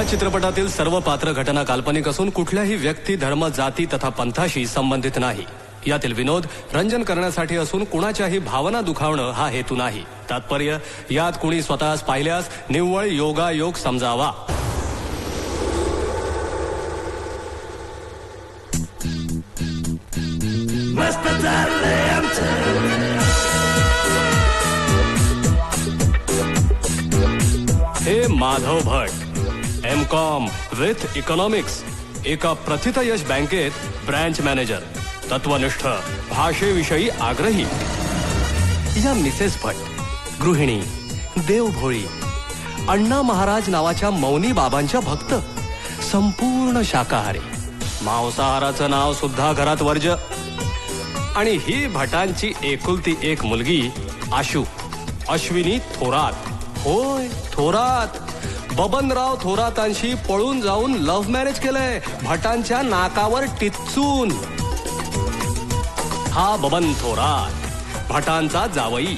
चित्रपटातील सर्व पात्र घटना काल्पनिक असून कुठल्याही व्यक्ती, धर्म, जाती तथा पंथाशी संबंधित नाही. यातील विनोद रंजन करण्यासाठी असून कुणाच्याही भावना दुखावणं हा हेतू नाही. तात्पर्य, यात कुणी स्वतःस पाहिल्यास निव्वळ योगायोग समजावा. हे माधव भट, M.Com विथ इकॉनॉमिक्स, एका प्रथितयश बँकेत ब्रँच मॅनेजर, तत्वनिष्ठ, भाषेविषयी आग्रही. या मिसेस भट गृहिणी, देवभोळी, अण्णा महाराज नावाच्या मौनी बाबांच्या भक्त, संपूर्ण शाकाहारी, मांसाहाराचं नाव सुद्धा घरात वर्ज्य. आणि ही भटांची एकुलती एक मुलगी आशू, अश्विनी थोरात. होय, थोरात. बबनराव थोरातांशी पळून जाऊन लव्ह मॅरेज केलंय, भटांच्या नाकावर टिच्चून. हा बबन थोरात, भटांचा जावई.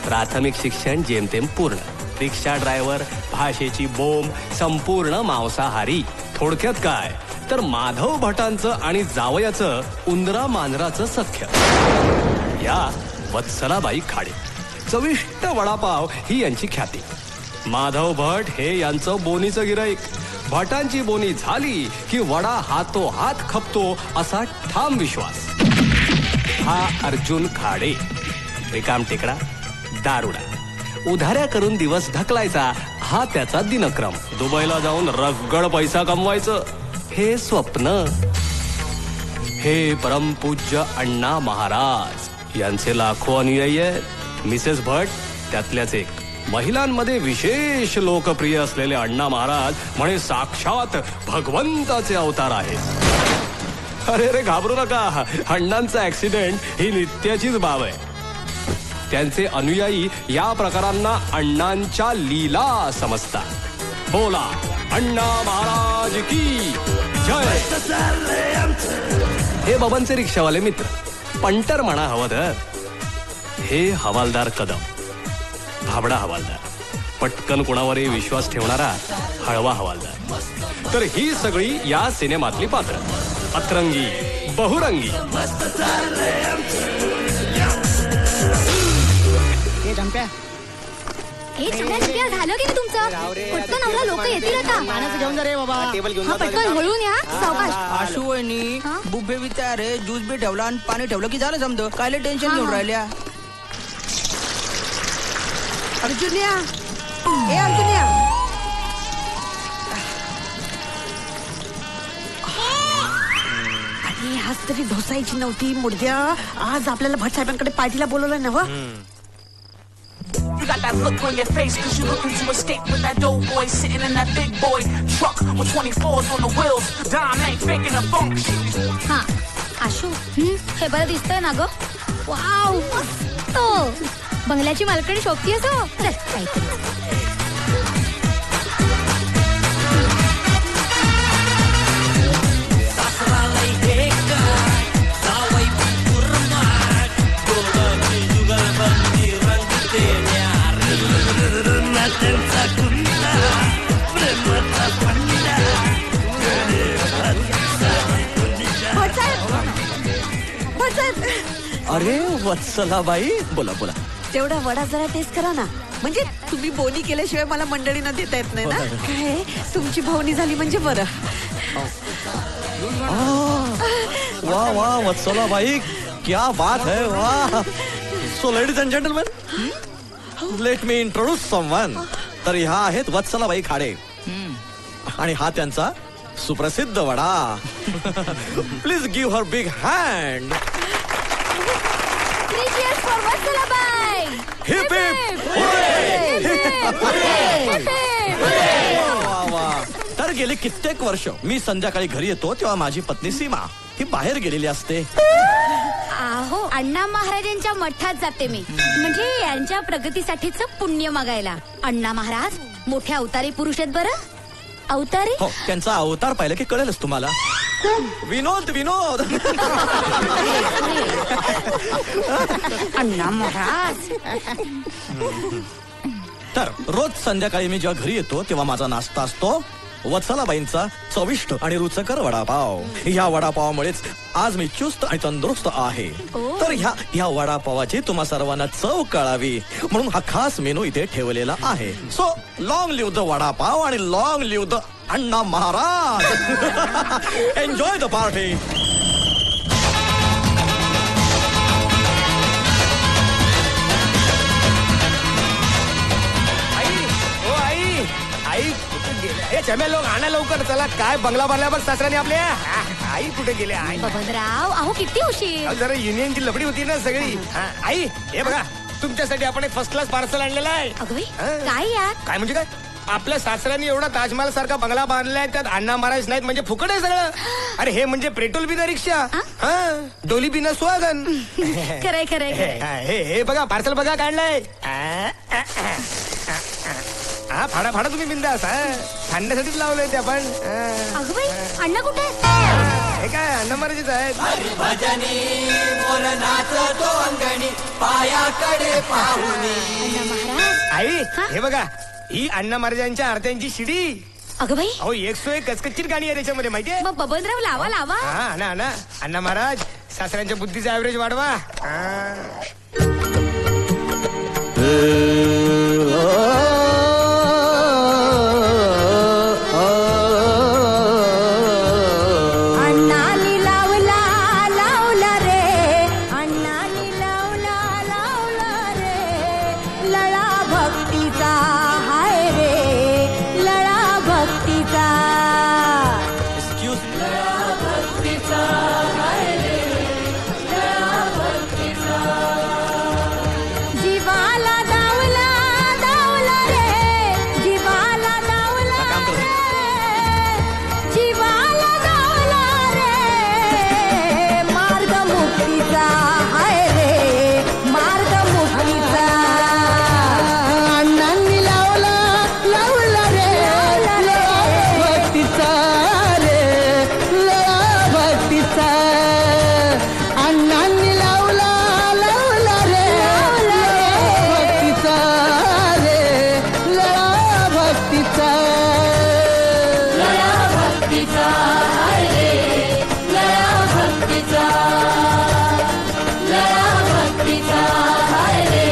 प्राथमिक शिक्षण जेमतेम पूर्ण, रिक्षा ड्रायव्हर, भाषेची बोंब, संपूर्ण मांसाहारी. थोडक्यात काय तर माधव भटांचं आणि जावयाचं उंदरा मांजराचं सख्य. या वत्सलाबाई खाडे, चविष्ट वडापाव ही यांची ख्याती. माधव भट हे यांचं बोनीचं गिराईक. भटांची बोनी झाली की वडा हातोहात खपतो असा ठाम विश्वास. हा अर्जुन खाडे, रिकाम टेकडा, दारुडा, उधाऱ्या करून दिवस ढकलायचा हा त्याचा दिनक्रम. दुबईला जाऊन रगड पैसा कमवायचं हे स्वप्न. हे परमपूज्य अण्णा महाराज यांचे लाखो अनुयायी आहेत. मिसेस भट त्यातल्याच एक. महिलांमध्ये विशेष लोकप्रिय असलेले अण्णा महाराज म्हणे साक्षात भगवंताचे अवतार आहेत. अरे रे, घाबरू नका, अण्णांचा ऍक्सिडेंट ही नित्याचीच बाब आहे. त्यांचे अनुयायी या प्रकारांना अण्णांच्या लीला समजतात. बोला अण्णा महाराज की जय. हे बबनचे रिक्षावाले मित्र, पंटर म्हणा हवं तर. हे हवालदार कदम, भाबडा हवालदार, पटकन कुणावरही विश्वास ठेवणारा हळवा हवालदार. तर ही सगळी या सिनेमातली पात्र, अतरंगी, बहुरंगी. झालं की तुमचं पटकन आम्हाला लोक येतील आता. घेऊन जा रे बाबा, टेबल घेऊन पटकन हळून या, सावकाश. आशू वहिनी बुफे विचार रे, ज्यूस बी ठेवला आणि पाणी ठेवलं की झालं समज. काय टेन्शन घेऊन राहिल्या. अर्जुनिया, ए अर्जुनिया, अरे आज तरी ढोसायची नव्हती मुर्द्या. आज आपल्याला भट साहेबांकडे पार्टीला बोलवलं ना. You got that look on your face cause you looking to escape with that dope boy sitting in that big boy truck with 24s on the wheels. Dime ain't faking the funk. हा आशू, हे बरं दिसतंय ना ग. Wow, मस्त. बंगल्याची मालकणी शोभती असो. चल काहीतरी. अरे वत्सलाबाई, बोला बोला. तेवढा वडा जरा टेस्ट करा ना. म्हणजे तुम्ही बोनी केल्याशिवाय मला मंडळींना देता येत नाही ना. काय तुमची भावनी झाली म्हणजे बरं. वा वा वत्सलाबाई, क्या बात है. वा. So ladies and gentleman, let me introduce someone. तर ह्या आहेत वत्सलाबाई खाडे आणि हा त्यांचा सुप्रसिद्ध vada. Please give her big hand. Heap तर गेली कित्येक वर्ष मी संध्याकाळी घरी येतो तेव्हा माझी पत्नी सीमा ही बाहेर गेलेली असते. आहो, अण्णा महाराजांच्या मठात जाते मी, म्हणजे यांच्या प्रगतीसाठीच पुण्य मागायला. अण्णा महाराज मोठे अवतारी पुरुष आहेत बरं. अवतारी? हो, त्यांचा अवतार पाहिलं की कळेलच तुम्हाला. विनोद विनोद. अण्णा महाराज. तर रोज संध्याकाळी मी जेव्हा घरी येतो तेव्हा माझा नाश्ता असतो वत्सलाबाईंचा चविष्ट आणि रुचकर वडापाव. ह्या वडापावामुळेच आज मी चुस्त आणि तंदुरुस्त आहे. तर ह्या वडापावाची तुम्हा सर्वांना चव कळावी म्हणून हा खास मेनू इथे ठेवलेला आहे. So long live the vada pav आणि long live the Anna Maharaj. Enjoy the party. आई कुठे गेल्या? हे चम्या लोक आणा लवकर, चला. काय बंगला बांधल्यावर सासऱ्याने आपल्या. आई कुठे गेले? आई बबनराव अहो किती उशीर. अहो, जरा युनियनची लफडी होती ना सगळी. आई हे बघा, तुमच्यासाठी आपण एक फर्स्ट क्लास पार्सल आणलेला आहे. अगं बाई, काय यात? काय म्हणजे काय? आपल्या सासऱ्यांनी एवढा ताजमहाल सारखा बंगला बांधलाय, त्यात अण्णा महाराज नाहीत म्हणजे फुकट आहे सगळं. अरे हे म्हणजे पेट्रोल बिना रिक्षा, डोली बिना स्वागन. खरंय खरंय खरंय. हे बघा पार्सल बघा काढलाय. हा फाडा फाडा तुम्ही बिंदास. खाण्यासाठीच लावलंय ते आपण. अगं बाई, अण्णा कुठे? हे काय अण्णा महाराजच आहेत. अण्णा महाराज. आई हे बघा, ही अण्णा महाराजांच्या आरत्यांची शिडी. अगं बाई, अहो 101 कचकच्ची गाणी आहे त्याच्यामध्ये, माहितीये. मग बबनराव लावा लावा. हा ना ना अण्णा महाराज, सासऱ्यांच्या बुद्धीचा ऍव्हरेज वाढवा. अण्णानी लावला लावला रे, अण्णानी लावला लावला रे, लळा भक्तीचा हाय रे, लळा भक्तीचा. जीवाला दावला दावला रे, जीवाला दावला रे, जीवाला दावला रे, मार्ग मुक्तीचा हाय रे, मार्ग मुक्तीचा. अण्णांनी लावला लावला रे, भक्तीचा रे, भक्तीचा. अण्णांनी लावला लावला रे, भक्तीचा रे, भक्तीचा. भक्तीचा रे, भक्तीचा, भक्तीचा रे,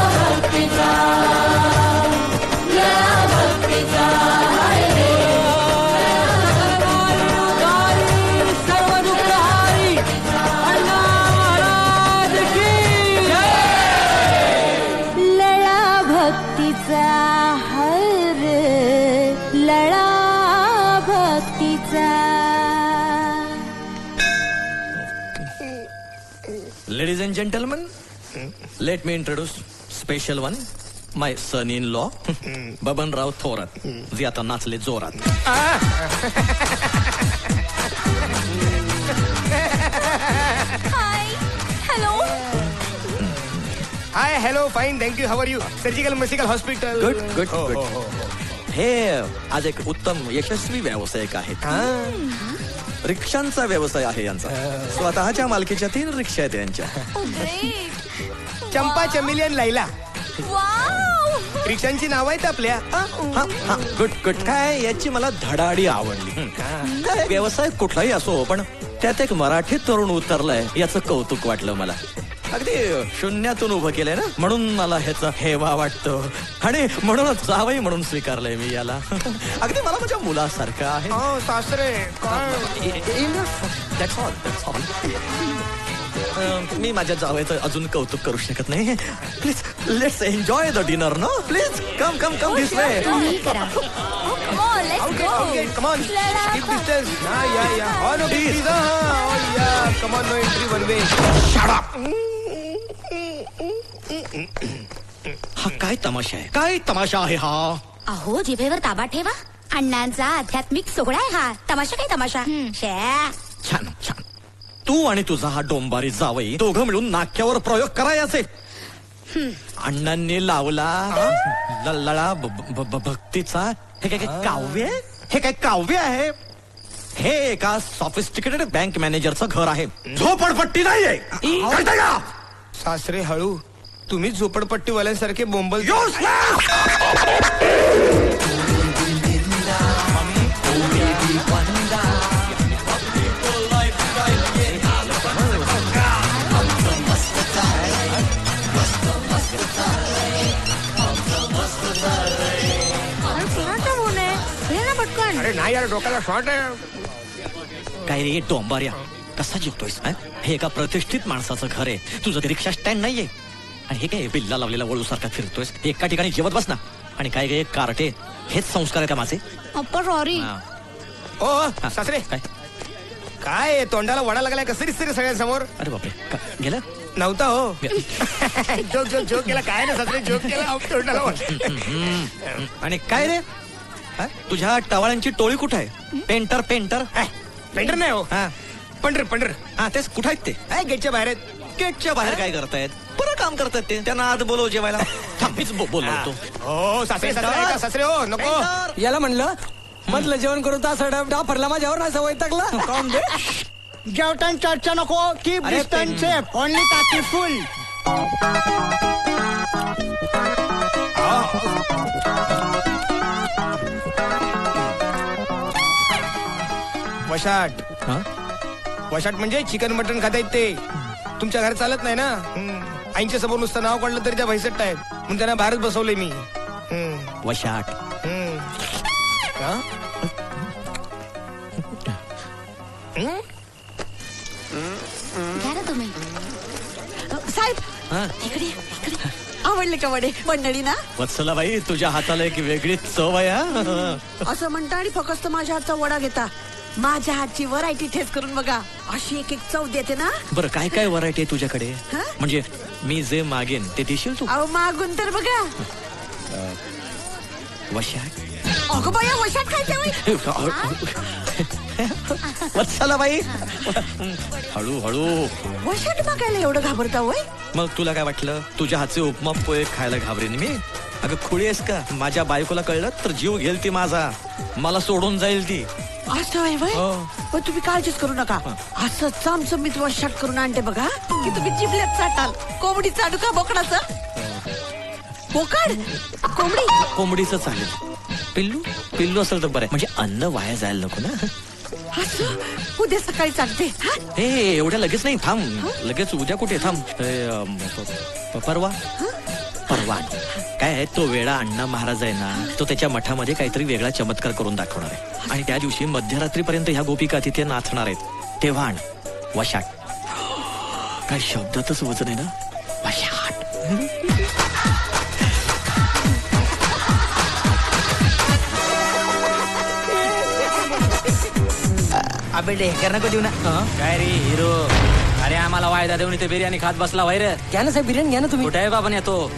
भक्तीचा, भक्तीचा रे. सर्व दुःखहारी अण्णा महाराज की लळा भक्तीचा हर, लळा भक्तीचा. Ladies and gentlemen, let me introduce special one, my son-in-law, Babanrao Thorat, जे आता नाचले जोरात. Hi hello. Hi hello fine thank you. How are you? Surgical medical hospital. Good good good. हे आज एक उत्तम यशस्वी व्यावसायिक आहेत. रिक्षांचा व्यवसाय आहे यांचा. स्वतःच्या मालकीच्या 3 रिक्षा आहेत यांच्या. चंपा, चमेलियन, लैला. वाव. रिक्षांची नाव आहेत आपल्या. Good good. काय याची मला धडाडी आवडली. काय व्यवसाय कुठलाही असो, पण त्यात एक मराठी तरुण उतरलाय याचं कौतुक वाटलं मला. अगदी शून्यातून उभं केलंय ना, म्हणून मला ह्याचा हेवा वाटतो आणि म्हणूनच जावई म्हणून स्वीकारलंय मी याला. अगदी मला माझ्या मुलासारखं आहे. सासरे मी माझ्या जावयाचं अजून कौतुक करू शकत नाही. Please let's enjoy the dinner. No please come come come this way. तुम्ही करा. Come on, let's go. Come on. Keep distance. Yeah. Oh no, please. Oh yeah. Come on, no entry, one way. Shut up. हा काय तमाशा आहे? काय तमाशा आहे हा? अहो जिभेवर ताबा ठेवा. अण्णांचा आध्यात्मिक सोहळा आहे हा. तमाशा काय तमाशा. छान छान. तू आणि तुझा हा डोंबारी जावई दोघं मिळून नाक्यावर प्रयोग करायचे. अण्णांनी लावला लळा भक्तीचा. हे काय काव्य आहे? हे काय काव्य आहे? हे एका सॉफिस्टिकेटेड बँक मॅनेजरचं घर आहे, झोपडपट्टी नाहीये. कळतंय का? सासरे हळू. तुम्हीच झोपडपट्टीवाल्यांसारखे बोंबल. नाही यार डोक्याला शॉर्ट आहे. काय रे डोंबार्या, कसा जेवतोयस? हे एका प्रतिष्ठित माणसाचं घर आहे, तुझं ते रिक्षा स्टँड नाहीये. आणि हे काय बिल्ला लावलेला वळू सारखा फिरतोयस? एका ठिकाणी जेवत बस ना. आणि काय काय कार्टे, हेच संस्कार आहे का माझे? अप्पा सॉरी. ओ सासरे काय? काय तोंडाला वडा लागलाय कसं दिसतंय सगळ्यांसमोर? अरे बापरे, गेलं? नव्हता हो. जोक जोक जोक केला काय ना सासरे, जोक केला तोंडाला वडा. आणि काय रे, तुझ्या टवाळ्यांची टोळी कुठं आहे? पेंटर पेंटर पेंटर नाही हो, पंढर पंढर. हा तेच, कुठं आहेत ते? गेटच्या बाहेर आहेत. गेटच्या बाहेर काय करतायत? बरं काम करतात ते. त्यांना आत बोलव जेवायला. थांबीच बोलवतो. हो सासरे सासरे ऐका सासरे हो नको. याला म्हणलं मधलं जेवण करू तास डाफरला माझ्यावर नाही सवय टाकला. जेवताना चर्चा नको. कीप अरे, डिस्टन्स सेफ. ओनली टाकी फुल. वशाट. वशाट म्हणजे चिकन मटन खाता येत ते. तुमच्या घरात चालत नाही ना. आईच्या समोर नुसतं नाव काढलं तरी त्या भैसट आहेत, म्हणून त्यांना बाहेरच बसवलंय मी. वशाट. घ्या ना तुम्ही. साहेब इकडे या, इकडे. आवडले का वडे मंडळी ना? वत्सला बाई, तुझ्या हाताला एक वेगळीच चव आहे. असं म्हणता आणि फक्त माझ्या हातचा वडा घेता. माझ्या हातची व्हरायटी टेस्ट करून बघा. अशी एक एक चव देते ना. बरं काय काय व्हरायटी आहे तुझ्याकडे? हा? म्हणजे मी जे मागेन ते देशील तू? अहो मागून तर बघा. वशाट. अगं बाया, वशात खायच्या होय. वत्सला बाई, हळू हळू. वशात मागायला एवढं घाबरता होय? मग तुला काय वाटलं तुझ्या हातचे उपमा पोहे खायला घाबरेन मी? अगं खुळी आहेस का? माझ्या बायकोला कळलं तर जीव घेईल ती माझा, मला सोडून जाईल ती. असं आहे वय? हो. पण तुम्ही काळजीच करू नका. असं चमचमीत वशाट करून आणते बघा की तुम्ही जिबल्यात चाटाल. कोंबडी चाडू का बोकडाचं? बोकड? कोंबडी? कोंबडीचं चालेल. पिल्लू पिल्लू असेल तर बरं, म्हणजे अन्न वाया जायला नको ना. असं उद्या सकाळी चालते. हे एवढ्या लगेच नाही, थांब. लगेच उद्या कुठे? थांब. परवा. परवा काय आहे, तो वेळा अण्णा महाराज आहे ना, तो त्याच्या मठामध्ये काहीतरी वेगळा चमत्कार करून दाखवणार आहे. आणि त्या दिवशी मध्यरात्रीपर्यंत ह्या गोपिका तिथे नाचणार आहेत. तेव्हा आण वशाट. काय शब्दातच वचन आहे ना, वशाट. अबे ढेकर नको देऊ ना. काय रे हिरो, अरे आम्हाला वायदा देऊन इथे बिर्याणी खात बसला वैर. घ्या ना साहेब, बिर्याणी घ्या ना तुम्ही. कुठे आहे बाबा येतो?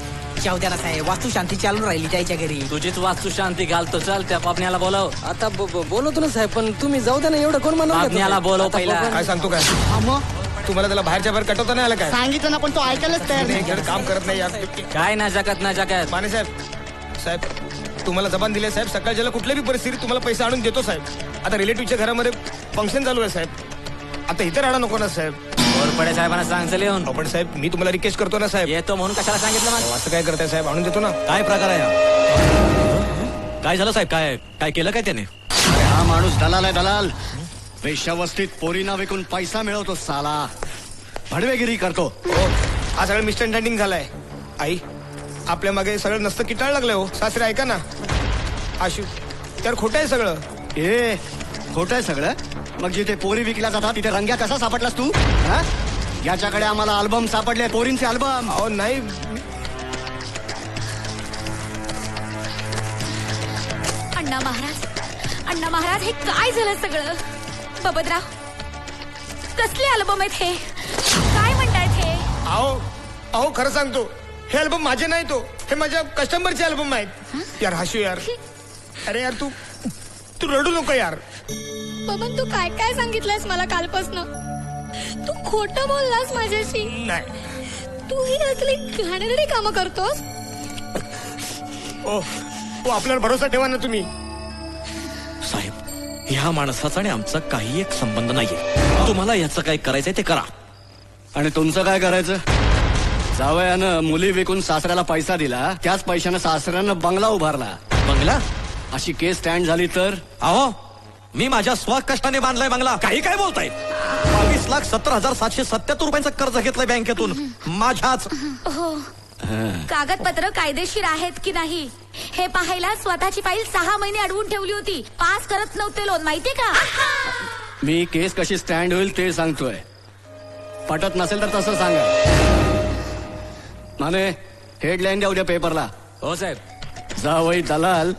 जाऊ द्या ना साहेब, वास्तू शांती चालून राहिली त्याच्या घरी. तुझीच वास्तू शांती घालतो. चल त्या पापण्याला बोलव. आता बोलवतो ना साहेब, पण तुम्ही जाऊ द्या ना. एवढं कोण पापण्याला बोलव पहिला. काय सांगतो काय? मग तुम्हाला त्याला बाहेरच्या बाहेर कटवता नाही आलं काय? सांगितलं ना, पण तो ऐकायलाच तयार नाही. नाही, काम करत नाही यार. काय ना जगत ना जगत. माने साहेब तुम्हाला जबान दिली साहेब, सकाळच्याला कुठल्याही परिस्थितीत तुम्हाला पैसे आणून देतो साहेब. आता रिलेटिव्हच्या घरामध्ये फंक्शन चालू आहे साहेब, आता इथे राहणं नको ना साहेब. घोरपडे साहेबांना सांगचं लिहून. आपण साहेब मी तुम्हाला रिक्वेस्ट करतो ना साहेब. येतो म्हणून कशाला सांगितलं मग? असं काय करताय साहेब, आणून देतो ना. काय प्रकार आहे हा? काय झालं साहेब? काय काय केलं काय त्याने? हा माणूस दलाल आहे, दलाल. वेश्यावस्तीत पोरीना विकून पैसा मिळवतो साला. भडवेगिरी करतो. हो, हा सगळं मिसअंडरस्टँडिंग झालाय. आई आपल्या मागे सगळं नसतं किटाळ लागलंय. हो सासरे ऐका ना. आशू तर खोटं आहे सगळं. ए खोटं आहे सगळं? मग जिथे पोरी विकल्या जातात तिथे रंग्या कसा सापडलास तू? हा? याच्याकडे आम्हाला अल्बम सापडले, पोरींचे अल्बम. अहो नाही. अण्णा महाराज हे काय झालं सगळं? बबतराव, कसले अल्बम आहेत हे? काय म्हणतायत हे? अहो खरं सांगतो, हे अल्बम माझे नाही, तो हे माझ्या कस्टमरचे अल्बम आहेत. यार हाशू यार, अरे यार तू रडू नको यार. बबन, तू काय काय सांगितलंयस मला कालपासनं? तू खोटं बोललास माझ्याशी. नाही. तू ही असली घाणेरडी कामं करतोस. ओ आपल्यावर भरोसा ठेवा ना तुम्ही. साहेब, ह्या माणसाचा आणि आमचा काही एक संबंध नाहीये. तुम्हाला याचं काय करायचंय ते करा. आणि तुमचं काय करायचं? जावयानं मुली विकून सासऱ्याला पैसा दिला, त्याच पैशानं सासऱ्यानं बंगला उभारला. बंगला? अशी केस स्टँड झाली तर? अहो, मी माझ्या स्वकष्टाने बांधलाय बंगला. काही काय बोलताय? 22,70,777 रुपयांचं कर्ज घेतलंय बँकेतून माझ्याच. हो. कागदपत्र कायदेशीर आहेत की नाही हे पाहायला स्वतःची फाईल 6 महिने अडवून ठेवली होती. पास करत नव्हते लोन, माहितीये का? मी केस कशी स्टँड होईल ते सांगतोय. पटत नसेल तर तसं सांगा. माने हेडलाईन द्या उद्या पेपरला. हो साहेब. जावई दलाल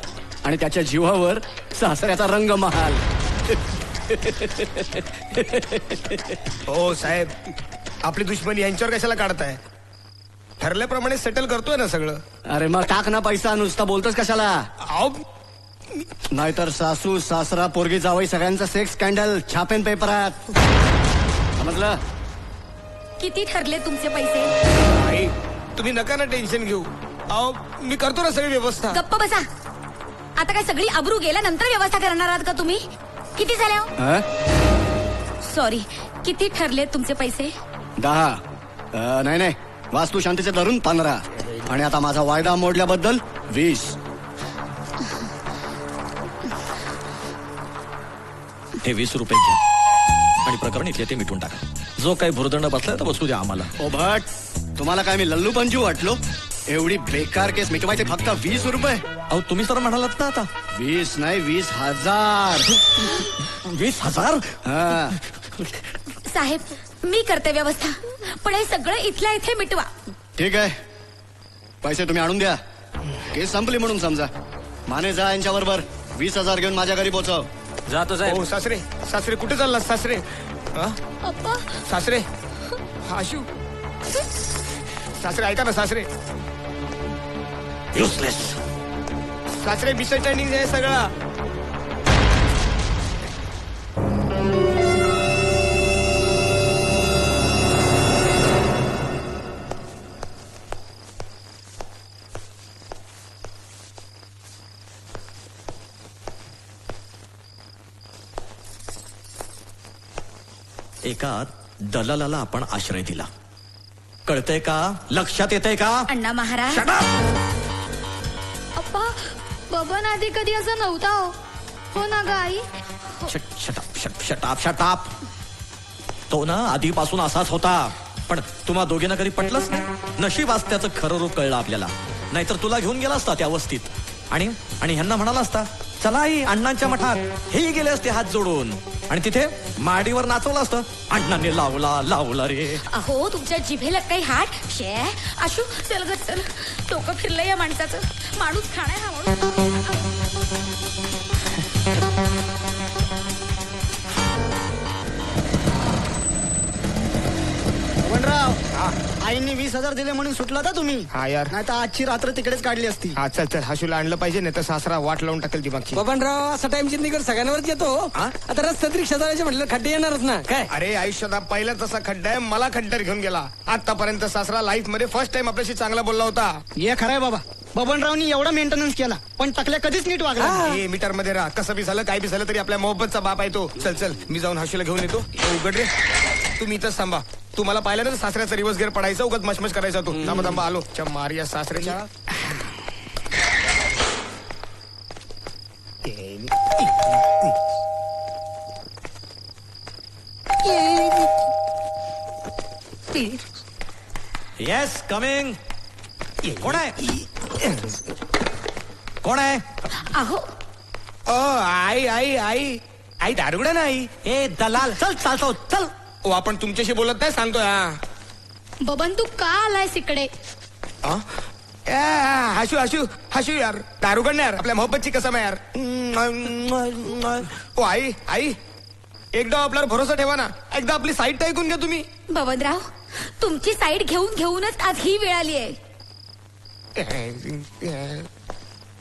आणि त्याच्या जीवावर सासऱ्याचा रंग महाल. हो साहेब, आपली दुश्मनी यांच्यावर कशाला काढताय? ठरल्याप्रमाणे सेटल करतोय ना सगळं. अरे मग टाक ना पैसा, नुसता बोलतोस कशाला? अहो, नाहीतर सासू सासरा पोरगी जावई सगळ्यांचं सेक्स स्कॅन्डल छापेन पेपरात. समजलं? किती ठरले तुमचे पैसे? आई, तुम्ही नका ना टेन्शन घेऊ. अहो, मी करतो ना सगळी व्यवस्था. गप्प बसा. आता काय सगळी अब्रू गेल्यानंतर व्यवस्था करणार आहात का तुम्ही? किती झाल्या हो? सॉरी, किती ठरले तुमचे पैसे? 10. नाही, वास्तू शांतीचे धरून 15. आणि आता माझा वायदा मोडल्याबद्दल 20. हे 20 रुपये घ्या आणि प्रकरण इथले ते मिटून टाका. जो काही भुर्दंड बसलाय तर बसू द्या आम्हाला. ओ भट, तुम्हाला काय मी लल्लू पंजू वाटलो? एवढी बेकार केस मिटवायचे फक्त 20 रुपये? अहो तुम्ही सर म्हणालात ना आता 20 नाही 20,000. 20,000? हा. साहेब, मी करते व्यवस्था, पण हे सगळं इथल्या इथे मिटवा. ठीक आहे, पैसे तुम्ही आणून द्या. केस संपली म्हणून समजा. माने जा यांच्याबरोबर 20,000 घेऊन माझ्या घरी पोहोचव. जातो साहेब. हो सासरे, सासरे कुठे चालला सासरे? अप्पा, सासरे, आशू, सासरे ऐका ना सासरे. युजलेस. सासरे मिसअंडरस्टँडिंग आहे सगळा. एका दलालाला आपण आश्रय दिला. कळतंय का? लक्षात येतंय का? अण्णा महाराज. Shut up! अप्पा, बबन आधी कधी असं नव्हता हो ना ग आई? शटाप. तो ना आधीपासून असाच होता, पण तुम्हा दोघींना कधी पटलंच नाही. नशीब आज त्याचं खरं रूप कळलं आपल्याला. नाहीतर तुला घेऊन गेला असता त्या अवस्थेत आणि ह्यांना म्हणाला असता चला आई अण्णांच्या मठात. हेही गेले असते हात जोडून आणि तिथे माडीवर नाचवलं असतं. अण्णांनी लावला रे. अहो, तुमच्या जिभेला काही हाट शे. आशू, चल ग चल. डोकं फिरलं या माणसाचं. माणूस खाणार हा माणूस. वनराव, आईंनी 20,000 दिले म्हणून सुटला का तुम्ही? हा यार. नाही तर आजची रात्र तिकडेच काढली असती. हा चल, हाशूला आणलं पाहिजे, नाही तर सासरा वाट लावून टाकेल दिमागची. बबनराव, असा टाइम चिंदीकर सगळ्यांवरच येतो. आता रस्त्यात रिक्षा चालायचे म्हटलं खड्डे येणारच ना काय? अरे आयुष्यात पहिला तसा खड्डा आहे, मला खड्ड्यात घेऊन गेला. आतापर्यंत सासरा लाईफ मध्ये फर्स्ट टाइम आपल्याशी चांगला बोलला होता. हे खरंय बाबा, बबनरावनी एवढा मेंटेनन्स केला पण टकल्या कधीच नीट वागला. ए मीटर मध्ये राहा. कसं बी झालं काय बी झालं तरी आपल्या मोहब्बतचा बाप आहे तो. चल मी जाऊन हाशूला घेऊन येतो. उघड रे, तुम्ही इथंच थांबा. तुम्हाला पाहिलं ना सासऱ्याचा रिवर्स गेअर पडायचा, उगाच मशमश करायचा तो. थांबा आलो. मारिया सासऱ्याच्या. Yes coming. कोण आहे? अहो, आई दारुगडा नाही. ए दलाल, चल चालतो चल. ओ, आपण तुमच्याशी बोलत नाही सांगतोय. बबन तू का आलायस इकडे? हाशू यार, दारुगड नाही यार, आपल्या मोहब्बतची कसम आहे यार. ओ आई एकदा आपल्यावर भरोसा ठेवा ना. एकदा आपली साईट ऐकून घ्या तुम्ही. बबनराव, तुमची साईड घेऊनच आज ही वेळ आली आहे.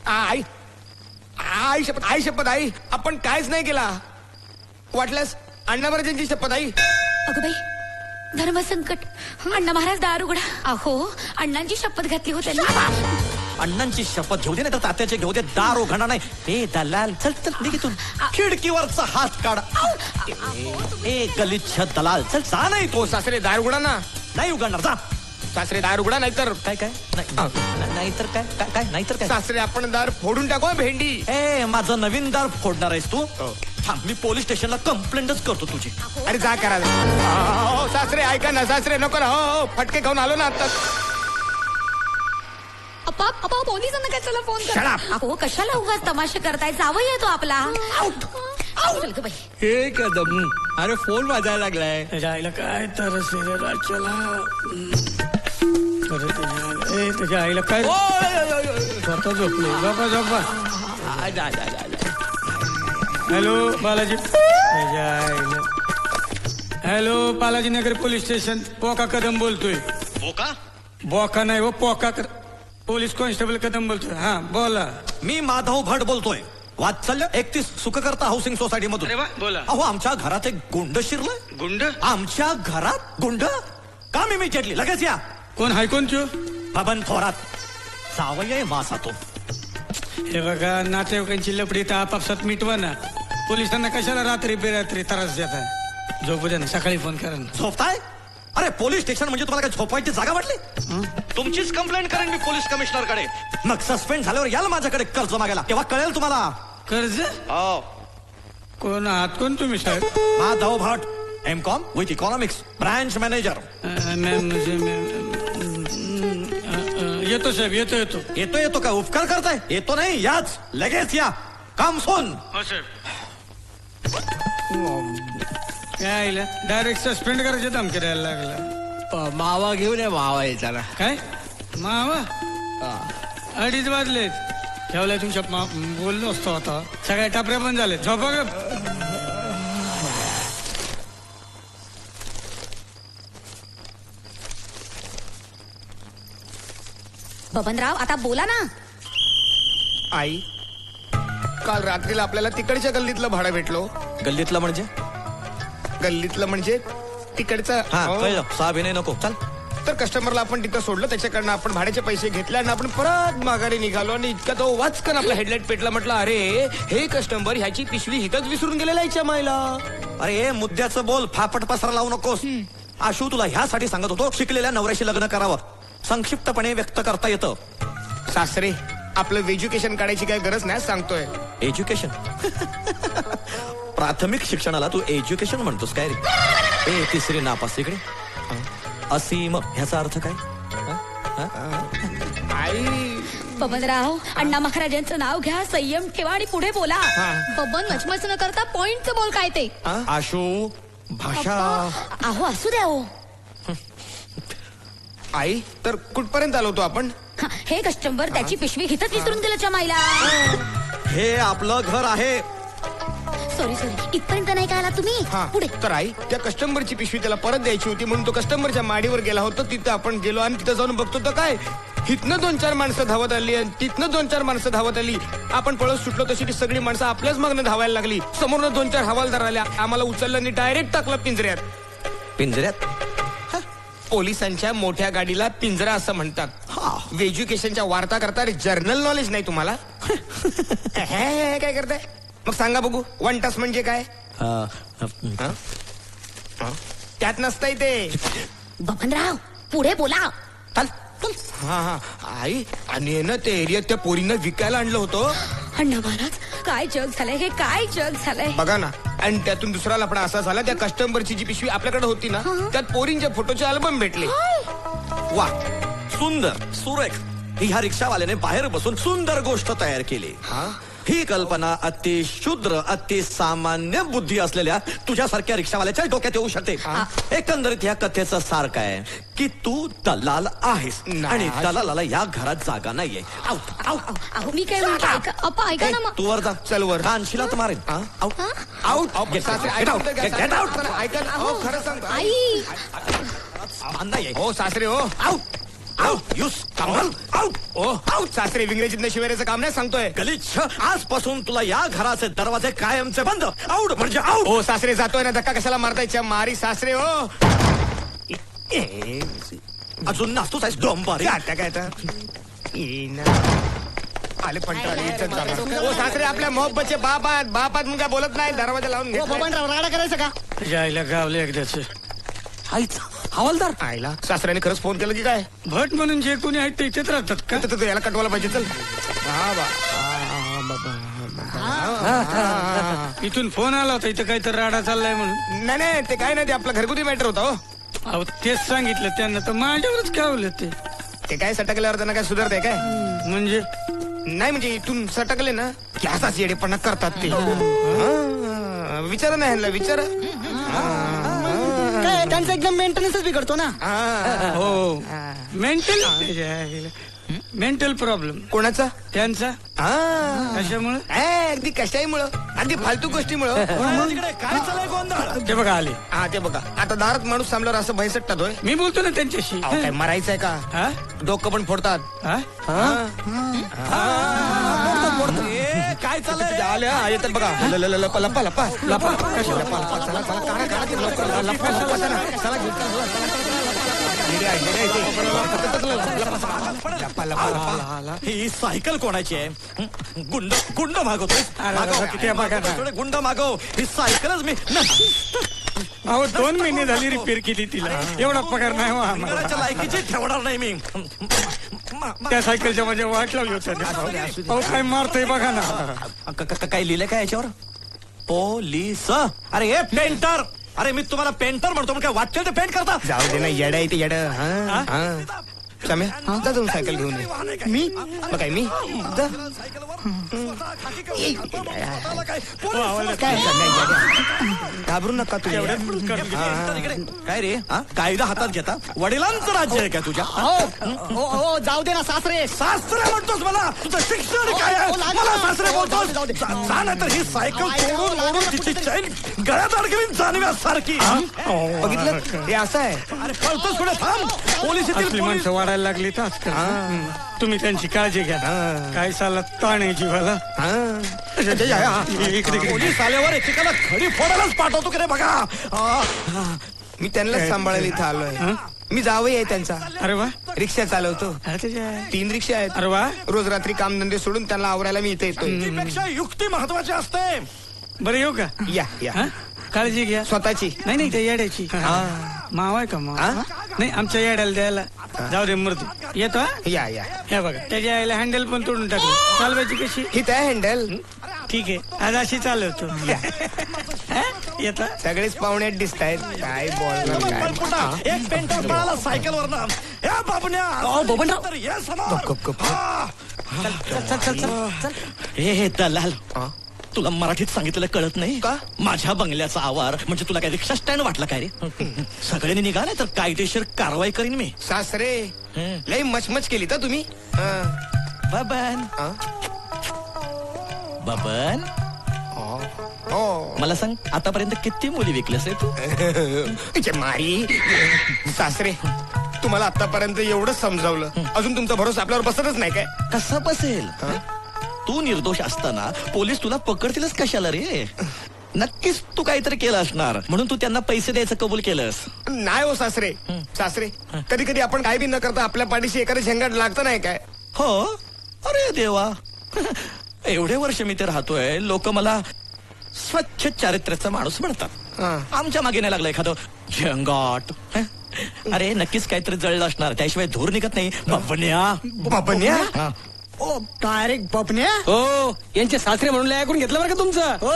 आई शपथ आई, आपण कायच नाही केला. वाटल्यास अण्णा महाराजांची शपथ आई. अगं बाई, धर्मसंकट. अण्णा महाराज दार उघडा. अहो, अण्णांची शपथ घातली होती. अण्णांची शपथ घेऊ दे नाही तर तात्याचे घेऊ दे. दार उघडणार नाही. ए दलाल, चल निघितून. खिडकीवरचा हात काढ. ए गलिच्छ दलाल, चल जा. नाही तो सासरे दार उघडा ना. नाही उघडणार, जा. सासरे दार उघडा, नाहीतर काय नाहीतर काय नाहीतर काय. सासरे आपण दार फोडून टाकू भेंडी. ए माझं नवीन दार फोडणार आहेस तू? थांब, मी पोलीस स्टेशनला कंप्लेंटच करतो तुझी. अरे जा करा. सासरे ऐका ना, सासरे नको ना. हो फटके खाऊन आलो ना आता. पोलिसांना कशाला फोन करा अहो कशाला उगाच तमाशे करताय जावई येतो आपला चल गं बाई. हे कदम अरे फोन वाजायला लागलाय. जायला काय तर राज्याला त्याच्या आईला काय स्वतः झोपलो झोपा झोपा. Hello Balaji hello Balaji Nagar police station पोका कदम बोलतोय. बोका नाही हो पोका पोलीस कॉन्स्टेबल कदम बोलतोय. हा बोला. मी माधव भट बोलतोय. वात्सल्य 31 सुखकर्ता हाऊसिंग सोसायटी मधून. अरे वा, बोला. अहो आमच्या घरात एक गुंड शिरलंय. गुंड आमच्या घरात गुंड का मी इमिजिएटली लगेच या. कोण हाय कोण त्यो. बबन थोरात जावई आहे मासा तो. हे बघा नातेवाईकांची लपडी तर आपापसात मिटवा ना. पोलिसांना कशाला रात्री बेरात्री त्रास देता. झोपू द्या ना सकाळी फोन करा ना. झोपताय. अरे पोलीस स्टेशन म्हणजे तुम्हाला काय झोपायची जागा वाटली. तुमचीच कंप्लेंट करेन मी पोलीस कमिशनर कडे. मग सस्पेंड झाल्यावर याल माझ्याकडे कर्ज मागायला तेव्हा कळेल तुम्हाला. कर्ज कोण आहात कोण तुम्ही साहेब. माधव भट M.Com with economics branch manager. येतो साहेब येतो येतो. येतो येतो का उपकार करताय. येतो नाही याच लगेच या. काम सोन. काय डायरेक्ट सस्पेंड करायचे धमकी द्यायला लागला. मावा घेऊन ये मावा यायचा ना. काय मावा 2:30 वाजलेत. ठेवलाय तुमच्या बोललो असतो आता. सगळ्या टापऱ्या पण झाले. झोपा ग. बबनराव आता बोला ना. आई काल रात्रीला आपल्याला तिकडच्या गल्लीतलं भाडं भेटलो. गल्लीतला म्हणजे गल्लीतलं म्हणजे तिकडचं. हा हो. कळलं. साभिनय नको चल. तर कस्टमरला आपण तिथं सोडलं त्याच्याकडनं आपण भाड्याचे पैसे घेतले आणि आपण परत माघारी निघालो आणि इतका तो वाचकन आपला हेडलाईट पेटला. म्हटलं अरे हे कस्टमर ह्याची पिशवी हिकच विसरून गेलेला याच्या मायला. अरे मुद्द्याचं बोल फापट पसरा लावू नकोस. आशू तुला ह्यासाठी सांगत होतो शिकलेल्या नवऱ्याशी लग्न करावं. संक्षिप्तपणे व्यक्त करता येतं. सासरे आपलं एज्युकेशन काढायची काही गरज नाही सांगतोय. एज्युकेशन प्राथमिक शिक्षणाला तू एज्युकेशन म्हणतोस काय रे. ए तिसरी नापास इकडे. असीम ह्याचा अर्थ काय. आई बबनराव अण्णा महाराजांचं नाव घ्या संयम ठेवा आणि पुढे बोला. बबन मचमच न करता पॉइंटचं बोल काय ते. आशू भाषा. अहो असू द्या हो. आई तर कुठपर्यंत आलो होतो आपण. हे कस्टमर त्याची पिशवी हिथच विसरून गेल्याच्या मायला. हे आपलं घर आहे. सॉरी इथपर्यंत नाही का आला तुम्ही. पुढे. तर आई त्या कस्टमरची पिशवी त्याला परत द्यायची होती म्हणून तो कस्टमरच्या माडीवर गेला होता. तिथं आपण गेलो आणि तिथं जाऊन बघतो तर काय हिथनं 2-4 माणसं धावत आली आणि तिथनं 2-4 माणसं धावत आली. आपण पळत सुटलो तशी ती सगळी माणसं आपल्याच मागणं धावायला लागली. समोरनं 2-4 हवालदार आल्या. आम्हाला उचललं आणि डायरेक्ट टाकलं पिंजऱ्यात. पिंजऱ्यात. पोलिसांच्या मोठ्या गाडीला पिंजरा असं म्हणतात. एज्युकेशनच्या वार्ता करता जर्नल नॉलेज नाही तुम्हाला. काय करताय मग सांगा बघू. 1 तास म्हणजे काय. त्यात नसतंय ते. बबनराव पुढे बोला. हा आई आणि ना ते एरियात त्या पोरींना विकायला आणलं होतं. अण्णा महाराज काय जग झालंय हे काय जग झालंय. बघा ना. आणि त्यातून दुसरा लफडा असा झाला त्या कस्टमरची जी पिशवी आपल्याकडे होती ना त्यात पोरींच्या फोटोचे अल्बम भेटले. वा सुंदर सुरेख. ह्या रिक्षावाल्याने बाहेर बसून सुंदर गोष्ट तयार केली. ही कल्पना अति शुद्र अति सामान्य बुद्धी असलेल्या तुझ्यासारख्या रिक्षावाल्याच्या डोक्यात येऊ शकते. एकंदरीत या कथेचं सार काय की तू दलाल आहेस आणि दलालाला या घरात जागा नाहीये. अहो मी काय म्हणतो ऐका. अप्पा ऐका ना मग. तू वर जा. चल वर. कानशिला तर मारेन. खरं सांग आई. हो सासरे हो. सासरे इंग्रजीत शिवायचं काम नाही सांगतोय. गलिच्छ आजपासून तुला या घराचे दरवाजे कायमचे बंद. आऊट म्हणजे आऊट. हो सासरे जातोय ना धक्का कशाला मारतायच्या मारी सासरे हो. अजून नाचतोच आहेस डोंबारी. काय आले पण सासरे आपल्या मोहब्बतचे बापात म्हणून काय बोलत नाही. दरवाजा लावून राडा करायचा का. जायला गावले एकदाच. हवालदार आईला सासऱ्याने खरंच फोन केला की काय. भट म्हणून जे कोणी आहेत ते इथेच राहतात का. याला कटवायला पाहिजे. चल इथून फोन आला होता इथं काहीतरी राडा चाललाय म्हणून. नाही ते काय नाही ते आपला घरगुती मॅटर होता. हो अहो तेच सांगितलं त्यांना तर माझ्यावरच गावलं ते. ते काय सटकल्यावर त्यांना काय सुधारतंय काय म्हणजे नाही म्हणजे इथून सटकले ना की असाच येडेपणा करतात ते विचारा नाही ह्यांना विचारा काय त्यांचा एकदम मेंटेनन्सच बिघडतो ना. हो मेंटल प्रॉब्लेम कोणाचा त्यांचा कशामुळे अगदी कशाईमुळं अगदी फालतू गोष्टीमुळं काय चालय गोंधळ? ते बघा आले. हा ते बघा आता दारात माणूस थांबल्यावर असं भैसटतात मी बोलतो ना त्यांच्याशी. काय मरायचंय का हा? डोकं पण फोडतात हा? ए, काय चाललंय? आल्या येतात बघा लपा लपा लपा लपा कशा लपा लपा चला चला काढा काढा ते लवकर लपा लपा चला चला घेऊन चला लपा लपा लपा ही सायकल कोणाची आहे? गुंड गुंड मागवतोय. किती बघा ना. गुंड मागव. ही सायकलच मी अहो 2 महिने झाली रिपेअर केली तिला. एवढा पगार नाही हो आम्हाला. नगराच्या लायकीची ठेवणार नाही मी. त्या सायकलच्या माझ्या वाट लावली होती. अहो काय मारतोय बघा ना. काय लिहिलंय काय याच्यावर? पोलीस. अरे हे पेंटर. अरे मी तुम्हाला पेंटर म्हणतो पण काय वाटतं ते पेंट करता? जाऊ दे ना येडा आहे ते येड सम्या जा जाऊन सायकल घेऊन ये. मी मग काय मी जा. घाबरू नका तुम्ही काय रे? कायदा हातात घेता? वडिलांचं राज्य आहे का तुझ्या? हो जाऊ दे ना सासरे. सासरे म्हणतोस मला? तुझं शिक्षण काय आहे? मला सासरे बोलतोस? जा नाही तर ही सायकल तोडून मोडून तिची चैन गळ्यात अडकवीन जाणव्यासारखी. बघितलं हे असं आहे. अरे पळतोस पुढे थांब. पोलीस येतील. आपली माणसं वाढायला लागली तर आजकाल. तुम्ही त्यांची काळजी घ्या. काय साला ताण आहे जीवाला. इकडे पोलीस आल्यावर एकेकाला खडी फोडायलाच पाठवतो की रे बघा. मी त्यांनाच सांभाळायला इथं आलोय. मी जावई आहे त्यांचा. अरे वा. रिक्षा चालवतो. 3 रिक्षा आहेत. अरे वा. रोज रात्री कामधंदे सोडून त्यांना आवरायला मी इथे येतोय. युक्तीपेक्षा युक्ती महत्वाची असते. बरं येऊ का? या या काळजी घ्या. स्वतःची नाही त्या येड्याची. माव आहे का माव? नाही आमच्या येड्याला द्यायला. जाऊ दे मृत्यू येतो. या या हे बघा त्याच्या आईला हँडल पण तोडून टाकलं. चालवायची कशी? ही त्या हँडल ठीक आहे आज अशी चालवतो. येता सगळेच पाहुण्यात दिसत आहेत. काय बोलणार एक पेंटर पळाला सायकल वरनं. या बाबन्या. हे दलाल तुला मराठीत सांगितलेलं कळत नाही का? माझ्या बंगल्याचा आवार म्हणजे तुला काय रिक्षा स्टँड वाटला काय रे? सगळ्यांनी निघाले तर कायदेशीर कारवाई करीन मी. सासरे लई मचमच केली तर तुम्ही. बबन बबन मला सांग आतापर्यंत किती मुली विकल्यास रे तू? मारी सासरे तुम्हाला आतापर्यंत एवढं समजावलं अजून तुमचा भरोसा आपल्यावर बसतच नाही काय? कसा बसेल? तू निर्दोष असताना पोलीस तुला पकडतीलच कशाला रे? नक्कीच तू काहीतरी केलं असणार म्हणून तू त्यांना पैसे द्यायचं कबूल केलंस. नाही हो सासरे. सासरे कधी कधी आपण काय बी न करता आपल्या पाठीशी एखादं झंगाट लागतं नाही काय? हो. अरे देवा एवढे वर्ष मी ते राहतोय लोक मला स्वच्छ चारित्र्याचा माणूस म्हणतात. आमच्या मागे नाही लागला एखादं झंगाट. अरे नक्कीच काहीतरी जळलं असणार त्याशिवाय धूर निघत नाही. बबन्या बाबन्या डायरेक्ट बपण्या. हो यांचे सासरे म्हणून ऐकून घेतलं बरं का तुमचं. हो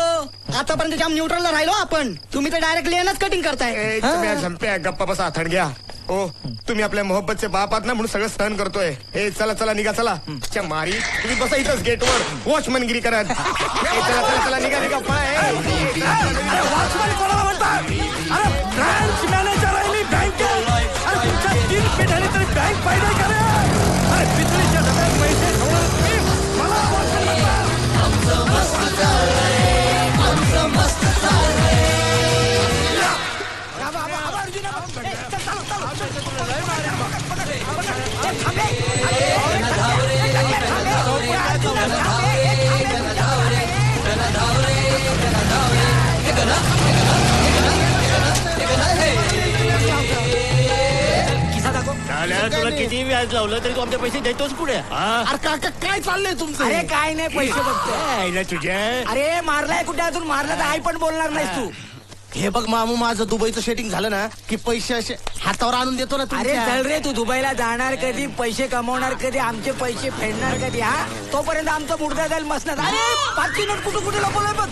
आतापर्यंत जाम न्यूट्रलला राहिलो आपण. तुम्ही तर डायरेक्ट लेनच कटिंग करताय. झंप्या गप्पा बसा थड घ्या. हो तुम्ही आपल्या मोहब्बतचे बाप आहात ना म्हणून सगळं सहन करतोय. हे चला चला निघा चला. मारी तुम्ही बसा इथंच गेटवर वॉचमनगिरी करत. चला चला चला निघा निघा वॉचमॅन कोणाला म्हणतात? अरे ब्रांच मॅनेजर आहे मी बँकेत. अरे तुमच्या 3 पिढ्यांनी तरी बँक पाहिजे का रे? अरे पितळीच्या डब्यात पैसे ठेवणार तुम्ही मला वॉचमॅन म्हणतात? तुला किती व्याज लावलं तरी तू आमचे पैसे देतोस पुढे. अरे काका काय चाललंय तुमचं? अरे काय नाही पैसे बघतो. तुझ्या अरे मारलाय कुठे अजून? मारला तर आई पण बोलणार नाहीस तू. हे बग मामू माझं दुबईचं सेटिंग झालं ना की पैसे असे हातावर आणून देतो ना. अरे चल रे तू दुबईला जाणार कधी? पैसे कमवणार कधी? आमचे पैसे फेडणार कधी? हा तोपर्यंत आमचा मुडदा जाईल मसनात. अरे 5ची नोट कुठं कुठे लपवलंय बघ.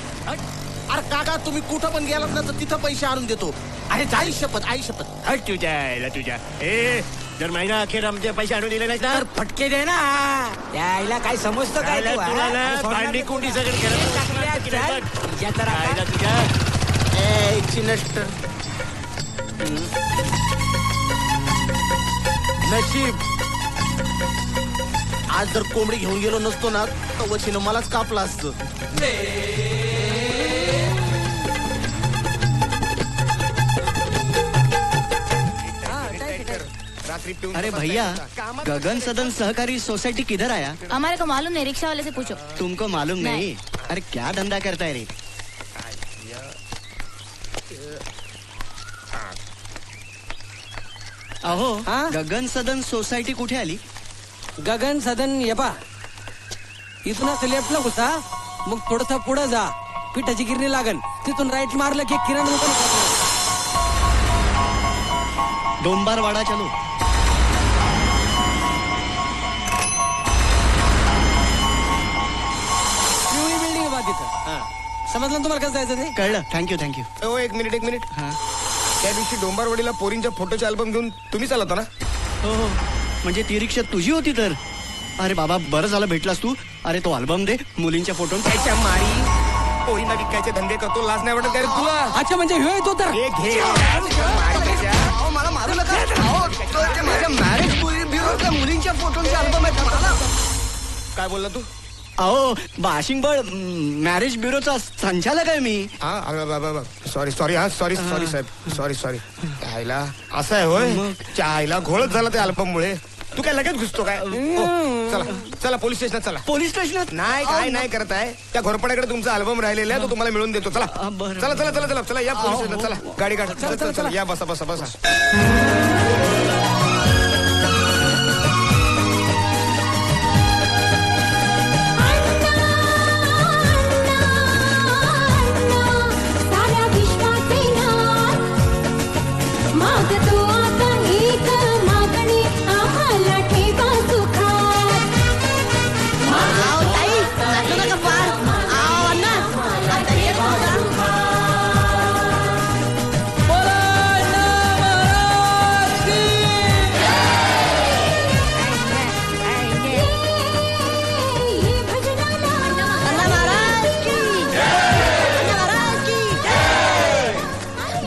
अरे काका तुम्ही कुठं पण गेलात ना तर तिथं पैसे आणून देतो. अरे आई शपथ आई शपथ. तुझ्या तुझ्या ए जर महिना अखेर आमचे पैसे आणून दिले नाहीत ना तर फटके दे ना यायला काय समजतं काय तू, हा? तुला ना सोडणार भांडी नाही. कुंडी सगळं चल, तुझ्या तर आता- तुझ्या चिनष्ट नशीब आज जर कोंबडी घेऊन गेलो नसतो ना तर वशीनं मलाच कापला असतं. रात्री पिऊन अरे भैया गगन सदन सहकारी सोसाइटी किधर आया? हमारे को मालूम नहीं, रिक्शा वाले से पूछो. तुमको मालूम नहीं? अरे क्या धंधा करता है रे? अहो हा? गगन सदन सोसायटी कुठे आली? गगन सदन ये पा इथून असं लेफ्टला घुसा मग थोडस पुढे जा पिठाची गिरणी लागन तिथून राईट मारलं की किराणा दुकान सापडेल. डोंबारवाडा चलो. पिवळी बिल्डिंग बा तिथं समजलं ना तुम्हाला कसं जायचं ते कळलं. Thank you thank you. हो एक मिनिट हा त्या दिवशी डोंबारवाडीला पोरींच्या फोटोचे अल्बम घेऊन तुम्ही चालत होता ना? हो हो म्हणजे ती रिक्षा तुझी होती तर. अरे बाबा बरं झालं भेटलास तू. अरे तो अल्बम दे मुलींच्या फोटो. त्याच्या मारी पोरींना विकायचे धंदे करतो, लाज नाही वाटत का रे तुला? अच्छा म्हणजे ह्यो येतो तर हे घे मारी त्याच्या. मला मारू नका माझ्या मॅरेज ब्युरोच्या मुलींच्या फोटोचे अल्बम आहेत मला. काय बोलला तू? अहो बाशिंगबळ मॅरेज ब्युरोचा संचालक आहे मी. सॉरी सॉरी साहेब सॉरी आईला असं आहे होय. आईला घोळच झाला त्या अल्बम मुळे. तू काय लगेच घुसतो काय? चला चला पोलीस स्टेशनात चला. पोलीस स्टेशनात नाही काय नाही करत आहे. त्या घोरपड्याकडे तुमचा अल्बम राहिलेला आहे तो तुम्हाला मिळून देतो. चला बरं. चला चला चला चला चला या पोलीस स्टेशनात चला. गाडी काढा. चला चला या बसा बसा बसा. साऱ्या विश्वाचे नाथ मागतो आता एक मागणी आम्हाला ठेवा सुखात.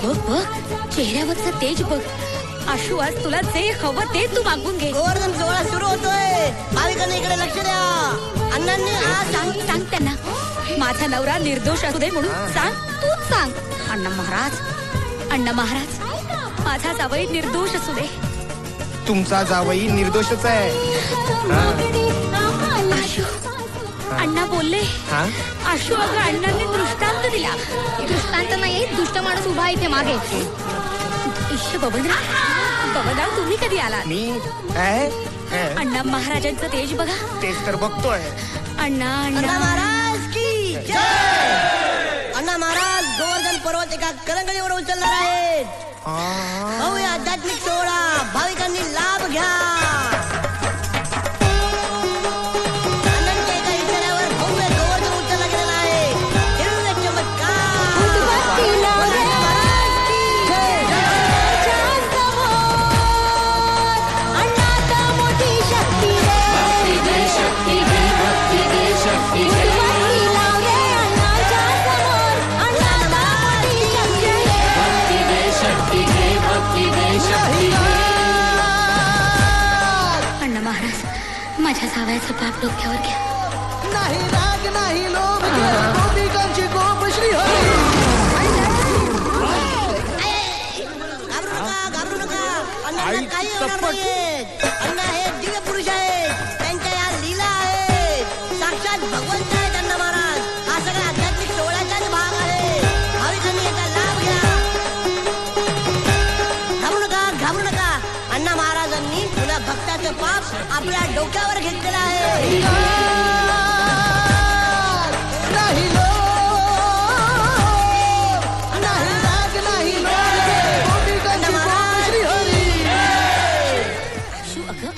बघ बघ चेहऱ्यावरचं तेज बघ. आशू आज तुला जे हवं ते तू मागून घे. गोवर्धन सोहळा सुरू होतोय भाविकांनी इकडे लक्ष द्या. अण्णांनी आज सांग सांग त्यांना माझा नवरा निर्दोष असू दे म्हणून सांग. तूच सांग. अण्णा महाराज माझा जावई निर्दोष असू दे. तुमचा जावई निर्दोषच आहे. आशू अण्णा बोलले. आशू अगं अण्णांनी दृष्टांत दिला. दृष्टांत नाही दुष्ट माणूस उभा इथे मागे. इश्श बबनराव तुम्ही कधी आलात? मी अण्णा महाराजांचं तेज बघा. तेच तर बघतोय. अण्णा महाराज की जय. अण्णा महाराज गोवर्धन पर्वत एका करंगळीवर उचलणार आहेत. भव्य आध्यात्मिक सोहळा भाविकांनी लाभ घ्या. अण्णांच्या एका इशाऱ्यावर भव्य गोवर्धन उचलला गेलेला आहे. दिव्य चमत्कार. अण्णा महाराज की जय. अण्णाचा मोठी शक्ती रे. शक्ती लावले अण्णाच्या समोर. अण्णाचा मोठी शक्ती रे. अण्णा महाराज माझ्या जावयाचं पाप डोक्यावर घ्या. नाही राग नाही लोभ गोपिकांची गोपश्री घाबरू नका. अण्णांना काही होणार नाहीये. अण्णा हे दिव्य पुरुष आहेत. त्यांच्या या लीला आहेत. साक्षात भगवंत आहेत अण्णा महाराज. हा सगळा आध्यात्मिक सोहळ्याचाच भाग आहे. भाविकांनी याचा लाभ घ्या. घाबरू नका. अण्णा महाराजांनी पुन्हा भक्ताचं पाप आपल्या डोक्यावर घेतलेलं आहे. नाही राग नाही आशू अगं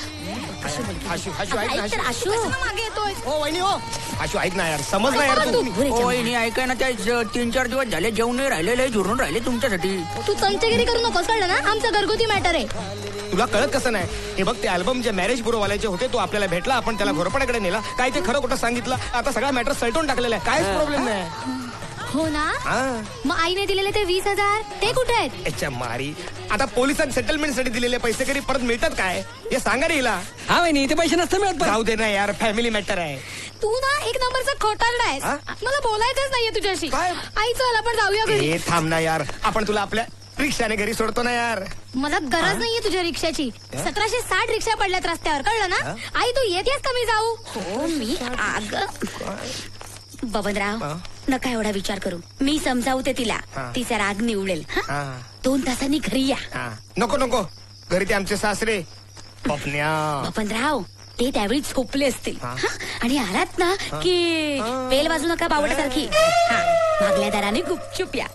आशू ऐक तर आशू मागे येतोय. हो वहिनी हो आशू ऐक ना यार समज ना यार तू वहिनी ऐकाय ना त्या 3-4 दिवस झाले जेवण नाही राहिलेले झुरून राहिले तुमच्यासाठी. तू चमचेगिरी करू नकोस कळलं ना आमचं घरगुती मॅटर आहे. तुला कळत कसं नाही हे बघ ते अल्बम जे मॅरेज ब्युरोवाल्याचे होते तो आपल्याला भेटला आपण त्याला घोरपड्याकडे नेला काय ते खरं कुठं सांगितलं आता सगळा मॅटर सलटून टाकलेला आहे काहीच प्रॉब्लेम नाही. हो ना हा मग आईने दिलेले ते 20,000 ते कुठे आहेत? याच्या मारी आता पोलिसांनी सेटलमेंटसाठी दिलेले पैसे कधी परत मिळतात काय हे सांगा रे हिला. हा वहिनी ते पैसे नसतं मिळत जाऊ दे ना यार फॅमिली मॅटर आहे. तू ना एक नंबरचा खोटारडा आहेस. मला बोलायचंच नाहीये तुझ्याशी. काय? आई चल आपण जाऊया घरी. हे थांब ना यार आपण तुला आपल्या रिक्षाने घरी सोडतो ना यार. मला गरज नाहीये तुझ्या रिक्षाची. 1760 रिक्षा पडल्यात रस्त्यावर कळलं ना. आई तू येतेस का मी जाऊ? हो मी बबनराव नका एवढा विचार करू. मी समजावते तिला तिचा राग निवडेल. 2 तासांनी घरी या. नको नको घरी ते आमचे सासरे पपन्या बबनराव ते त्यावेळी झोपले असतील. आणि आलात ना की बेल वाजू नका बावटासारखी. मागल्या दाराने गुपचूप या.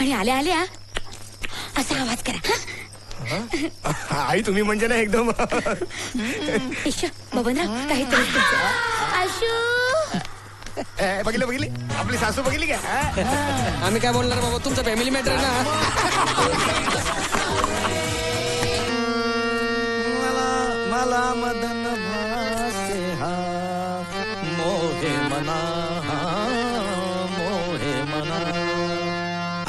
आणि आल्या आल्या असा आवाज करा. आई तुम्ही म्हणजे ना एकदम बबनराव काहीतरी आशू बघितलं बघितली आपली सासू बघितली का. आम्ही काय बोलणार बाबा तुमचं फॅमिली मॅटर आहे ना. मला मदन भासे हा मोहे मना मोहे मना.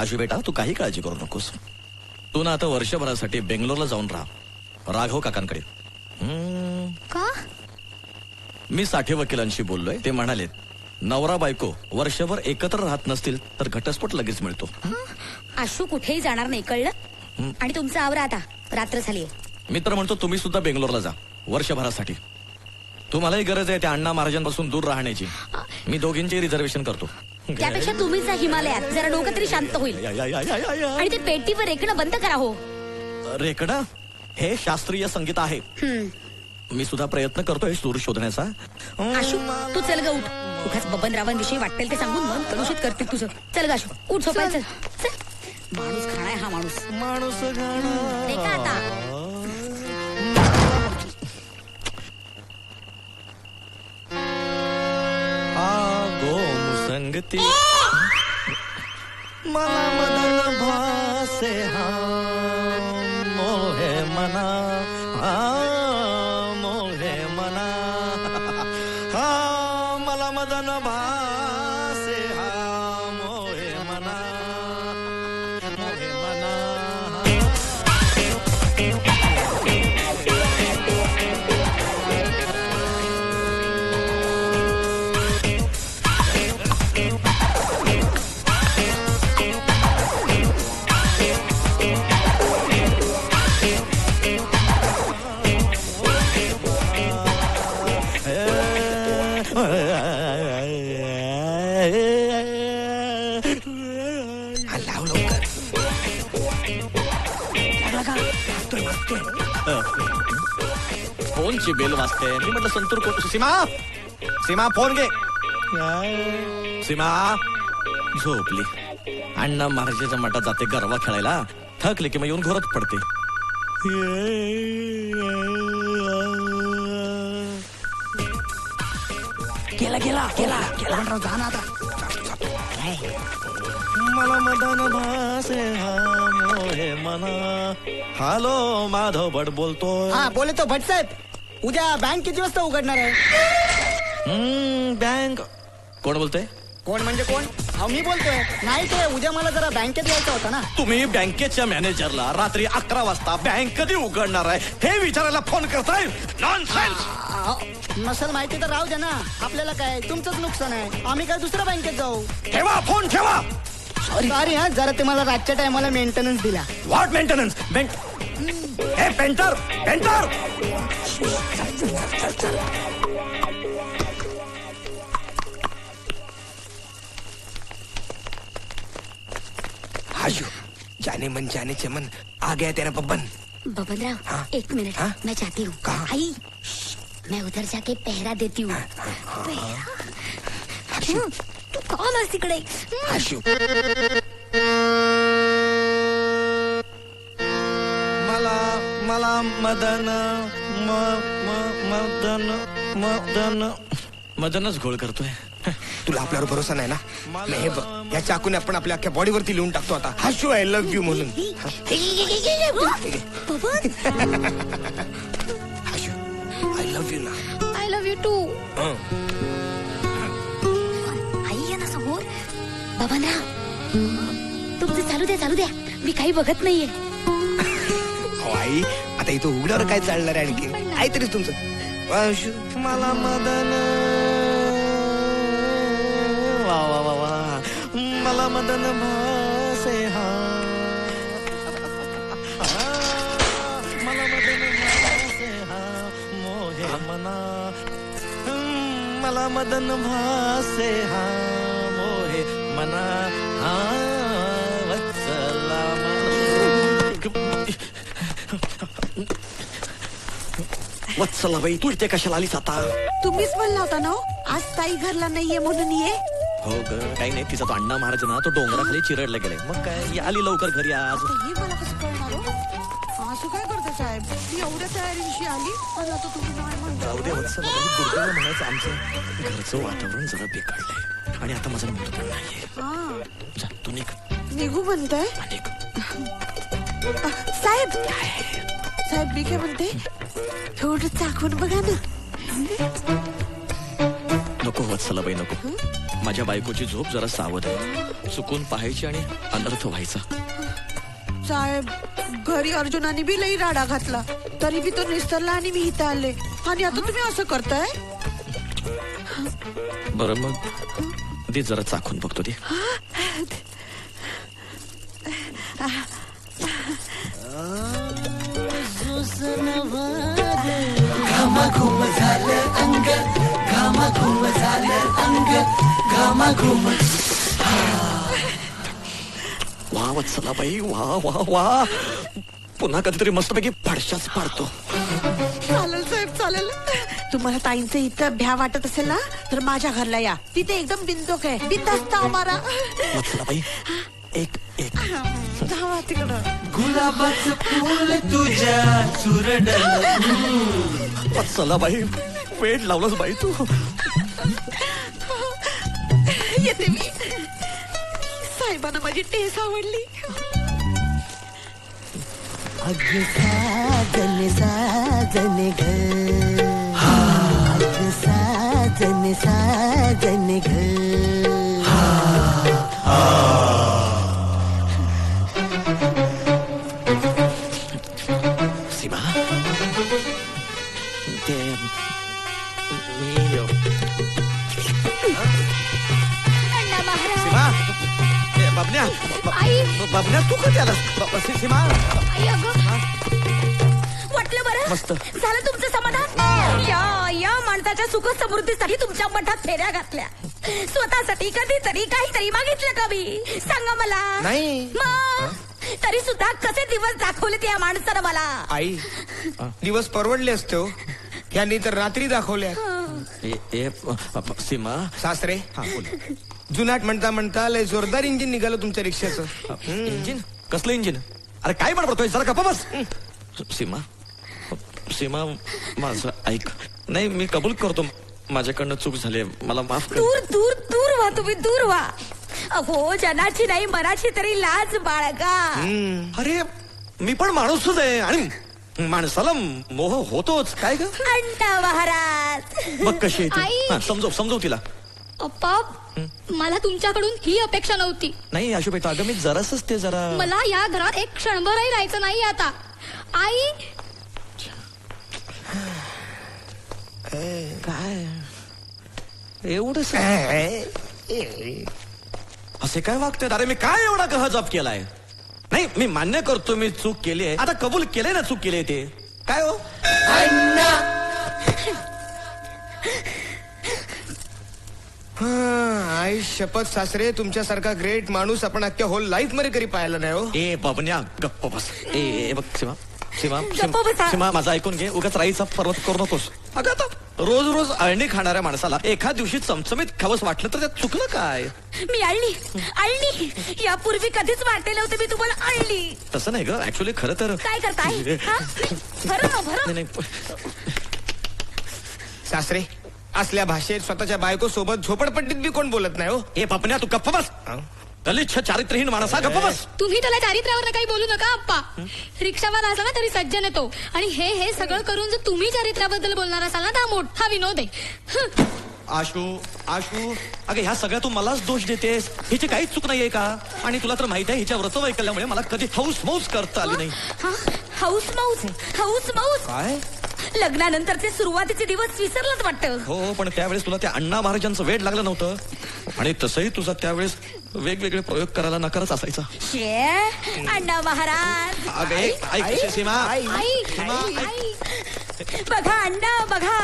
आशू बेटा तू काही काळजी करू नकोस. तू ना आता वर्षभरासाठी बेंगलोरला जाऊन राहा राघव काकांकडे. का? मी 60 वकिलांशी बोललोय ते म्हणालेत नवरा बायको वर्षभर एकत्र राहत नसतील तर घटस्फोट लगेच मिळतो. आशू कुठेही जाणार नाही कळलं. आणि तुमचं आवरा आता रात्र झालीये. मित्र म्हणतो तुम्ही सुद्धा बेंगलोरला जा वर्षभरासाठी. तुम्हालाही गरज आहे त्या अण्णा महाराजांपासून दूर राहण्याची. मी दोघींचे रिझर्वेशन करतो. त्यापेक्षा तुम्हीच जा हिमालयात जरा डोकं तरी शांत होईल. आणि ते पेटीवर रेखणं बंद करा. हो रेकडा हे शास्त्रीय संगीत आहे. मी सुद्धा प्रयत्न करतोय सूर शोधण्याचा. आशू तू चल ग उठ. उगाच बबनरावांविषयी वाटेल ते सांगून मन कलुषित करते तुझं. चल ग आशू उठ झोपायचं. चल माणूस खाणाय हा माणूस. माणूस ते का आता गोम संगती मला मदन भासे हा मोहे मना मोहे मना मला मदन भासे हा मोहे मना मोहे मना. फोनची बेल वाजते. मी म्हटलं संतूर कोण. सीमा सीमा फोन घे. सीमा झोपली. अण्णा महाराजाच्या मठात जाते गरबा खेळायला. थकले की मग येऊन घोरत पडते. गेला गेला गेला गेला जा ना आता. मला मदन भासे हा मोहे मना. हॅलो माधव भट बोलतोय. हा बोलतो भट साहेब उद्या बँक किती वाजता उघडणार आहे? बँक कोण बोलतोय? कोण म्हणजे कोण? मी बोलतोय. नाही ते उद्या मला जरा बँकेत यायचं होतं ना. तुम्ही बँकेच्या मॅनेजरला रात्री 11 वाजता बँक कधी उघडणार आहे हे विचारायला फोन करताय? नॉनसेन्स. नसेल माहिती तर राहू द्या ना. आपल्याला काय तुमचंच नुकसान आहे. आम्ही काय दुसऱ्या बँकेत जाऊ. ठेवा फोन ठेवा. सॉरी हा जरा ते मला रातच्या टायमाला मेंटेनन्स दिला. What maintenance? हे पेंटर पेंटर. आशू जाने मन जाने चमन आ गया तेरा बब्बन. बबनराव एक मिनट मैं चाहती हूँ. आई मैं उधर जाके पहरा देती हूँ. तू कौन आहेस तिकडे? आशू मला मला मदन मदन मदनच घोळ करतोय. तुला आपल्यावर भरोसा नाही ना? नाही, हे बघ, या चाकूने आपण आपल्या अख्ख्या बॉडीवरती लिहून टाकतो आता. हाशू आय लव्ह यू म्हणून. हाशू आय लव्ह यू ना. I love you too. आई आहे ना समोर. बाबांना तुमचं चालू द्या मी काही बघत नाहीये. हो आई, आता इथं उघड्यावर काय चालणार आहे आणखी? काहीतरी तुमचं. हाशू मला मदन वा वा वा वा मला मदन भासे हा मला मदन भासे हा मोहे मना मला मदन भासे हा मोहे मना हा वत्सला वत्सला बाई तू इथे कशाला आलीस आता? तुम्हीच म्हणला होता ना आज ताई घरला नाहीये म्हणून ये. हो ग, काही नाही, तिचा तो अण्णा महाराज ना तो डोंगराखाली चिरडला गेलाय. मग काय आली लवकर घरी आज. हे मला कसं कळणार हो? असं काय करता साहेब? मी एवढ्या तयारीशी आली आणि आता तुम्ही नाही म्हणता. जाऊ दे वत्सला बाई, दुर्दैव म्हणायचं आमचं घरचं वातावरण जरा बिघडलंय आणि आता माझा मूड पण नाहीये. जा तू निघ. निघू म्हणताय? साहेब मी काय म्हणते, थोडं चाखून बघा ना. नको वत्सला बाई नको. माझ्या बायकोची झोप जरा सावध आहे. चुकून पाहायची आणि अनर्थ व्हायचा. साहेब घरी अर्जुनाने बी लई राडा घातला तरी बी तो निस्तरला आणि मी इथं आले आणि आता तुम्ही असं करताय. बरं मग दे जरा चाखून बघतो ते. घामाघूम झालं अंग, घामाघूम झालं अंग, घामाघूम. वा वत्सला बाई वा वा वा. पुन्हा कधीतरी मस्तपैकी फडशाच पाडतो. चालेल साहेब चालेल. तुम्हाला ताईंचं इथं भ्या वाटत असेल ना तर माझ्या घरला या. तिथे एकदम बिंदोक आहे. बिंदास्त आम्हाला. वत्सला बाई एक एक धावा तिकडं. गुलाबाचं फूल तुझ्या चुरडलं. वत्सला बाई वेळ लावलास बाई तू. येते मी. साहेबांना माझी टेस आवडली. अग साजन साजन ग, अग साजन साजन ग. सीमा ते अण्णा महाराज. सीमा बाबन्या आई. बाबन्या तू कधी आलास? सीमा आई अगं वाटलं बरं मस्त. झालं तुमचं समाधान. या माणसाच्या सुख समृद्धीसाठी तुमच्या मठात फेऱ्या घातल्या. स्वतःसाठी कधीतरी काहीतरी मागितलं का मी? सांगा मला. नाही. मग तरी सुद्धा कसे दिवस दाखवले त्या माणसानं मला. आई दिवस परवडले असते हो, यांनी तर रात्री दाखवल्या. सीमा सासरे जुनाट म्हणता म्हणता लय जोरदार इंजिन निघालं तुमच्या रिक्षाचं. इंजिन कसलं इंजिन? अरे काय म्हणतोय जरा गप्प बस. सीमा सीमा माझं ऐक. नाही मी कबूल करतो माझ्याकडनं चूक झाली, मला माफ कर. दूर दूर दूर व्हा तुम्ही, दूर व्हा. अहो जनाची नाही मनाची तरी लाज बाळगा. अरे मी पण माणूसच आहे आणि माणसाला मोह होतोच. काय ग अण्णा महाराज. मग कशी आई. आहे समजव तिला. अप्पा मला तुमच्याकडून ही अपेक्षा नव्हती. नाही आशुबेटा अगं मी जरासच ते जरा मला या घरात एक क्षणभरही राहायचं नाही आता. आई काय एवढं असे काय वागतात? अरे मी काय एवढा गहजब केलाय? नाही मी मान्य करतो मी चूक केली आहे. आता कबूल केले ना चूक केली आहे ते. काय हो आई शपथ सासरे तुमच्यासारखा ग्रेट माणूस आपण अख्ख्या होल लाईफ मध्ये कधी पाहिला नाही हो. ए बाबन्या गप्प बस. ए बघ सीमा सीमा गप्प बसा. सीमा माझं ऐकून घे. उगाच राईचा पर्वत करू नकोस. अगं आता रोज रोज अळणी खाणाऱ्या माणसाला एखाद दिवशी चमचमीत खावंस वाटलं तर त्यात चुकलं काय? मी अळणी यापूर्वी कधीच वाटले नव्हते मी तुम्हाला अळणी. तसं नाही ग ऍक्च्युली खरं तर काय करताय? हा? भरा ना भरा. नाही सासरे असल्या भाषेत स्वतःच्या बायको सोबत झोपडपट्टीत बी कोण बोलत नाही हो. ए पपन्या तू गप्प बस. गलिच्छ चारित्रहीन माणसा गप्प बस. तुम्ही त्याला चारित्र्यावर काही बोलू नका आप्पा. रिक्षावाला असला ना तरी सज्जन येतो आणि हे सगळं करून जर तुम्ही चारित्र्याबद्दल बोलणार असाल ना तर हा मोठा विनोद आहे. आशू आशू अगं ह्या सगळ्या तू मलाच दोष देतेस. हिची काहीच चूक नाहीये का? आणि तुला तर माहित आहे हिच्या व्रत वैकल्यामुळे मला कधी हौस मौज करता आली नाही. हाऊस माऊस काय? लग्नानंतरचे सुरुवातीचे दिवस विसरलंच वाटतं. हो पण त्यावेळेस तुला त्या अण्णा महाराजांचं वेड लागलं नव्हतं. आणि तसंही तुझा त्यावेळेस वेगवेगळे प्रयोग करायला नकारच असायचा. अण्णा महाराज. अगं ऐक सीमा. बघा अण्णा बघा.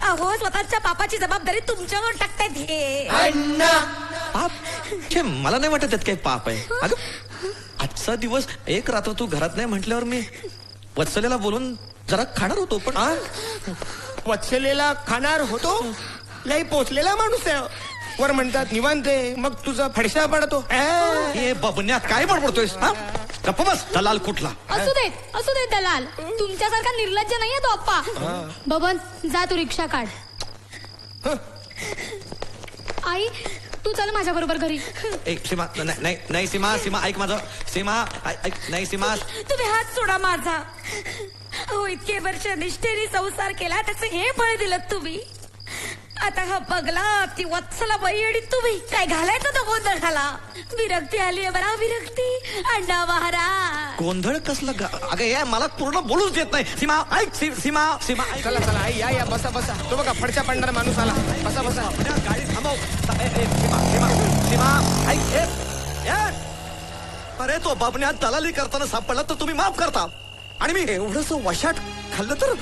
अहो स्वतःच्या पापाची जबाबदारी तुमच्यावर टाकतायत हे. पाप? छे मला नाही वाटत त्यात काही पाप आहे. अगं आजचा दिवस एक रात्र तू घरात नाही म्हटल्यावर मी वत्सलेला बोलून जरा खाणार होतो. पण वत्सलेला खाणार होतो. लई पोचलेला माणूस आहे. वर म्हणतात निवांत आहे, मग तुझा फडशा पडतो. हे बबन्या काय बडबडतोयस? गप्प बस. दलाल कुठला? असू दे दलाल. तुमच्यासारखा निर्लज्ज नाहीये तो अप्पा. बबन जा तू रिक्षा काढ. आई तू चल माझ्या बरोबर घरी. सीमा नाही सीमा सीमा ऐक माझं. सीमा ऐक नाही सीमा. तुम्ही हात सोडा माझा. हो इतके वर्ष निष्ठेने संसार केला त्याचं हे फळ दिलं तुम्ही. आता हा बगला ती वत्सला बाई आणि तुम्ही काय घालायचं तो गोंधळ घाला. विरक्ती आली आहे बरा विरक्ती. अण्णा महाराज गोंधळ कसला? अगं या मला पूर्ण बोलूच देत नाही. सीमा ऐक सीमा सीमा ऐक. चला चला आई या बसा बसा. तो बघा फडशा पडणारा माणूस आला. बसा बसा. गाडी थांबव. सीमा ऐक. अरे तो बाबण्यात दलाली करताना सापडला तर तुम्ही माफ करता आणि मी एवढंच वशाट खाल्लं तर.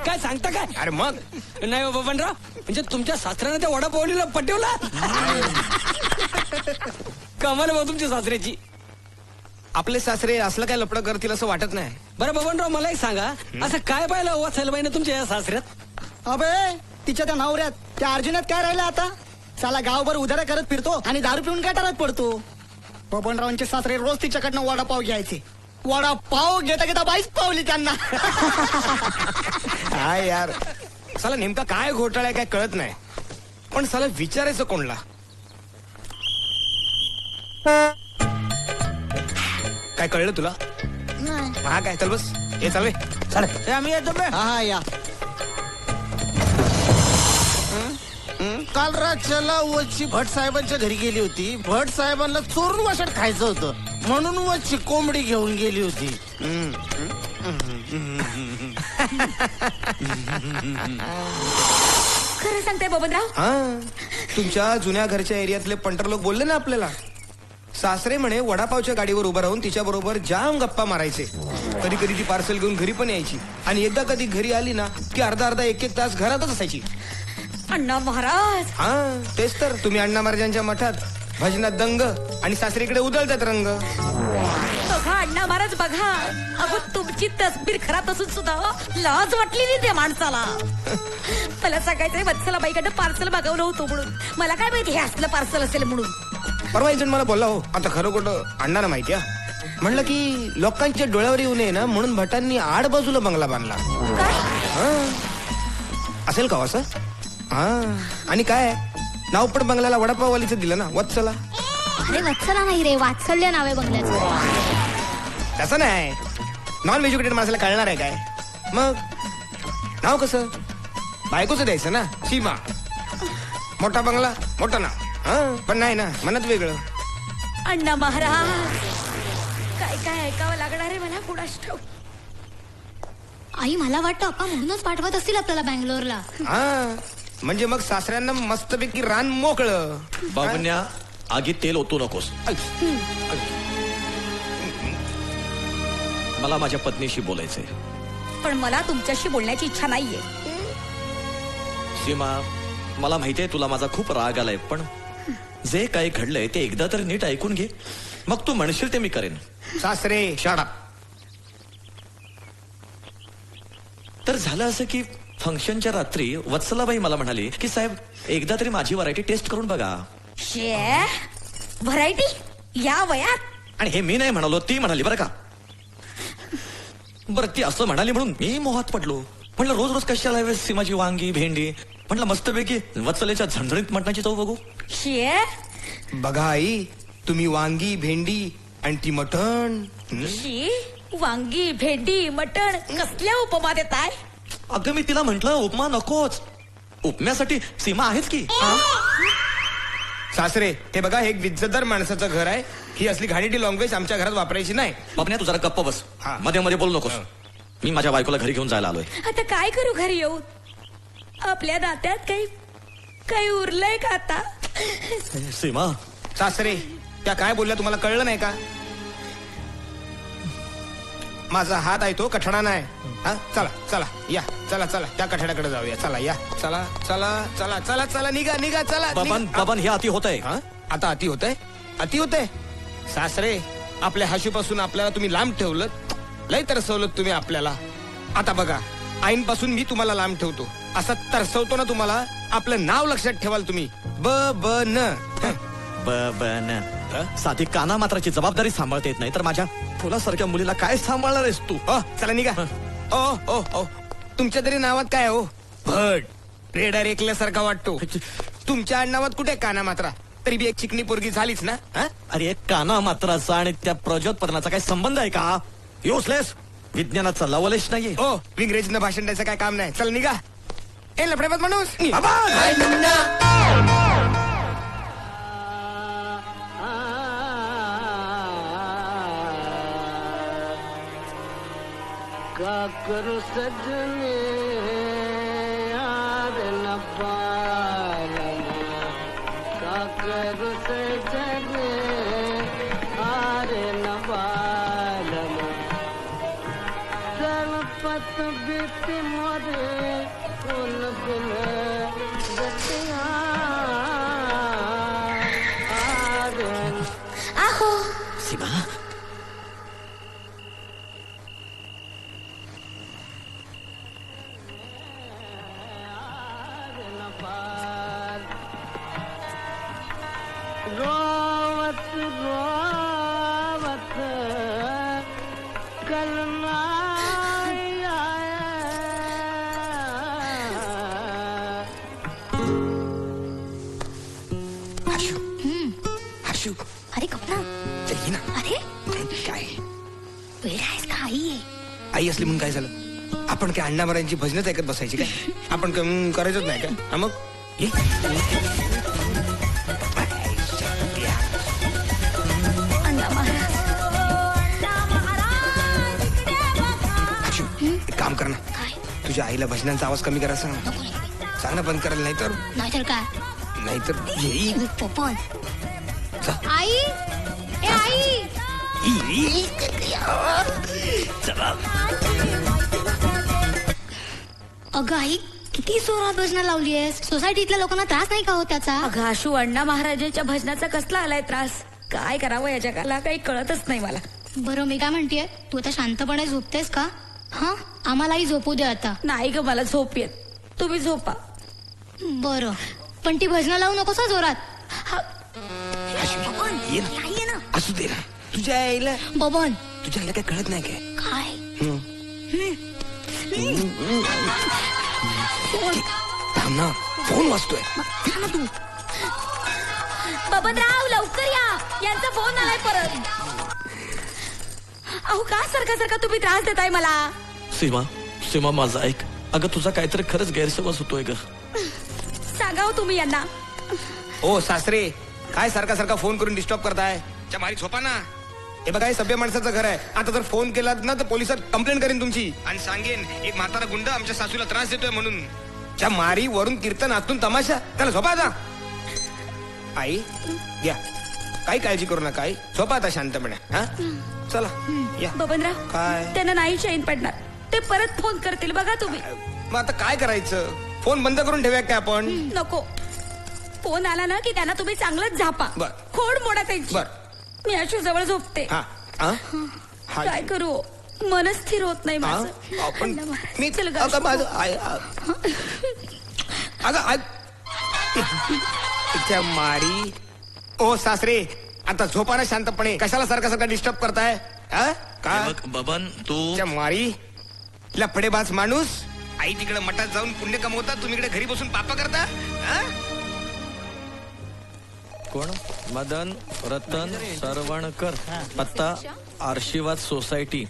काय सांगता काय? अरे मग नाही हो बबनराव, म्हणजे तुमच्या सासऱ्याने त्या वडापावलीला पटवला. कमाल भाऊ तुमच्या सासऱ्याची. आपले सासरे असलं काय लपडं करतील असं वाटत नाही. बरं बबनराव मला एक सांगा, असं काय पाहिलं वत्सलबाईने तुमच्या या सासऱ्यात? अबे तिच्या त्या नवऱ्यात त्या अर्जुनात काय राहिलं आता? साला गावभर उधाऱ्या करत फिरतो आणि दारू पिऊन गटारात पडतो. बबनरावांचे सासरे रोज तिच्याकडनं वडापाव घ्यायचे. वडापाव घेता घेता बाईच पावली त्यांना. काय यार साला नेमका काय घोटाळा आहे काय कळत नाही. पण साला विचारायचं कोणला? काय कळलं तुला? हा काय चल बस. हे चालवे हे आम्ही येतो बे. हा या. काल रातच्याला वच्ची भट साहेबांच्या घरी गेली होती. भट साहेबांना चोरून वाशात खायचं होतं म्हणून वच्ची कोंबडी घेऊन गेली होती. खरं सांगताय बबनराव? हा तुमच्या जुन्या घरच्या एरियातले पंटर लोक बोलले ना आपल्याला. सासरे म्हणे वडापावच्या गाडीवर उभं राहून तिच्या बरोबर जाम गप्पा मारायचे. कधी कधी ती पार्सल घेऊन घरी पण यायची आणि एकदा कधी घरी आली ना की अर्धा एक तास घरातच असायची. अण्णा महाराज. हा तेच तर. तुम्ही अण्णा महाराजांच्या मठात भजनात दंग आणि सासरीकडे उधळतात रंग. बघा अण्णा महाराज बघा. अगो तुमची तसबीर खराब असून सुद्धा लाज वाटली नाही त्या माणसाला. मला सांगायचंय वत्सला बाईकडनं पार्सल मागवलं होतं म्हणून. मला काय माहिती हे असलं पार्सल असेल म्हणून. परवा एक जण मला बोलला हो. आता खरं खोटं अण्णाला माहिती आहे. म्हणलं की लोकांच्या डोळ्यावर येऊ नये ना म्हणून भटांनी आड बाजूला बंगला बांधला. असेल का असं? हा आणि काय नाव पण बंगल्याला वडापाववालीचं दिलं ना वत्सला. अरे वत्सला नाही रे वात्सल्य नाव आहे बंगल्याचं. तसं नाही. नॉन व्हेज्युकेटेड माणसाला कळणार आहे काय? मग नाव कसं बायकोचं द्यायचं ना. सीमा मोठा बंगला मोठं नाव. हा पण नाही ना मनात वेगळं. अण्णा महाराज काय काय ऐकावं लागणार आहे मला कुणास ठाऊक. आई मला वाटतं अप्पा म्हणूनच पाठवत असतील आपल्याला बँगलोरला. हा म्हणजे मग सासऱ्यांना मस्तपैकी रान मोकळं. बाबन्या आगीत तेल ओतू नकोस. मला माझ्या पत्नीशी बोलायचंय. पण मला तुमच्याशी बोलण्याची इच्छा नाहीये. सीमा मला माहितीये तुला माझा खूप राग आलाय पण जे काही घडलंय ते एकदा तर नीट ऐकून घे. मग तू म्हणशील ते मी करेन. सासरे शाळा. तर झालं असं की फंक्शनच्या रात्री वत्सलाबाई मला म्हणाली की साहेब एकदा तरी माझी व्हरायटी टेस्ट करून बघा. व्हरायटी या वयात? आणि हे मी नाही म्हणालो, ती म्हणाली बरं का. बरं ती असं म्हणाली म्हणून मी मोहात पडलो. म्हटलं रोज रोज कशाला हवे सीमाची वांगी भेंडी. म्हटलं मस्तपैकी वत्सलेच्या झणझणीत मटणाची चव बघू. बघा आई, तुम्ही वांगी भेंडी आणि ती मटण. वांगी भेंडी मटण कसल्या उपमा देताय? अगं मी तिला म्हंटल उपमा नकोच, उपम्यासाठी सीमा आहेच की. सासरे हे बघा, हे एक विज्जतदार माणसाचं घर आहे. ही असली घाणेरडी लँग्वेज आमच्या घरात वापरायची नाही. बाबण्या तू जरा गप्प बस, मध्ये मध्ये बोलू नकोस. मी माझ्या बायकोला घरी घेऊन जायला आलोय. आता काय करू घरी येऊन? आपल्या नात्यात काही काही उरलंय का आता? सीमा. सासरे त्या काय बोलल्या तुम्हाला कळलं नाही का? माझा हात आहे तो कठडा नाही. चला चला या, चला चला त्या कठड्याकडे जाऊया. चला या, चला चला चला चला चला निघा निघा चला. बबन हे अति होतंय. आता अति होतंय, अति होतंय. सासरे आपल्या हाशीपासून आपल्याला तुम्ही लांब ठेवलं, लय तरसवलं तुम्ही आपल्याला. आता बघा, आईनपासून मी तुम्हाला लांब ठेवतो. असं तरसवतो ना तुम्हाला, आपलं नाव लक्षात ठेवाल तुम्ही. बबन. बबन. साधी काना मात्राची जबाबदारी सांभाळता येत नाही तर माझ्या फुलासारख्या मुलीला काय सांभाळणार आहेस तू? चला निघा. ओ ओ ओ तुमच्या तरी नावात काय हो? भट रेडर ऐकल्यासारखा वाटतो. तुमच्या आडनावात कुठे काना मात्रा? तरी बी एक चिकनी पोरगी झालीच ना. अरे काना मात्राचा आणि त्या प्रज्योत्पादनाचा काय संबंध आहे का? युजलेस. विज्ञानाचा लवलेश नाहीये. हो, इंग्रजीनं भाषण द्यायचं काय काम नाही. चल निघा. ए लफडेबाज माणूस. का करो सजने यार न पालना, का करो सजने यार न पालना, तड़पत बीत मोरे उन बिन जतिया आहो. सीमा. रोवत रोवत कलना हर्षू. अरे कपना. चल ना. अरे काय वेळ आहेस का? आई आहे. आई असली म्हणून काय झालं? आपण काय अण्णा महाराजांची भजनच ऐकत बसायची काय? आपण काय करायचंच नाही का? मग ये. अण्णा महाराज. एक काम कर ना, तुझ्या आईला भजनांचा आवाज कमी करायला सांग ना. सांग ना बंद करायला, नाहीतर काय? नाहीतर येईल. पप्पा. आई ए आई. अगं आई, किती जोरात भजनं लावली आहेस. सोसायटीतल्या लोकांना त्रास नाही का हो त्याचा? अगं आशू, अण्णा महाराजांच्या भजनाचा कसला आलाय त्रास? काय करावं या जगाला काही कळतच नाही मला. बरं मी काय म्हणतेय, तू आता शांतपणे झोपतेस का? आम्हालाही झोपू दे आता. नाही ग, मला झोप येत. तुम्ही झोपा. बरं, पण ती भजनं लावू नकोस जोरात. ये ना. असू दे ना. तुझ्या आईला बबन, तुझ्या आईला काय कळत नाही काय? काय? थांब ना, फोन वाजतोय. तू बबनराव लवकर या, यांचा फोन आलाय परत. अहो का सारखा सारखा तुम्ही त्रास देताय मला? सीमा, सीमा माझा ऐक. अगं तुझा काहीतरी खरंच गैरसमज होतोय ग. सांगाव तुम्ही यांना. ओ सासरे, काय सारखा सारखा फोन करून डिस्टर्ब करताय? मारी झोपा ना. हे बघा, हे सभ्य माणसाचं घर आहे. आता जर फोन केला ना तर पोलिसात कंप्लेंट करेन तुमची आणि सांगेन एक म्हातारा गुंड आमच्या सासूला त्रास देतोय म्हणून. त्या मारी वरून कीर्तन, आतून तमाशा. त्याला झोपा आता. आई घ्या, काही काळजी करू नका. आई झोपा आता शांतपणे. चला या. बबनराव, काय त्यांना नाही चैन पडणार. ते परत फोन करतील बघा तुम्ही. मग आता काय करायचं? फोन बंद करून ठेवूया काय आपण? नको. फोन आला ना की त्यांना तुम्ही चांगलंच झापा. खोड मोडा त्यांची. मी आशू जवळ झोपते. काय करू? मनच स्थिर होत नाही माझं. आपण अण्णा महाराज, मी चल ग, अगं माझं अगं तिच्या मारी. ओ सासरे, आता झोपा ना शांतपणे. कशाला सारखा सारखा डिस्टर्ब करताय? का बबन तू तिच्या मारी लफडेबाज माणूस. आई तिकडे मठात जाऊन पुण्य कमवता, तुम्ही इकडे घरी बसून पापा करता. कोण? मदन रतन सरवणकर. पत्ता आशीर्वाद सोसायटी.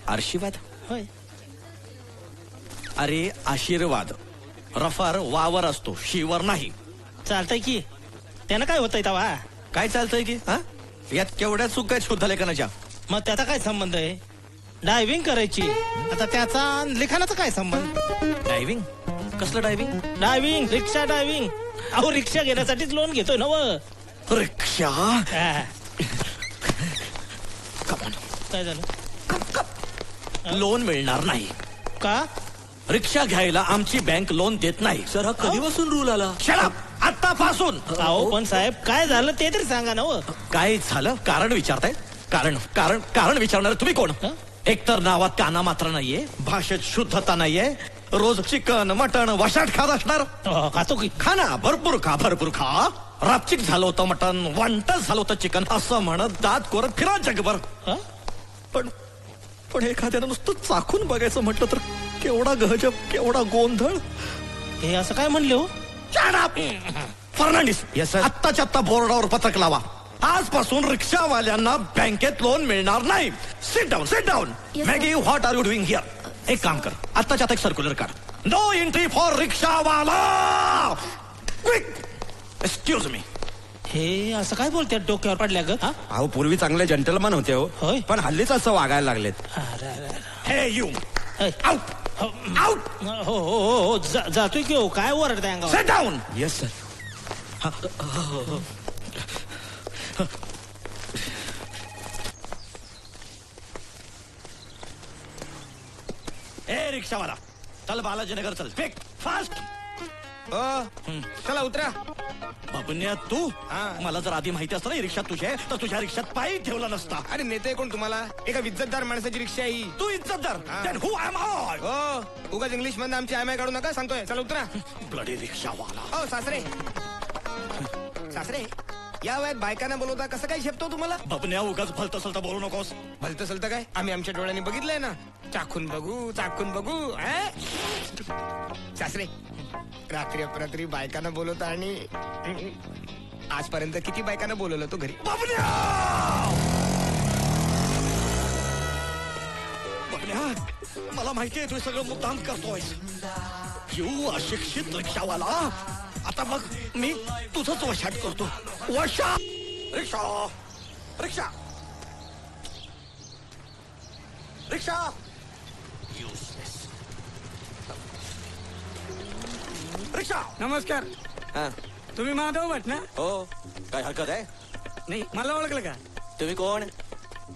आशीर्वाद? होय. अरे आशीर्वाद रफार वावर असतो, शिवर नाही. चालतंय की, त्यानं काय होतंय तवा? काय चालतंय की हा? यात केवढ्या चूक आहेत शुद्ध लेखनाच्या? मग त्याचा काय संबंध आहे? डायव्हिंग करायची. आता त्याचा लिखाणाचा काय संबंध? डायव्हिंग? कसलं डायव्हिंग? डायव्हिंग, रिक्षा डायव्हिंग. अहो रिक्षा घेण्यासाठीच लोन घेतोय ना व. रिक्षा? काय झालं? लोन मिळणार नाही. का? रिक्षा घ्यायला आमची बँक लोन देत नाही. सर हा कधीपासून रूल आला? आतापासून. अहो पण साहेब काय झालं ते तरी सांगा ना व. काय झालं? कारण विचारताय? कारण कारण कारण विचारणार तुम्ही कोण? एकतर नावात काना मात्र नाहीये, भाषेत शुद्धता नाहीये, रोज चिकन मटण वशाट खात असणार. खातो की? खा ना, भरपूर खा, भरपूर खा. रापचिक झालं होतं मटण, वांटच झालं होतं चिकन, असं म्हणत दात कोरत फिरा जगभर. पण पण एखाद्यानं नुसतं चाखून बघायचं म्हटलं तर केवढा गहजब, केवढा गोंधळ. हे असं काय म्हणले हो? फर्नांडिस, आत्ताच्या आत्ता बोर्डावर पत्रक लावा. आजपासून रिक्षावाल्यांना बँकेत लोन मिळणार नाही. Sit down, sit down. Maggie, what are you doing here? एक काम कर, आत्ताच्या आता एक सर्क्युलर काढ. नो एंट्री फॉर रिक्षावाला. क्विक. Excuse me. हे असं काय बोलतात डोक्यावर पडल्या ग? अहो पूर्वी चांगले जंटलमन होते हो, पण हल्लीच असं वागायला लागलेत. हे यू आउट आउट. हो हो हो जातोय की हो. काय ओरडताय अंगावर? Sit down. Yes sir. ए रिक्षावाला, चल बालाजीनगर चल, क्विक फास्ट. चला उतरा. बाबन्या तू मला जर आधी माहिती असतं ना रिक्षात तुझ्या, तर तुझ्या रिक्षात पायी ठेवला नसता. अरे नेते कोण तुम्हाला? एका इज्जतदार माणसाची रिक्षा आहे ही. तू इज्जतदार? Then who am I? हो, उगाच इंग्लिश मध्ये आमची आय काढू नका सांगतोय. चला उतरा. ब्लडी रिक्षावाला. हो सासरे, सासरे या वयात बायकांना बोलवता कसं काय झेपतो तुम्हाला? बाबन्या उगाच भलतं सलतं बोलू नकोस. भलतं सलतं काय? आम्ही आमच्या डोळ्यांनी बघितलंय ना. चाखून बघू, चाखून बघू. सासरे, रात्री अपरात्री बायकांना बोलवता आणि आजपर्यंत किती बायकांना बोलवलं तो घरी? बाबन्या, मला माहितीये तू सगळं मुद्दाम करतोय. यू अशिक्षित रिक्षावाला. आता मग मी तुझंच वशाट करतो. वशा रिक्षा, रिक्षा, रिक्षा. रिक्षा. नमस्कार. तुम्ही माधव भट ना? हो. काय हरकत आहे? नाही, मला ओळखलं का? तुम्ही कोण?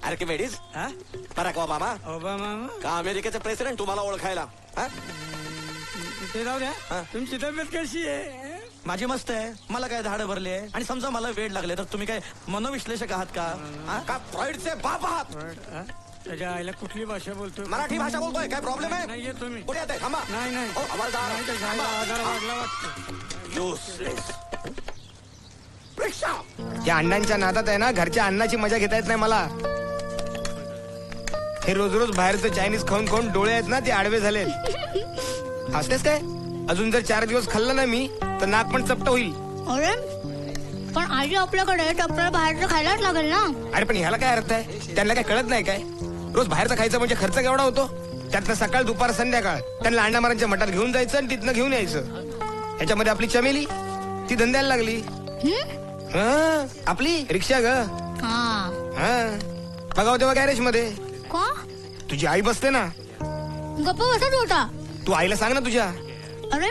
आर्किमेडीज? Barack Obama? ओबामा का अमेरिकेचे प्रेसिडेंट तुम्हाला ओळखायला? ते जाऊ द्या. तुमची तब्येत कशी आहे? माझी मस्त आहे. मला काय झाडं भरले आहे. आणि समजा मला वेळ लागले तर तुम्ही काय मनोविश्लेषक आहात का? फ्रॉइडचे बाप आहात? त्याच्या आईला कुठली भाषा बोलतोय? मराठी भाषा बोलतोय. काय प्रॉब्लेम आहे? नाही तुम्ही कुठे येते? थांबा. नाही नाही हो, हवालदार. आधार वाढला वाटतं. Useless. रिक्षा. या अण्णांच्या नादात आहे ना, घरच्या अन्नाची मजा घेता येत नाही मला. हे रोज रोज बाहेरचं चायनीज खाऊन खाऊन डोळे आहेत ना ते आडवे झाले. हसतेस काय? अजून जर 4 दिवस खाल्लं ना मी तर नाक पण चपट होईल. अरे पण आजी आपल्याकडे आपल्याला बाहेरचं खायलाच लागेल ना. अरे पण ह्याला काय अर्थ आहे? त्यांना काय कळत नाही काय? रोज बाहेरचं खायचं म्हणजे खर्च केवढा होतो? त्यातनं सकाळ दुपार संध्याकाळ त्यांना अण्णामारांच्या मठात घेऊन जायचं आणि तिथनं घेऊन यायचं. ह्याच्यामध्ये आपली चमेली ती धंद्याला लागली. आपली रिक्षा ग. बघाव तेव्हा गॅरेज मध्ये का? तुझी आई बसते ना. गप्प बसत होता. तू आईला सांग ना तुझ्या. अरे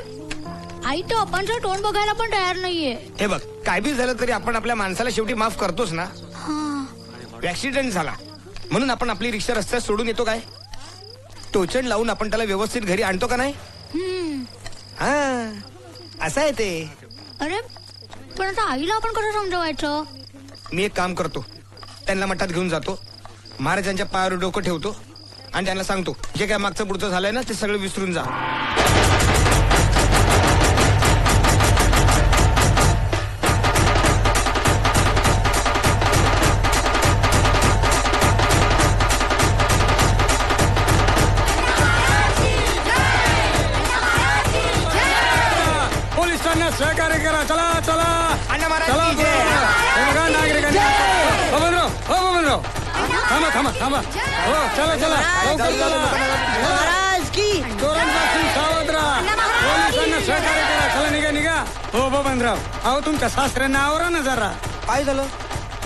आई तर आपणचं तोंड बघायला पण तयार नाहीये. हे बघ, काय बी झालं तरी आपण आपल्या माणसाला शेवटी माफ करतोच ना. ऍक्सिडेंट झाला म्हणून आपण आपली रिक्षा रस्त्यात सोडून येतो काय? टोचण लावून आपण त्याला व्यवस्थित घरी आणतो का नाही? असं आहे ते. अरे पण आता आईला आपण कसं समजवायचं? मी एक काम करतो, त्यांना मठात घेऊन जातो. महाराजांच्या पायावर डोकं ठेवतो आणि त्यांना सांगतो जे काय मागचं पुढचं झालंय ना ते सगळं विसरून जा. पोलिसांना सहकार्य करा. चला चला अण्णा महाराज चला की जय. हे बघा नागरिकांनी. बबनराव बबनराव थांबा थांबा थांबा. हो चला चला लवकर चला. महाराज की चोरांपासून सावध राहा. पोलिसांना सहकार्य करा. चला निघा निघा. हो बबनराव अहो तुमच्या सासऱ्यांना आवरा ना जरा. काय झालं?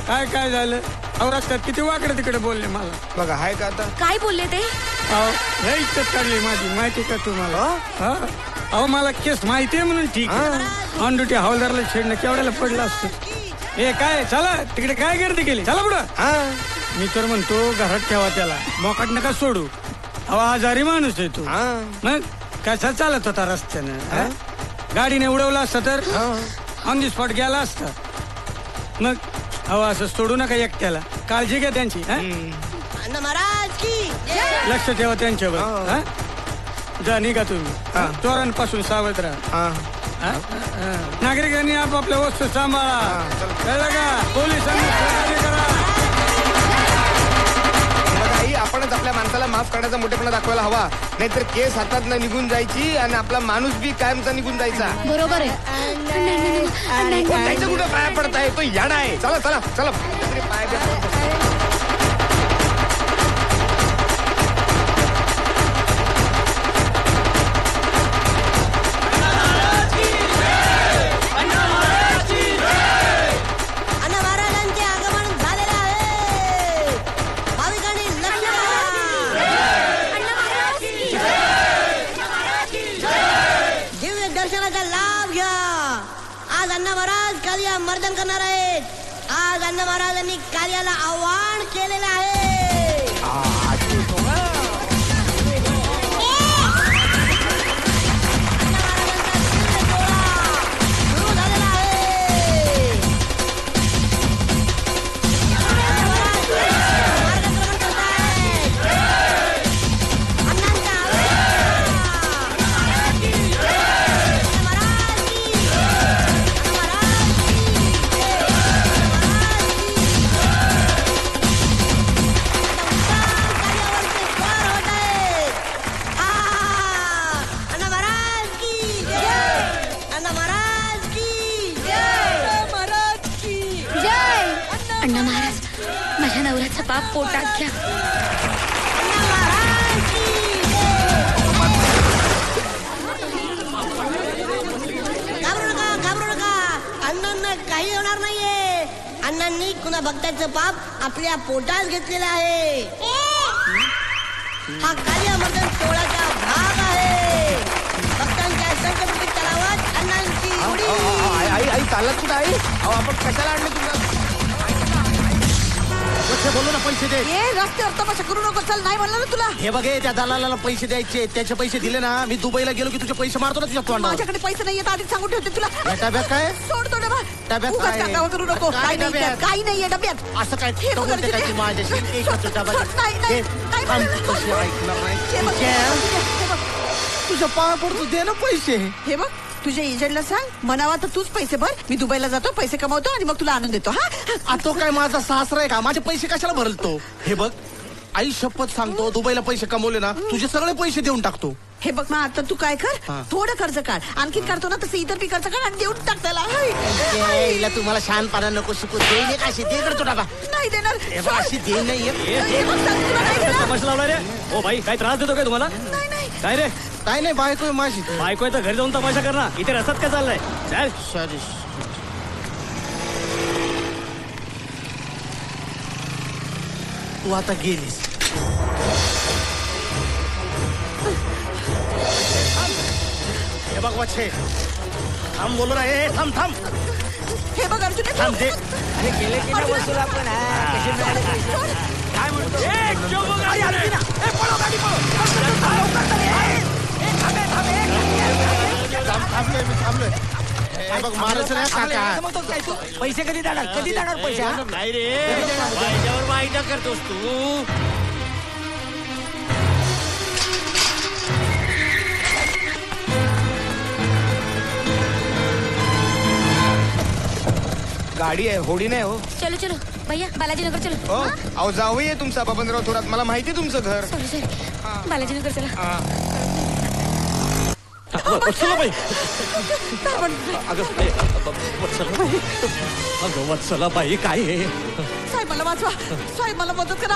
काय झालं? अहो रस्त्यात किती वाकडे तिकडे बोलले मला. बघा हाय का आता? काय बोलले ते? अहो हे इज्जत काढली माझी माहिती का तुम्हाला? हा? अहो मला केस माहिती आहे म्हणून ठीक आहे. ऑन ड्युटी हवालदारला छेडणं केवढ्याला पडलं असतं. हे काय चला तिकडे काय गर्दी केली. चला पुढं. मी तर म्हणतो घरात ठेवा त्याला. मोकाट नका सोडू. अहो आजारी माणूस आहे तू. मग कसा चालत होता रस्त्यानं? गाडीने उडवला असता तर ऑन दी स्पॉट गेला असता. मग अहो असं सोडू नका एकट्याला. काळजी घ्या त्यांची. अण्णा महाराज की जय. लक्ष ठेवा त्यांच्यावर. जा निघा तुम्ही. चोरांपासून सावध राहा. नागरिकांनी आपापल्या वस्तू सांभाळा. कळलं का? पोलिसांनी सहकार्य करा. बघा आई आपणच आपल्या माणसाला माफ करण्याचा मोठेपणा दाखवायला हवा. नाहीतर केस हातात न निघून जायची आणि आपला माणूस बी कायमचा निघून जायचा. बरोबर आहे. त्याच्या कुठं पाया पडताय? तो याडा आहे. चला चला चला पाय द्या. मर्दन करणार आहेत. आज अण्णा महाराजांनी कार्याला आव्हान केलेलं आहे. अण्णा महाराज माझ्या नवऱ्याचा पाप पोटात घ्या. घाबरू नका. अण्णांना काही होणार नाहीये. अण्णांनी कुणा भक्ताचं पाप आपल्या पोटात घेतलेलं आहे. हा कार्यामर्दन सोहळ्याचा भाग आहे. भक्तांच्या संकटपीठ तलावात अण्णांची आई आई चालत कुठं आई? अहो आपण कशाला आणलं तुला? बोलू ना पैसे दे. रस्त्यावर तमाशा करू नको. चल नाही म्हणलं ना तुला. हे बघे त्या दलालाला पैसे द्यायचे. त्याचे पैसे दिले ना मी दुबईला गेलो की तुझे पैसे मारतो ना तुझ्या तोंडावर. माझ्याकडे पैसे नाही येत आधीच सांगून ठेवते तुला. डब्यात काय? सोडतो डबा. डब्यात उगाच काय? काकावा करू नको. काय डब्यात? काही नाहीये डब्यात. असं काय हे बघ बोलते काय अर्जुन, तू माझ्याशी? एकच डबा दे. नाही नाही काय थांब, म्हणलं? कशी ऐकणार नाही. हे बघ, हे बघ. तुझ्या पाया पडतो दे ना पैसे. हे बघ तुझ्या एजंटला सांग म्हणावा तर तूच पैसे भर. मी दुबईला जातो पैसे कमावतो आणि मग तुला आणून देतो. हा तो काय माझा सासरा आहे का? माझे पैसे कशाला भरलतो? हे बघ आई शपथ सांगतो दुबईला पैसे कमवले ना तुझे सगळे पैसे देऊन टाकतो. हे बघ मग आता तू काय कर थोडं कर्ज काढ. आणखीन काढतो ना तसं इतर बी कर्ज काढ आणि देऊन टाक त्याला. हिला तुम्हाला शहाणपणा नको शिकू. दे अशी दे करतो डबा. नाही देणार. अशी दे नाही. हे बघ, सांग तुला नाही देणार. तमाशा लावला रे. ओ भाई काय त्रास देतो काय तुम्हाला? काय रे? काय नाही बायको आहे माझी. बायको आहे तर घरी जाऊन तमाशा कर ना. इथे रस्त्यात काय चाललंय? चल. सॉरी. तू आता गेलीस. हे बघ वाचे थांब बोलू ना. हे थांब थांब. हे बघ अर्जुन थांब दे. अरे गेले की नाही वसूल आपण. कसे मिळाले पैसे? काय म्हणतो? थांबलोय मी थांबलोय. बघ मारायचं नाही काका. पैसे कधी देणार पैसे हा? नाही रे माझ्यावर वाईटा करतोस तू. गाडी आहे होडी नाही हो. चलो चलो भैया बालाजी नगर चलो. हो अहो जावई आहे तुमचा बबनराव थोरात. मला माहिती आहे तुमचं घर. सॉरी सॉरी बालाजी नगर चला. वत्सलाबाई अगं वत्सलाबाई काय आहे? साहेब मला वाचवा. साहेब मला मदत करा.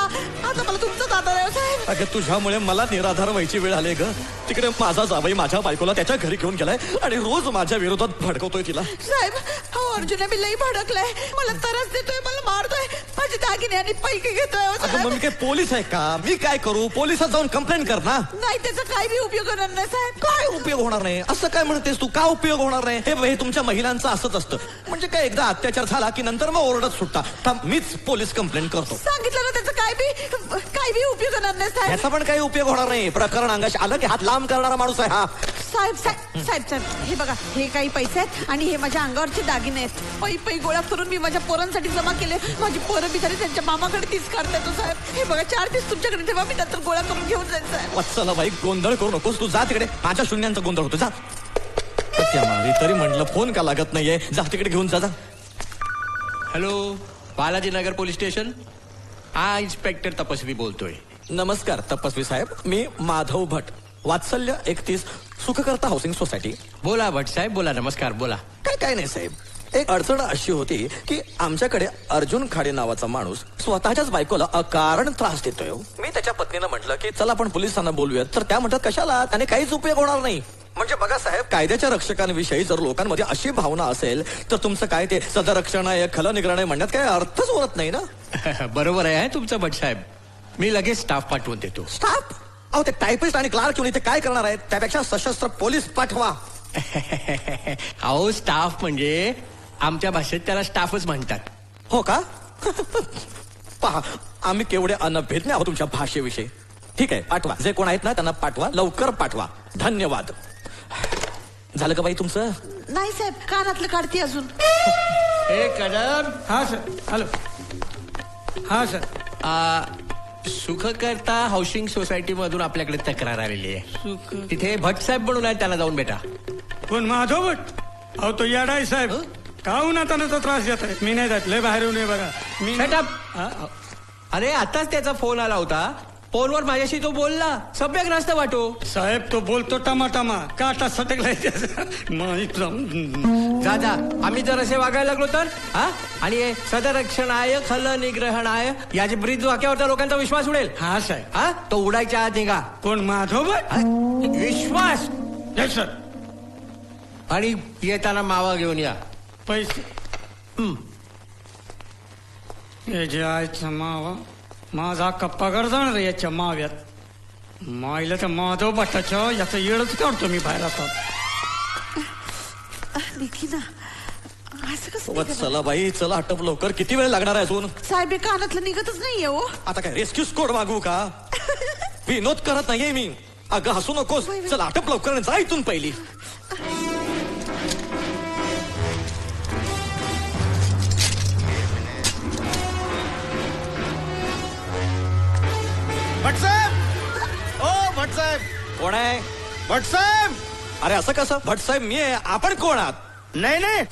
आता मला तुमचं आधार आहे साहेब. अगं तुझ्यामुळे मला निराधार व्हायची वेळ आली ग. तिकडे माझा जावई माझ्या बायकोला त्याच्या घरी घेऊन गेलाय आणि रोज माझ्या विरोधात भडकवतोय तिला. साहेब हो अर्जुन मी लई भडकलाय. मला त्रास देतोय, मला मारतोय, माझे दागिने आणि पैके घेतोय. अगं मग मी काय पोलीस आहे का? मी काय करू? पोलिसात जाऊन कंप्लेंट कर ना. नाही त्याचा काही बी उपयोग होणार नाही साहेब. काय उपयोग होणार नाही असं काय म्हणतेस तू? का उपयोग होणार नाही? हे तुमच्या महिलांचं असंच असतं. म्हणजे काय एकदा अत्याचार झाला की नंतर मग ओरडत सुटता. थांब मीच पोलीस कंप्लेंट करतो. सांगितलं ना त्याचा काही बी उपयोग होणार नाही साहेब. याचा पण काही उपयोग होणार नाही. प्रकरण अंगाशी आलं की हात लांब करणारा माणूस आहे हा. साहेब साहेब साहेब साहेब हे बघा हे काही पैसे आहेत आणि हे माझ्या अंगावरचे दागिने आहेत. पै गोळा करून मी माझ्या पोरांसाठी जमा केले. माझी पोरं बिचारी त्यांच्या मामाकडे तीच काढतात साहेब. हे बघा 4 दिवस तुमच्याकडे ठेवा, मी नंतर गोळा करून घेऊन जाईल साहेब. वत्सला बाई गोंधळ करू नकोस. तू जा तिकडे. माझ्या शून्यांचा गोंधळ होतो. जा तरी म्हटलं फोन का लागत नाहीये. जा तिकडे घेऊन जा. Hello Balaji Nagar police station. हा इन्स्पेक्टर तपस्वी बोलतोय. नमस्कार तपस्वी साहेब. मी माधव भट, वात्सल्य 31 सुखकर्ता हाऊसिंग सोसायटी. बोला भट साहेब बोला. नमस्कार बोला. काय नाही साहेब. एक अडचण अशी होती की आमच्याकडे अर्जुन खाडे नावाचा माणूस स्वतःच्याच बायकोला अकारण त्रास देतोय. मी त्याच्या पत्नीनं म्हटलं की चला आपण पोलिसांना बोलूयात. तर त्या म्हणतात कशाला, त्याने काहीच उपयोग होणार नाही. म्हणजे बघा साहेब, कायद्याच्या रक्षकांविषयी जर लोकांमध्ये अशी भावना असेल तर तुमचं काय ते सदरक्षण आहे खल निग्रहण आहे म्हणण्यात काय अर्थच उरत नाही ना. बरोबर आहे तुमचं भट साहेब. मी लगेच स्टाफ पाठवून देतो. स्टाफ? अहो ते टायपिस्ट आणि क्लार्क येऊन इथे काय करणार आहेत? त्यापेक्षा सशस्त्र पोलीस पाठवा. अहो स्टाफ म्हणजे आमच्या भाषेत त्याला स्टाफच म्हणतात. हो का? पहा आम्ही केवढे अनभिज्ञ आहोत तुमच्या भाषेविषयी. ठीक आहे पाठवा. जे कोण आहेत ना त्यांना पाठवा, लवकर पाठवा. धन्यवाद. झालं का बाई तुमचं? नाही साहेब कानातलं काढते अजून. हे कदम. हा सर. हॅलो. हा सर. सुखकर्ता हाऊसिंग सोसायटी मधून आपल्याकडे तक्रार आलेली आहे. तिथे भट साहेब म्हणून आहे, त्याला जाऊन भेटा. कोण माधव भट? अहो तो याडा आहे साहेब. का उन्हातानाचा त्रास देत आहे? मी नाही जात. लय बाहेर येऊ नये बघा. मी अरे आताच त्याचा फोन आला होता. फोनवर माझ्याशी तो बोलला. सभ्यग्रस्त वाटो. साहेब तो बोलतो टमाटमा. काटा सटकलाय जा जा. आम्ही जर असे वागायला लागलो तर हा. आणि सदरक्षणाय खल निग्रहणाय याचे ब्रिज वाक्यावरच्या लोकांचा विश्वास उडेल. हा साहेब. हा तो उडायच्या आत निघा. कोण माधव भट? विश्वास. Yes sir. आणि येताना मावा घेऊन या. पैसे याच्या आईचा मावा. माझा अख्खा पगार जाणार याच्या माव्यात. माईला तर माधव भट्टाच्या याचा येळच काढतो मी बाहेर. आता निघी ना असं कसं? चला बाई चला आटप लवकर. किती वेळ लागणार आहे अजून? साहेब हे कानातलं निघतच नाहीये हो. आता काय रेस्क्यू स्क्वॉड मागू का? विनोद करत नाहीये मी. अगं हसू नकोस. चला आटप लवकर. जा इथून पहिली. भटसाहेब. ओ भटसाहेब. कोण आहे? भटसाहेब. अरे असं कसं? भट साहेब मी आहे. आपण कोण आहात? नाही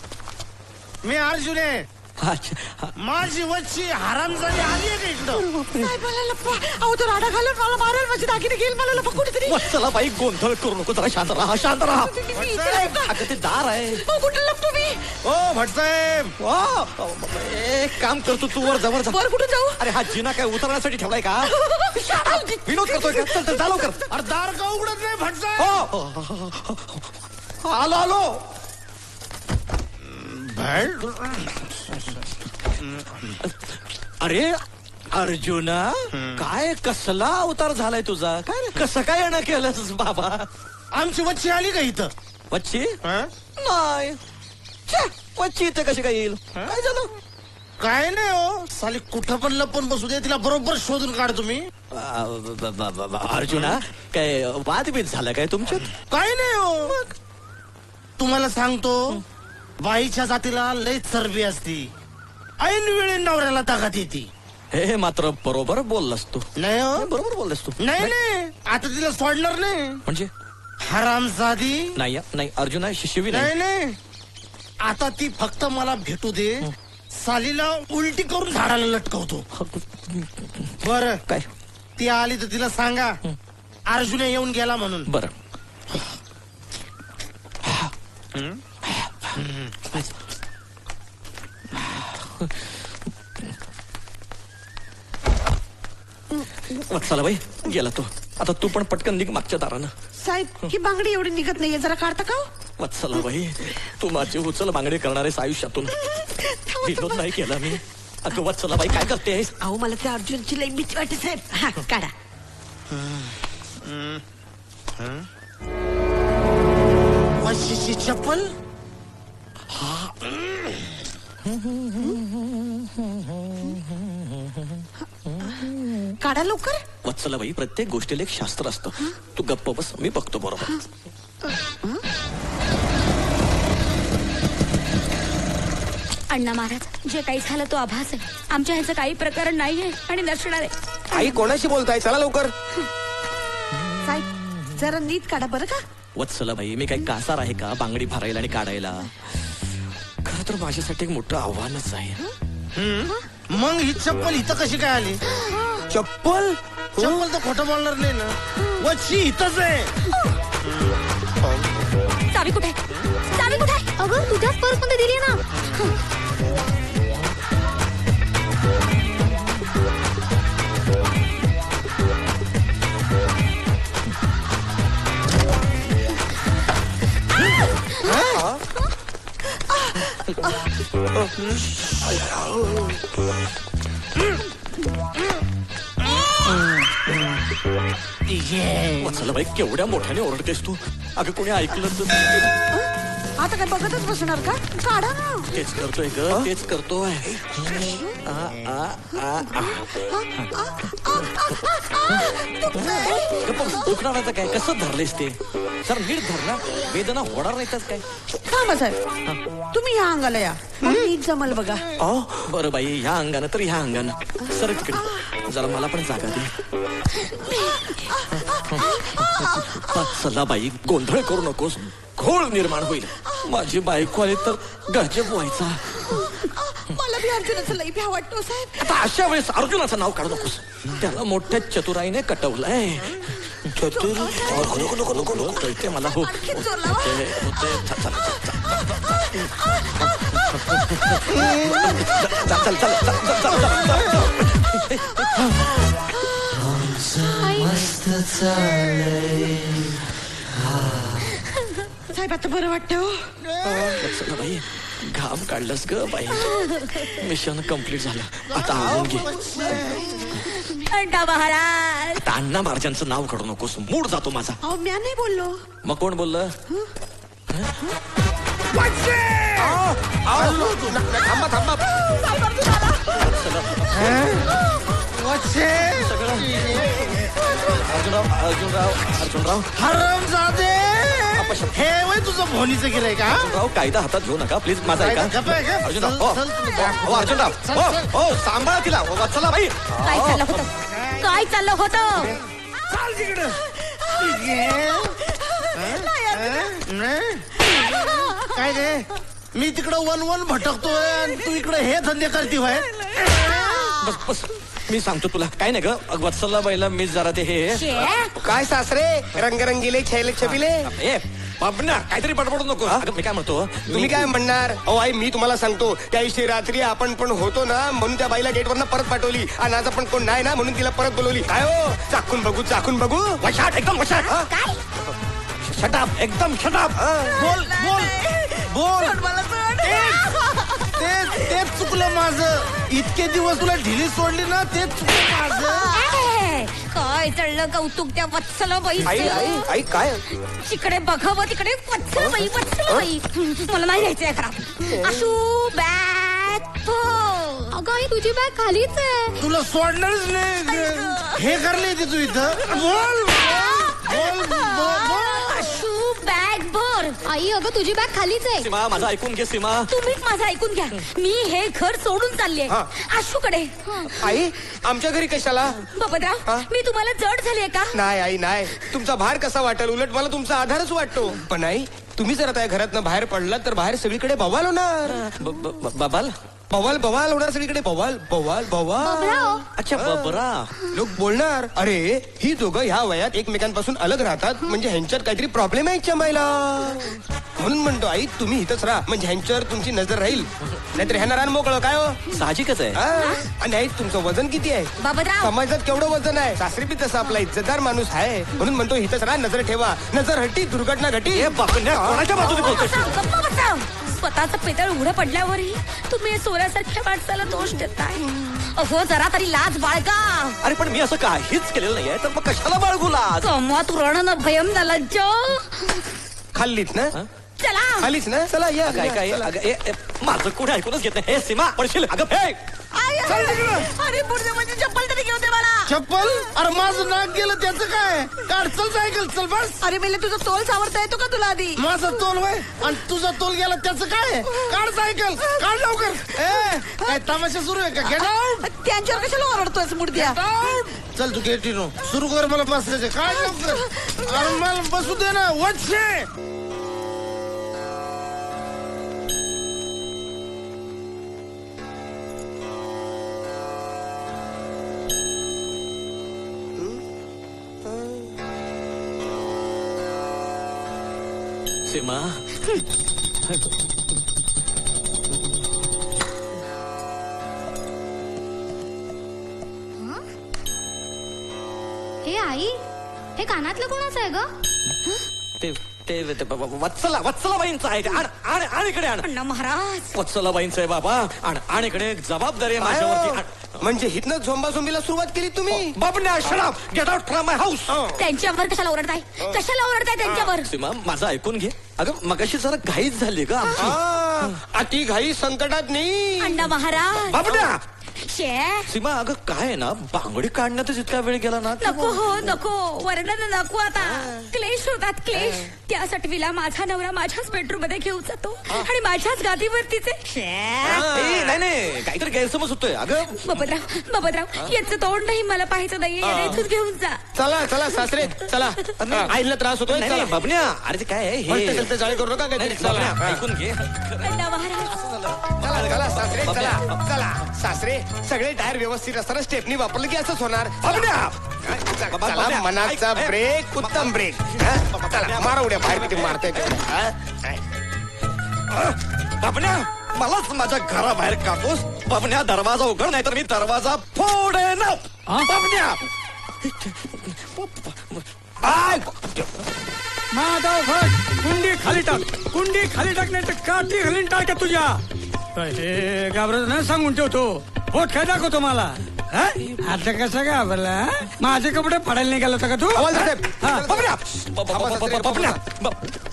मी अर्जुन आहे. अच्छा. माझी वच्ची हरामजादी आली आहे का इकडं? साहेब मला लपवा. अहो तो राडा घालून मला मारेल, माझे दागिने घेईल, मला लपवा कुठेतरी. चला बाई गोंधळ करू नको. जरा शांत राहा. शांत राहा. अगं ते दार आहे. कुठे लपतो मी? ओ भटसाहेब. एक काम करतो तू वर जवळ जा. वर कुठे जाऊ? अरे हा जिना काय उतरण्यासाठी ठेवलाय का? विनोद करतोय का? चल जा लवकर. अरे दार का उघडत नाही भटसाहेब? आलो. अरे अर्जुना काय कसला अवतार झालाय तुझा? काय रे कसं काय येणं केलंस बाबा? आमची वच्ची आली का इथं? वच्ची? नाही. वच्ची इथे कशी काय येईल? काय झालं? काय नाही हो. साली कुठं पण लपून बसू दे, तिला बरोबर शोधून काढ तुम्ही. अर्जुना काय वादभेद झाला काय तुमच्यात? काय नाही हो. तुम्हाला सांगतो बाईच्या जातीला लय चरबी असती, ऐन वेळी नवऱ्याला ताकद येते. हे मात्र बरोबर बोललास तू. नाही हो, बरोबर बोललास तू. नाही नाही, आता तिला सोडणार नाही. म्हणजे हरामजादी. नाही नाही अर्जुन आहे, शिशवी नाही नाही. नाही, आता ती फक्त मला भेटू दे, सालीला उलटी करून झाडाला लटकवतो. बर काय ती आली तर तिला सांगा अर्जुन येऊन गेला म्हणून. बर चला बाई गेला तो. आता तू पण पटकन निघ मागच्या दारानं. साहेब ही बांगडी एवढी निघत नाहीये, जरा काढता का? वत्सला बाई तू माझी उचल मागणी करणारेस आयुष्यातून. विनोद नाही केला मी. अगं वत्सला बाई काय करतेस? अहो मला त्या अर्जुनची लई भीती वाटते साहेब. हा काढा. वशीची चप्पल. काढा लवकर. वत्सला बाई प्रत्येक गोष्टीला एक शास्त्र असतं. तू गप्प बस, मी बघतो बरोबर. अण्णा महाराज जे काही झालं तो आभास आहे. आमच्या ह्याचं काही प्रकरण नाहीये आणि नसणार आहे. आई कोणाशी बोलताय? चला लवकर. साहेब जरा नीट काढा बरं का. वत्सला बाई मी काही कासार आहे का बांगडी भरायला आणि काढायला? खरं तर माझ्यासाठी एक मोठं आव्हानच आहे. मग ही चप्पल इथं कशी काय आली? चप्पल चप्पल तर खोटं बोलणार नाही ना. वशी इथंच आहे. चावी कुठे? चावी कुठे? अगं तुझ्याच पर्स मध्ये दिली ना. वत्सला बाई केवढ्या मोठ्याने ओरडतेस तू. अगं कोणी ऐकलं तर. आता काय बघतच बसणार का? काढा ना. तेच करतोय ग, तेच करतोय. दुखणार काय? कसं धरलेस ते? सर नीट धर ना, वेदना होणार नाही तर काय. थांबा साहेब, तुम्ही ह्या अंगाला या, मग नीट जमल बघा. बरं बाई ह्या अंगानं तर ह्या अंगानं. सर तिकडे जरा मला पण जागा दे. चला बाई गोंधळ करू नकोस, घोळ निर्माण होईल. माझी बायको आली तर गजब व्हायचा. मला बी अर्जुनाचं लई भ्या वाटतो साहेब. आता अशा वेळेस अर्जुनाचं नाव काढू नकोस. त्याला मोठ्या चतुराईने कटवलंय. चतुर नको नको नको कळते मला. हो चल चल साहेब आता बरं वाटतं हो. चला बाई घाम काढलंस ग बाई. मिशन कम्प्लीट झालं. आता आवडून घे. अण्णा महाराज आता अण्णा महाराजांचं नाव काढू नकोस, मूड जातो माझा. अहो म्या नाही बोललो. मग कोण बोललं? थांबा थांबा. अर्जुनराव हरामजादे. हे वय तुझं भोनीचं गिराय का? अर्जुनराव कायदा हातात घेऊ नका प्लीज. माझा ऐका अर्जुनराव. हो अर्जुनराव. हो सांभाळा तिला. वत्सला बाई काय चाललं होतं? काय चाललं होतं? चाल तिकडं. काय रे मी तिकडं वन भटकतोय आणि तू इकडे हे धंदे करती होय. बस बस मी सांगतो तुला. काय नाही ग वत्सला बाईला मी जरा ते हे काय सासरे रंगरंगीले छैले छबिले. ए बाबना काहीतरी बडबडू नको. मी काय म्हणतो तुम्ही काय म्हणणार? अहो आई मी तुम्हाला सांगतो त्या दिवशी रात्री आपण पण होतो ना म्हणून त्या बाईला गेटवरनं परत पाठवली आणि आज आपण कोण नाही ना म्हणून तिला परत बोलवली. काय हो चाकून बघू. वशाट एकदम वशाट. शटाप एकदम शटाप. बोल बोल बोल. तेच चुकलं माझं. इतके दिवस तुला ढिली सोडली ना, तेच चुकलं माझं. काय चढलं कौतुक त्या वत्सलाबाई. आई काय तिकडे बघावं तिकडे वत्सलाबाई. मला नाही घ्यायचंय खराब. आशू बॅग. अगं आई तुझी बॅग खालीच आहे. तुला सोडणारच नाही. हे करले तू इथं. बोल बोल बोल. आशू बॅग भर. आई अगं तुझी बॅग खालीच आहे. सीमा माझं ऐकून घे सीमा. तुम्हीच माझं ऐकून घ्या. मी हे घर सोडून चालले आशूकडे. आई आमच्या घरी कशाला? बबनराव मी तुम्हाला जड झाले का? नाही आई नाही, तुमचा भार कसा वाटेल, उलट मला तुमचा आधारच वाटतो. पण आई तुम्ही जर आता या घरातनं बाहेर पडलात तर बाहेर सगळीकडे बवाल होणार. बबाल बवाल बवाल होणार सगळीकडे, बवाल बवाल बवाल. अच्छा बबरा. लोक बोलणार अरे ही दोघं ह्या वयात एकमेकांपासून अलग राहतात म्हणजे ह्यांच्यात काहीतरी प्रॉब्लेम आहे चमाईला. म्हणून म्हणतो आई तुम्ही इथंच राहा म्हणजे ह्यांच्यावर तुमची नजर राहील, नाहीतर ह्यांना रान मोकळं काय हो. साहजिकच आहे. आणि आई तुमचं वजन किती आहे? बाबूराव समाजात केवढं वजन आहे? सासरी बी तसा आपला इज्जतदार माणूस आहे म्हणून म्हणतो इथंच राहा, नजर ठेवा. नजर हट्टी दुर्घटना घटी. कोणाच्या बाजूने बोलतोय? स्वतःचं पेतळ उघडं पडल्यावरही तुम्ही सोऱ्यासारख्या माणसाला दोष देताय. अहो जरा तरी लाज बाळगा. अरे पण मी असं काहीच केलेलं नाहीये तर मग कशाला बाळगू लाज? कमवात उरण भयम न लज्ज. खाल्लीत ना? चला खालीच ना? चला या. काय काय माझं कोणी ऐकूनच घेत नाही. हे सीमा पडशील. अगं हे अरे पुढे म्हणजे चप्पल तरी घेऊ दे मला. चप्पल? अरे माझं नाक गेलं त्याचं काय? काढ चल सायकल चल बस. अरे मेले तुझा तोल सावरता येतो का तुला आधी? माझा तोल वय आणि तुझा तोल गेला त्याचं काय? काढ सायकल काढ लवकर. ए काय तमाशा सुरू आहे का? Get out. त्यांच्यावर कशाला ओरडतोयस मुडद्या? चल तू गेट नो सुरू कर मला बसल्याचे. काय लवकर. अरे मला बसू दे ना. वटशे सीमा. हे आई हे कानातलं कोणाचं आहे ग? ते वत्सलाबाईंचं आहे. आण इकडे आण. अण्णा महाराज वत्सलाबाईंचं आहे बाबा. आण इकडे. एक जबाबदारी आहे माझ्यावरती. म्हणजे हिथनं झोंबाझोंबीला सुरुवात केली तुम्ही? बाबण्या shut up. Get out from my house. त्यांच्यावर कशाला ओरडताय? कशाला ओरडताय त्यांच्यावर? सीमा माझं ऐकून घे. अगं मगाशी जरा घाईच झाली का आमची. अति घाई संकटात नाही. अण्णा महाराज. बाबण्या. शे सीमा अगं काय ना बांगडी काढण्यातच इतका वेळ गेला ना. नको हो नको. वर्णन नको आता. क्लेश होतात क्लेश. त्यासाठी विला माझा नवरा माझ्याच बेडरूम मध्ये घेऊन जातो आणि माझ्याच गादीवरतीच नाही काहीतरी गैरसमज होतोय. अगं बबनराव याचं तोंड नाही मला पाहायचं नाहीये. इथून घेऊन जा. चला चला सासरे चला. आईला त्रास होतोय. बाबण्या अरे ते काय हे जाळी करू नका काहीतरी. चला ऐकून घे. अण्णा महाराज चला सासरे चला. चला सासरे सगळे टायर व्यवस्थित असताना स्टेपनी वापरलं की असंच होणार. चला मनाचा ब्रेक उत्तम ब्रेक. चला मारा उड्या बाहेर किती मारताय. बाबण्या मलाच माझ्या घराबाहेर काढतोस. बाबण्या दरवाजा उघड नाही तर मी दरवाजा फोडेन. बाबण्या माधव भट कुंडी खाली टाक. कुंडी खाली टाक नाही तर काठी घालून टाक तुझ्या. हे घाबरत नाही सांगून ठेवतो. पोट काय दाखवतो मला? आता कसं घाबरला? माझे कपडे फाडायला निघाला होता का तू?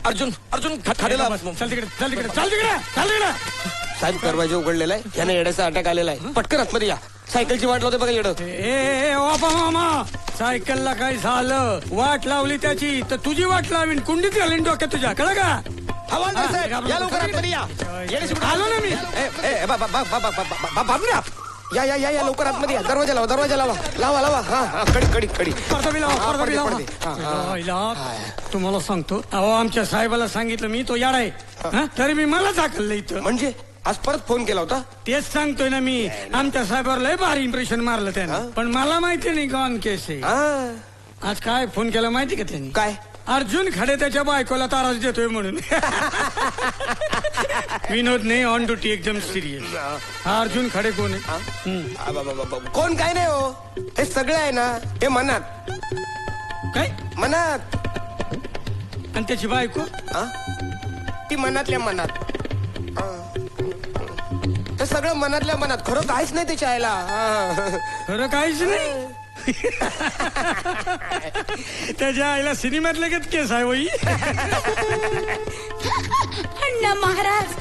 अर्जुन खाडेला. चल तिकडे चल तिकडे चल तिकडे चल तिकडे. साहेब दरवाजा उघडलेला आहे. याने येड्याचा अटॅक आलेला आहे. पटकन आतमध्ये या. सायकलची वाट लावते बघा येडं. ए बापा मामा सायकलला काय झालं? वाट लावली त्याची तर तुझी वाट लावीन. कुंडीत घालीन डोक्यात तुझ्या. कळलं का? या लवकर आतमध्ये या. आलो ना मी. बाबण्या या या या या लवकर आतमध्ये या. दरवाजा लावा दरवाजा लावा लावा लावा. हा कडी तुम्हाला सांगतो अहो आमच्या साहेबाला सांगितलं मी तो याड आहे तरी मी मला दाखललं इथं. म्हणजे आज परत फोन केला होता? तेच सांगतोय ना मी. आमच्या साहेबावर लय भारी इम्प्रेशन मारलं त्यानं. पण मला माहिती नाही गॉन केस आहे. आज काय फोन केला माहिती का त्यांनी? काय? अर्जुन खडे त्याच्या बायकोला तारास देतोय म्हणून. विनोद नाही ऑन ड्युटी एकदम सिरियस. हा अर्जुन खडे कोण आहे? कोण काय नाही हो. हे सगळं आहे ना हे मनात. काय मनात? आणि त्याची बायको? ती मनातल्या मनात. ते सगळं मनातल्या मनात. खरं काहीच नाही त्याच्या आईला. खरं काहीच नाही. त्याच्या आईला सिनेमात लगेच केस आहे वही. अण्णा महाराज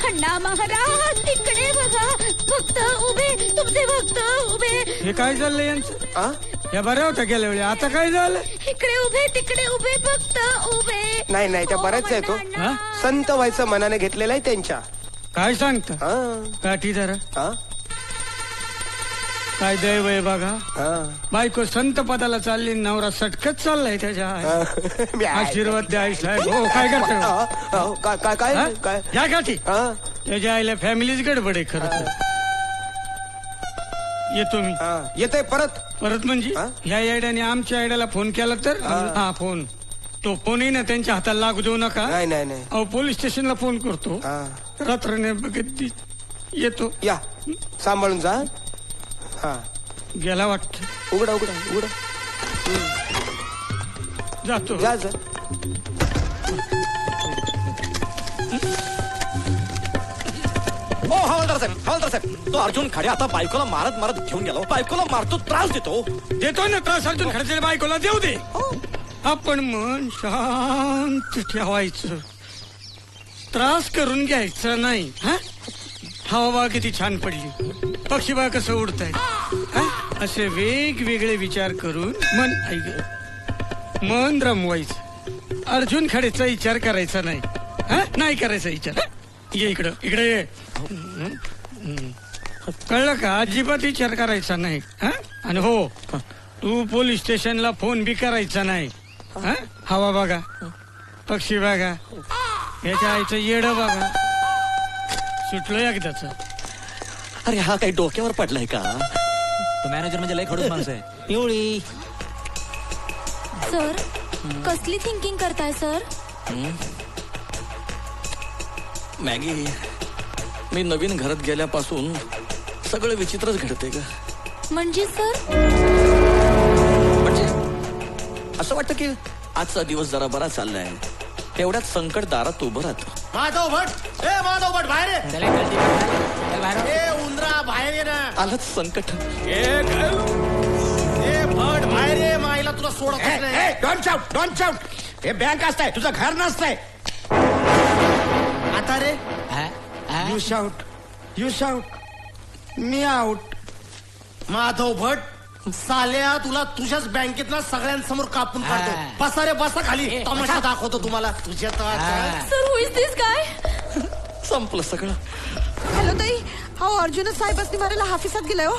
अण्णा महाराज तिकडे बघा. भक्त उभे तुमचे भक्त उभे. हे काय चाललंय यांचं? या बऱ्या होत्या गेल्या वेळी, आता काय झालं? इकडे उभे तिकडे उभे फक्त उभे. नाही त्या बऱ्याच आहे तो संत व्हायचं मनाने घेतलेला आहे त्यांच्या. काय सांगता? काठी जरा काय दैव आहे बघा. बायको संत पदाला चालली, नवरा सटकत चाललाय त्याच्या. आशीर्वाद द्या आई साहेब. हो काय करतो? काय या काठी. त्याच्या आईला फॅमिलीच गडबड आहे खरं तर. येतो मी. येतोय परत म्हणजे ह्या आयड्याने आमच्या आयड्याला फोन केला तर हा फोन तो फोनही ना त्यांच्या हाताला लागू देऊ नका. नाही अहो पोलीस स्टेशनला फोन करतो. रात्रने बघत येतो. या सांभाळून जा. हा गेला वाटत. उघडा जातो. जा. ओ हवालदार साहेब तो अर्जुन खडे आता बायकोला मारत घेऊन गेलो. बायकोला मारतो, त्रास देतो ना त्रास. अर्जुन खडे बायकोला देऊ दे. आपण मन शांत ठेवायचं, त्रास करून घ्यायचा नाही. हवा बा किती छान पडली, पक्षी बा कसं उडताय. असे वेगवेगळे विचार करून मन रमवायचं. अर्जुन खडेचा विचार करायचा नाही. नाही करायचा विचार. ये इकडे ये. कळलं का? अजिबात विचार करायचा नाही. आणि हो तू पोलीस स्टेशनला फोन बी करायचा नाही. हवा बघा, पक्षी बघा, याच्या आईचं येड बघा. सुटलो एकदाच. अरे हा काही डोक्यावर पडलाय का? तो मॅनेजर म्हणजे लय खडूस माणूस आहे. पिवळी सर कसली थिंकिंग करताय सर? मॅगी, मी नवीन घरात गेल्यापासून सगळं विचित्रच घडतंय का? म्हणजे सर म्हणजे असं वाटतं की आजचा दिवस जरा बरा चाललाय, तेवढ्यात संकट दारात उभं राहतं. माधव भट बाहेर ये. उंदरा बाहेर ये ना. आलंच संकट. भट बाहेर ये. माईला तुला सोडत नाही. Don't shout. हे बँक असताय, तुझं घर नसतंय. आता are you shout me out. Madhav Bhat साल्या, तुला तुझ्याच बँकेत ना सगळ्यांसमोर कापून काढतो. बसा रे बसा खाली. तमाशा दाखवतो तुम्हाला तुझ्या. Sir who is this guy? संपलं सगळं. हॅलो ताई, हो अर्जुन साहेबांनी मारायला हाफिसात गेलाय. हो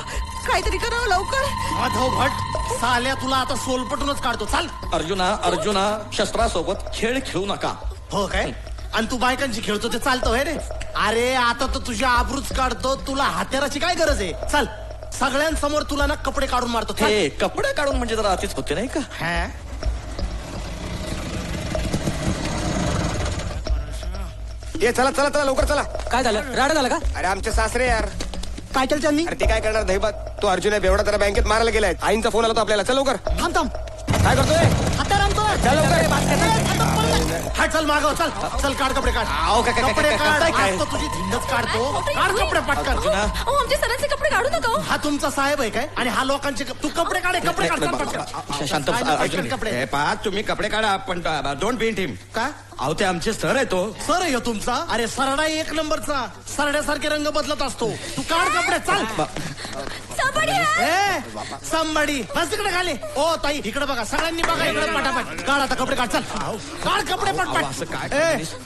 काहीतरी करावं लवकर. माधव भट साल्या, तुला आता सोलपटूनच काढतो. चाल. अर्जुना शस्त्रासोबत खेळ खेळू नका. हो काय? आणि तू बायकांची खेळतो ते चालतो आहे रे? अरे आता तर तुझ्या आबरूच काढतो. तुला हत्याराची काय गरज आहे? चल, सगळ्यांसमोर तुला ना कपडे काढून मारतो. हे कपडे काढून म्हणजे जरा अतिच होते नाही का? ये चला लवकर चला. काय झालं? राडा झाला का? अरे आमचे सासरे यार. काय केलं त्यांनी? अरे ते काय करणार दहीबात. तो अर्जुन आहे बेवडा, त्याला बँकेत मारायला गेलाय. आईंचा फोन आला तो आपल्याला. चल लवकर. थांब काय करतोय? हत्यार आणतो. चल लवकर. हा चल मागव. चल काढ कपडे काढ. कपडे काढ. आज तर तुझी धिंडच काढतो. काढ कपडे पटकन. आमच्या सरांचे कपडे काढू नका. हा तुमचा साहेब आहे काय? आणि हा लोकांचे तू कपडे काढ. शांत. कपडे तुम्ही कपडे काढा, पण डोंट बीट हिम. का? अहो ते आमचे सर आहे. तो सर आहे तुमचा? अरे सरडा एक नंबरचा. सरड्यासारखे रंग बदलत असतो. तू काढ कपडे. चल. संबाडी बस तिकडे खाली. ओ ताई इकडे बघा. सगळ्यांनी बघा इकडे. पटापट काढ आता कपडे काढ. चल काढ कपडे पटपट.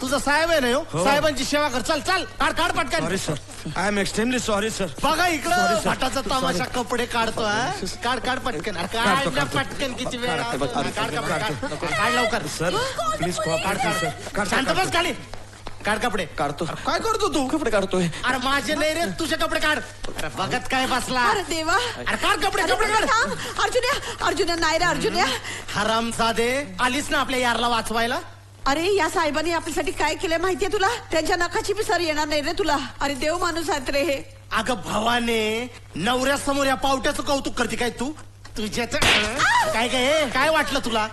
तुझा साहेब आहे ना हो? साहेबांची सेवा कर. चल काढ पटकन. Sorry sir, I am extremely sorry sir. बघा इकडं भटाचा तमाशा. कपडे काढतो. काढ पटकन. काढ पटकन. किती वेळ? काढ लवकर. सर प्लीज काढ. शांत बस खाली. काढ कपडे. काढतो. काय करतो तू? कपडे काढतोय. अरे माझे नाही रे, तुझे कपडे काढ. अरे बघत काय बसला. अरे देवा. अरे काढ कपडे काढ. अर्जुन्या नाही रे अर्जुन्या. हरामजादे, आलीस ना आपल्या यारला वाचवायला. अरे या साहेबांनी आपल्यासाठी काय केलंय माहितीये तुला? त्यांच्या नखाची बी सर येणार नाही रे तुला. अरे देव माणूस आहेत रे हे. अगं भवाने, नवऱ्यासमोर या पावट्याचं कौतुक करते काय तू? तुझ्याच काय वाटलं तुला?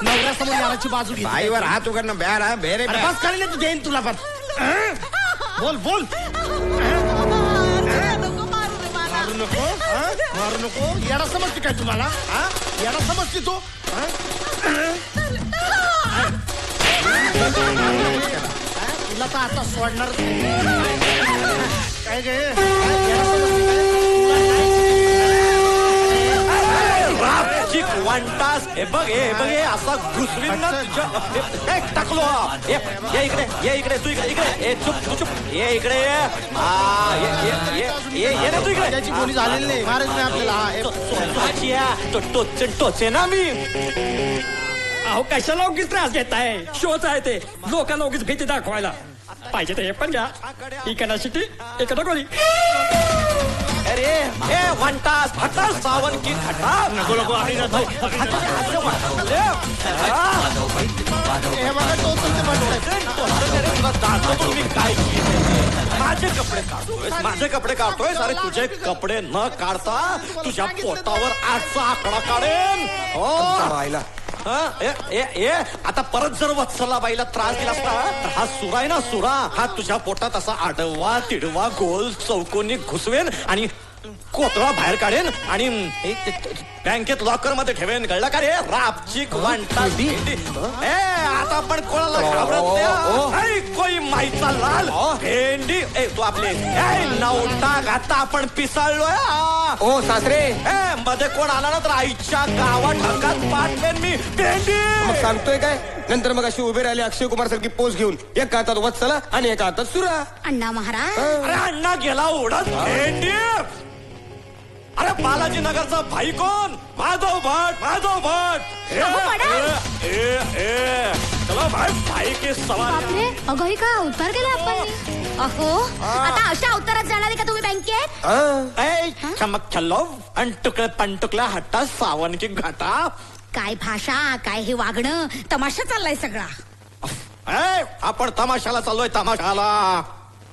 नवऱ्यासमोर याराची बाजू घे. बाईवर हात उघडणं बेर आहे. बेरे बस कळले तू. देईन तुला पण. बोल. मारू नको. याला समजते काय तुम्हाला? याला समजते तू? तुला तर आता सोडणार काय गे? रापचिक वांटास हे बघ हे असा घुसवीन ना तुझ्या टाकलो ये इकडे तू इकडे चुप ये इकडे ये ना तू इकडे त्याची कोणी झालेली नाही महाराज नाही आपल्याला टोचे ना मी अहो कशाला उगीच त्रास घेताय शोच आहे ते लोकांना उगीच भीती दाखवायला पाहिजे तर हे पण घ्या इकडा शिटी इकडा गोळी अरे ए वांटास हटास सावन की घटा नको माझे कपडे काढतोय अरे तुझे कपडे न काढता तुझ्या पोटावर आजचा आकडा काढेन हो आता परत जर वत्सला बाईला त्रास दिला असता तर हा सुरा आहे ना सुरा हा तुझ्या पोटात असा आडवा तिडवा गोल चौकोनी घुसवेन आणि कोतळा बाहेर काढेन आणि बँकेत लॉकर मध्ये ठेवेन कळलं का रे रापचिक वांटा आता आपण कोणाला घाबरत कोई माईचा लाल भेंडी तू आपले नवटा आता आपण पिसाळलोय ओ सासरे मध्ये कोण आला ना तर आईच्या गावात ढगात पाठवेन मी भेंडी मग सांगतोय काय नंतर मग अशी उभे राहिले अक्षय कुमार सारखी पोच घेऊन एका हातात वत्सला आणि एका हातात सुरा अण्णा महाराज अरे अण्णा गेला उडत भेंडी अरे बालाजी नगरचा भाई कोण माधव भट चलो भाई के सवाल बापरे अगं हे काय अवतार केला आपण अहो आता अशा अवतारात जाणार का तुम्ही बँकेत चमक छल्लो अंटुकले पंटुकला हट्टा सावन की घाटा काय भाषा काय हे वागणं तमाशा चाललाय सगळा आपण तमाशाला चाललोय तमाशाला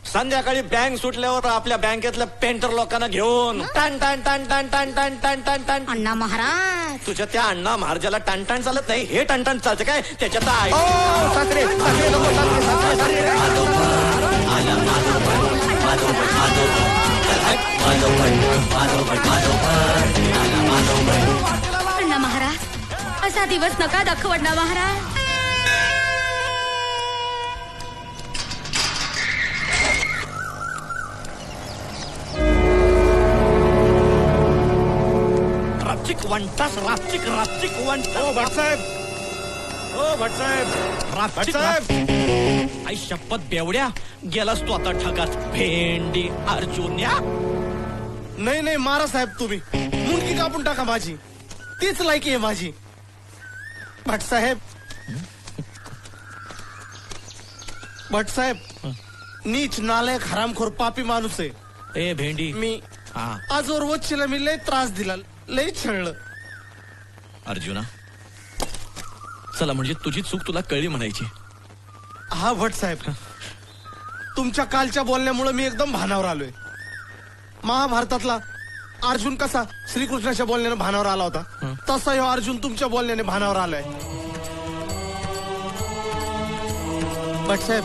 संध्याकाळी बँक सुटल्यावर आपल्या बँकेतल्या पेंटर लोकांना घेऊन टन टन टन टन टन टन टन टन टन अण्णा महाराज तुझ्या त्या अण्णा महाराजाला टन चालत नाही हे टन चालतं काय त्याच्यात अण्णा महाराज असा दिवस नका दाखव अण्णा महाराज रापचिक ओ भटसाहेब आई शपथ बेवड्या गेलास तू आता ढगात भेंडी अर्जुन्या नाही मारा साहेब तुम्ही मुंडकी कापून टाका माझी तीच लायकी आहे माझी भटसाहेब नीच नालायक हरामखोर पापी माणूस आहे ए भेंडी मी आजवर वच्चीला मी लय त्रास दिला लय छळलं अर्जुना चला म्हणजे तुझी चूक तुला कळली म्हणायची हा भटसाहेब तुमच्या कालच्या बोलण्यामुळे मी एकदम भानावर आलोय महाभारतातला अर्जुन कसा श्रीकृष्णाच्या बोलण्याने भानावर आला होता तसा ह्यो अर्जुन तुमच्या बोलण्याने भानावर आलाय भटसाहेब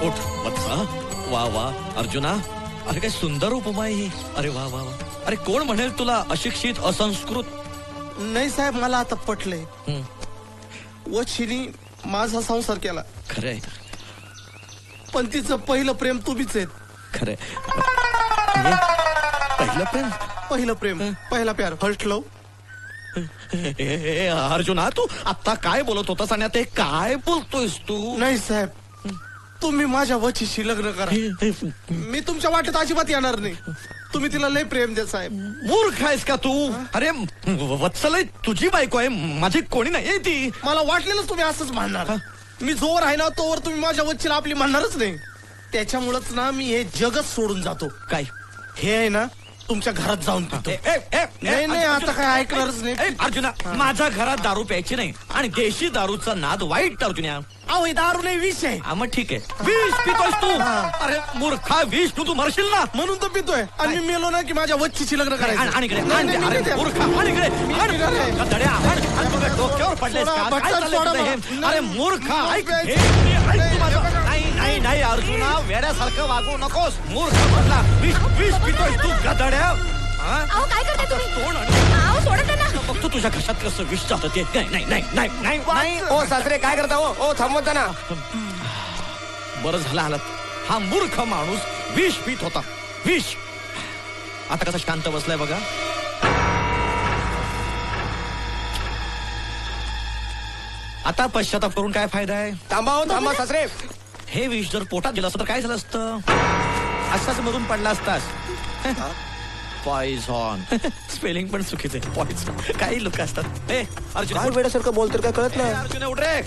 उठ वत्सा वा अर्जुना अरे काय सुंदर उपमा आहे ही अरे वा अरे कोण म्हणेल तुला अशिक्षित असंस्कृत नाही साहेब मला आता पटलंय वच्छिनी माझा संसार केला खरंय पण तिचं पहिलं प्रेम तुम्हीच आहेत खरंय पहिलं प्रेम पहिला प्यार फर्स्ट लव अर्जुना तू आता काय बोलत होतास आणि आता काय बोलतोयस तू नाही साहेब तुम्ही माझ्या वच्छीशी लग्न करा मी तुमच्या वाटेत अजिबात येणार नाही तुम्ही तिला लय प्रेम द्या साहेब मूर्ख आहेस का तू अरे वत्सलय तुझी बायको आहे माझी कोणी नाही ती मला वाटलेलंच तुम्ही असंच म्हणणार मी जोवर आहे ना तोवर तुम्ही माझ्या वच्छीला आपली म्हणणारच नाही त्याच्यामुळेच ना मी हे जगच सोडून जातो काय हे आहे ना तुमच्या घरात जाऊन पितो नाही आता काय ऐकणारच नाही अर्जुना माझ्या घरात दारू प्यायची नाही आणि देशी दारूचा नाद वाईट अर्जुना अहो दारू नाही विष आहे मग ठीक आहे विष पितोयस तू अरे मूर्खा विष तू मरशील ना म्हणून तर पितोय आणि मी मेलो ना की माझ्या वच्छीची लग्न करायचं डोक्यावर पडलेस अरे मूर्खा ऐक नाही अर्जुना वेड्यासारखं वागू नकोस मूर्ख म्हटला विष पितोय तू गधड्या काय करता तुम्ही सोडा त्यांना बघतो तुझ्या घशात कसं विष जातं ते नाही ओ सासरे काय करता ओ थांबवता ना बरं झालं हालत हा मूर्ख माणूस विष पित होता विष आता कसा शांत बसलाय बघा आता पश्चाताप करून काय फायदा आहे? थांबा सासरे. हे विष जर पोटात गेलं असतं तर काय झालं असतं? असाच मधून पडला असतास. पॉइझॉन. स्पेलिंग पण चुकीचे. पॉइझॉन. काही लोक असतात. ए अर्जुन, काय वेड्यासारखं बोलतो काय कळत नाही. अर्जुन उठ रे.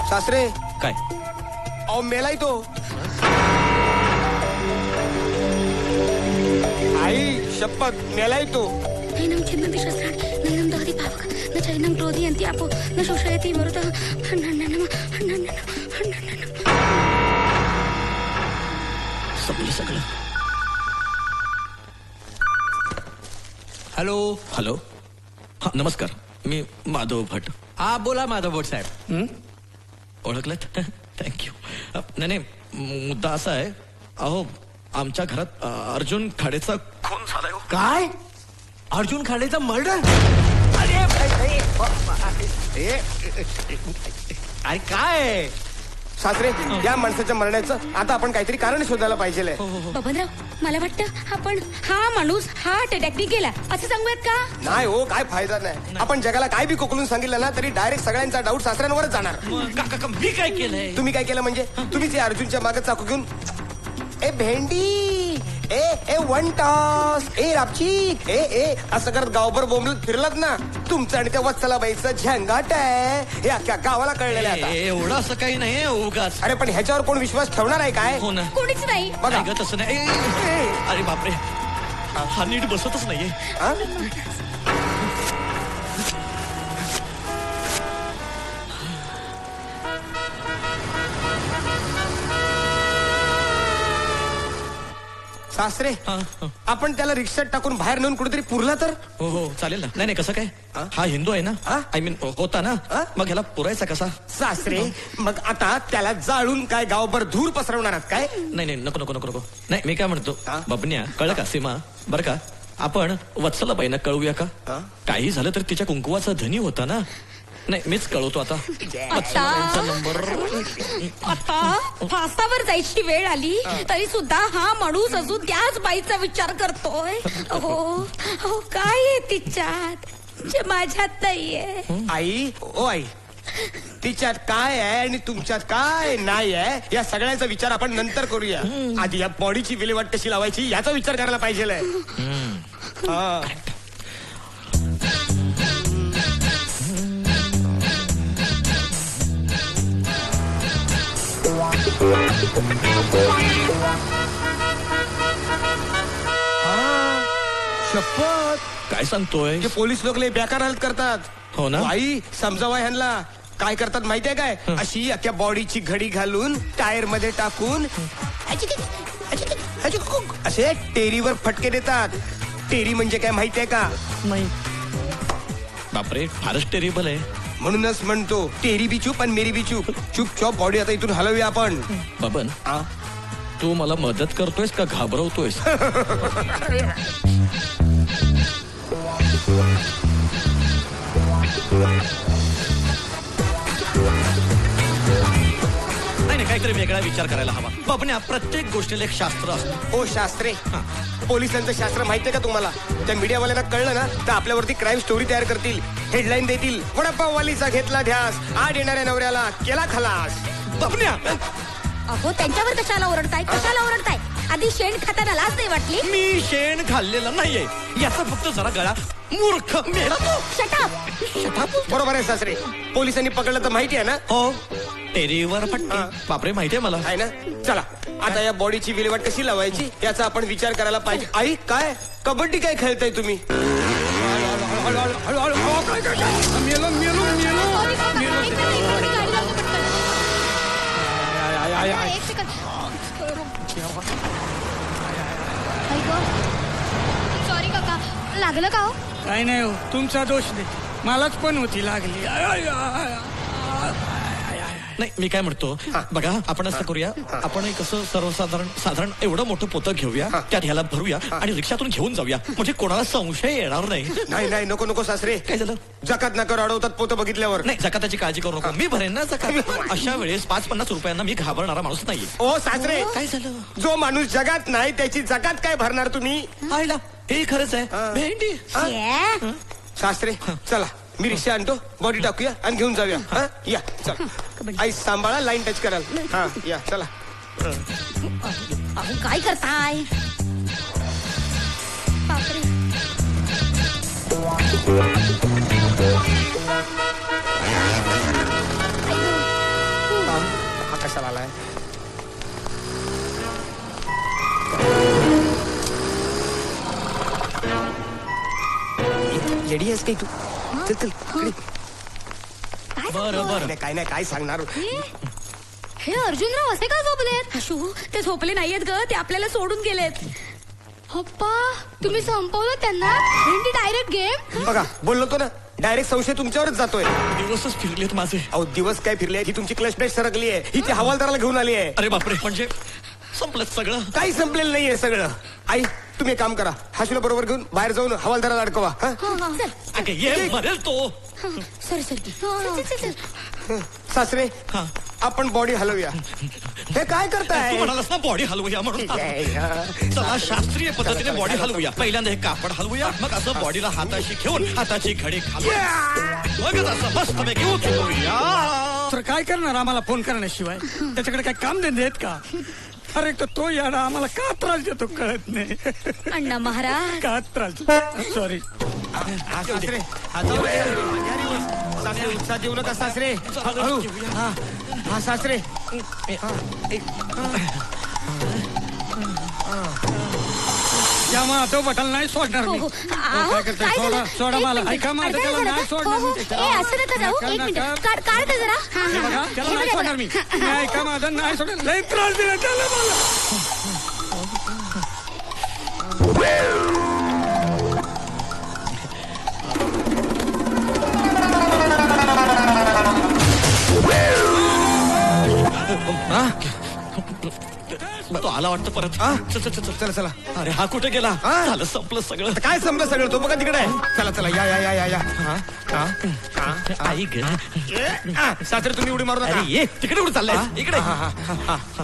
सासरे काय? अहो मेलाय तो. आई शपथ मेलाय तो. नैनं छिन्नन्ति शस्त्राणि नैनं दहति पावकं न चैनं क्रोधयन्ति आपो न शोषयति मरुतः संपलं सगळं. हॅलो. हॅलो. हा नमस्कार, मी माधव भट. हा बोला माधव भट साहेब. ओळखलत? थँक्यू. नाही मुद्दा असा आहे, अहो आमच्या घरात अर्जुन खाडेचा खून झालाय. काय? अर्जुन खाडेचा मर्डर? अरे काय सासरे, या माणसाच्या मरण्याचं आता आपण काहीतरी कारण शोधायला पाहिजे. बबनराव, मला वाटतं आपण हा माणूस हार्ट अटॅकने गेला असं सांगूयात का? नाही हो, काय फायदा नाही. आपण जगाला काय बी कोकलून सांगितलं ना तरी डायरेक्ट सगळ्यांचा डाऊट सासऱ्यांवरच जाणार. मी काय केलंय? तुम्ही काय केलं म्हणजे? तुम्हीच या अर्जुनच्या मागे चाकू घेऊन ए भेंडी ए वन टॉस ए रापचिक ए असं करत गावभर बोंबलत फिरलात ना, तुमचं आणि त्या वत्सलाबाईचं झंगाट आहे हे अख्ख्या गावाला कळलेलं आहे. एवढं असं काही नाही उगाच. अरे पण ह्याच्यावर कोण विश्वास ठेवणार आहे काय? हो ना, कोणीच नाही. बघा तसं नाही. अरे बापरे, हा नीट बसतच नाहीये. सासरे, आपण त्याला रिक्षात टाकून बाहेर नेऊन कुठेतरी पुरला तर? हो चालेल ना. नाही कसं काय, हा हिंदू आहे ना, आय मीन होता ना, मग ह्याला पुरायचा कसा? सासरे मग आता त्याला जाळून काय गावभर धूर पसरवणार काय? नाही नको. नाही मी काय म्हणतो, बबन्या कळलं का? सीमा बरं का, आपण वत्सलाबाईंना कळवूया का? काही झालं तर तिच्या कुंकुवाचा धनी होता ना. नाही मीच कळवतो आता. नंबर आता फासावर जायची वेळ आली तरी सुद्धा हा माणूस अजून त्याच बाईचा विचार करतोय. हो काय आहे तिच्यात जे माझ्यात नाहीये? आई ओ आई, तिच्यात काय आहे आणि तुमच्यात काय नाही आहे या सगळ्याचा विचार आपण नंतर करूया. आधी या बॉडीची विल्हेवाट कशी लावायची याचा विचार करायला पाहिजे. शपथ, काय सांगतोय? जे पोलीस लोक लय बेकार हालत करतात. हो ना. आई समजावा ह्यांना. काय करतात माहितीये काय? अशी अख्ख्या बॉडीची घडी घालून टायर मध्ये टाकून असे टेरीवर फटके देतात. टेरी म्हणजे काय माहितीये का? नाही. बापरे, फारच टेरिबल आहे. म्हणूनच म्हणतो टेरी बी चूप आणि मेरी बी चूप. चुपचाप बॉडी आता इथून हलवूया आपण. बबन, तू मला मदत करतोयस का घाबरवतोयस? नाही काहीतरी वेगळा विचार करायला हवा. बबन्या, प्रत्येक गोष्टीला एक शास्त्र असतं. ओ शास्त्रे, पोलिसांचं शास्त्र माहितीये का तुम्हाला? त्या मीडियावाल्यांना कळलं ना तर आपल्यावरती क्राईम स्टोरी तयार करतील, हेडलाईन देतील. वडापाववालीचा घेतला ध्यास, आड येणाऱ्या नवऱ्याला केला खलास. बबन्या, अहो त्यांच्यावर कशाला ओरडताय? आधी शेण खाताना लाज नाही वाटली? मी शेण खाल्लेलं नाहीये, याचा फक्त जरा गळा मूर्ख मेला तो. शटाप. बरोबर आहे सासरे, पोलिसांनी पकडलं तर माहिती आहे ना? हो, टेरीवर फटके. बापरे, माहितीये मला. आहे ना. चला आता या बॉडीची विल्हेवाट कशी लावायची याचा आपण विचार करायला पाहिजे. आई काय कबड्डी काय खेळताय तुम्ही? सॉरी काका, लागलं का हो? काय नाही हो, तुमचा दोष नाही, मलाच पण होती लागली. नाही मी काय म्हणतो, बघा आपण असं करूया, आपण कसं साधारण एवढं मोठं पोतं घेऊया, त्यात ह्याला भरूया आणि रिक्षातून घेऊन जाऊया, म्हणजे कोणाला संशय येणार नाही. नाही नको सासरे. काय झालं? जकात नकर अडवतात पोतं बघितल्यावर. नाही, जकाताची काळजी करू नको, मी भरेन ना जकात. अशा वेळेस 5-50 रुपयांना मी घाबरणारा माणूस नाही. ओ सासरे, काय झालं? जो माणूस जगात नाही त्याची जकात काय भरणार तुम्ही? आईला हे खरंच आहे भेंडी सासरे चला मी रिक्षा आणतो बॉडी टाकूया आणि घेऊन जाऊया हा? या चल आई सांभाळा लाईन टच कराल हा या चला अहो काय करताय बापरे हा कशाला आलाय येडी आहेस काही तू चल चल इकडे. बरं काय नाही काय सांगणार हे अर्जुनराव असे का झोपलेत अशू ते झोपले नाहीयेत ग ते आपल्याला सोडून गेलेत पप्पा तुम्ही संपवलं त्यांना भेंडी डायरेक्ट गेम बघा बोललो तो ना डायरेक्ट संशय तुमच्यावरच जातोय दिवसच फिरलेत माझे अहो दिवस काय फिरले ही तुमची क्लच प्लेट सरकली आहे ही ती हवालदाराला घेऊन आली आहे अरे बापरे म्हणजे संपलं सगळं काही संपलेलं नाहीये सगळं आई तुम्ही एक काम करा हाशूला बरोबर घेऊन बाहेर जाऊन हवालदाराला अडकवा हा? अगं ये मरेल तो सॉरी सॉरी सासरे आपण बॉडी हलवूया हे काय करताय तू म्हणालास ना बॉडी हलवूया म्हणून चला शास्त्रीय पद्धतीने बॉडी हलवूया पहिल्यांदा हे कापड हलवूया मग असं बॉडीला हाताशी घेऊन हाताची घडी घालूया मग असं मस्त पैकी उचलूया तर काय करणार आम्हाला फोन करण्याशिवाय त्याच्याकडे काय काम धंदे आहेत का अरे तो याडा आम्हाला का त्रास देतो कळत नाही अण्णा महाराज का त्रास सॉरी सासरे सासरे उत्साह देऊ नका सासरे हळू हा सासरे त्यामुळे तो बटल नाही सोडणार मी काय करताय सोडा सोडा मला ऐका माझं त्याला नाही सोडणार मी असं नका जाऊ एक मिनिट काढ जरा हे बघा त्याला नाही सोडणार मी ऐका माझं नाही सोडणार लई त्रास दिला त्याला मला तो आला वाटतं परत चला चला अरे हा कुठे गेला झालं संपलं सगळं काय संपलं सगळं तो बघा तिकडे आहे चला चला या या या या या आई ग सासरे तुम्ही उडी मारू नका ये तिकडे उडी चाललाय इकडे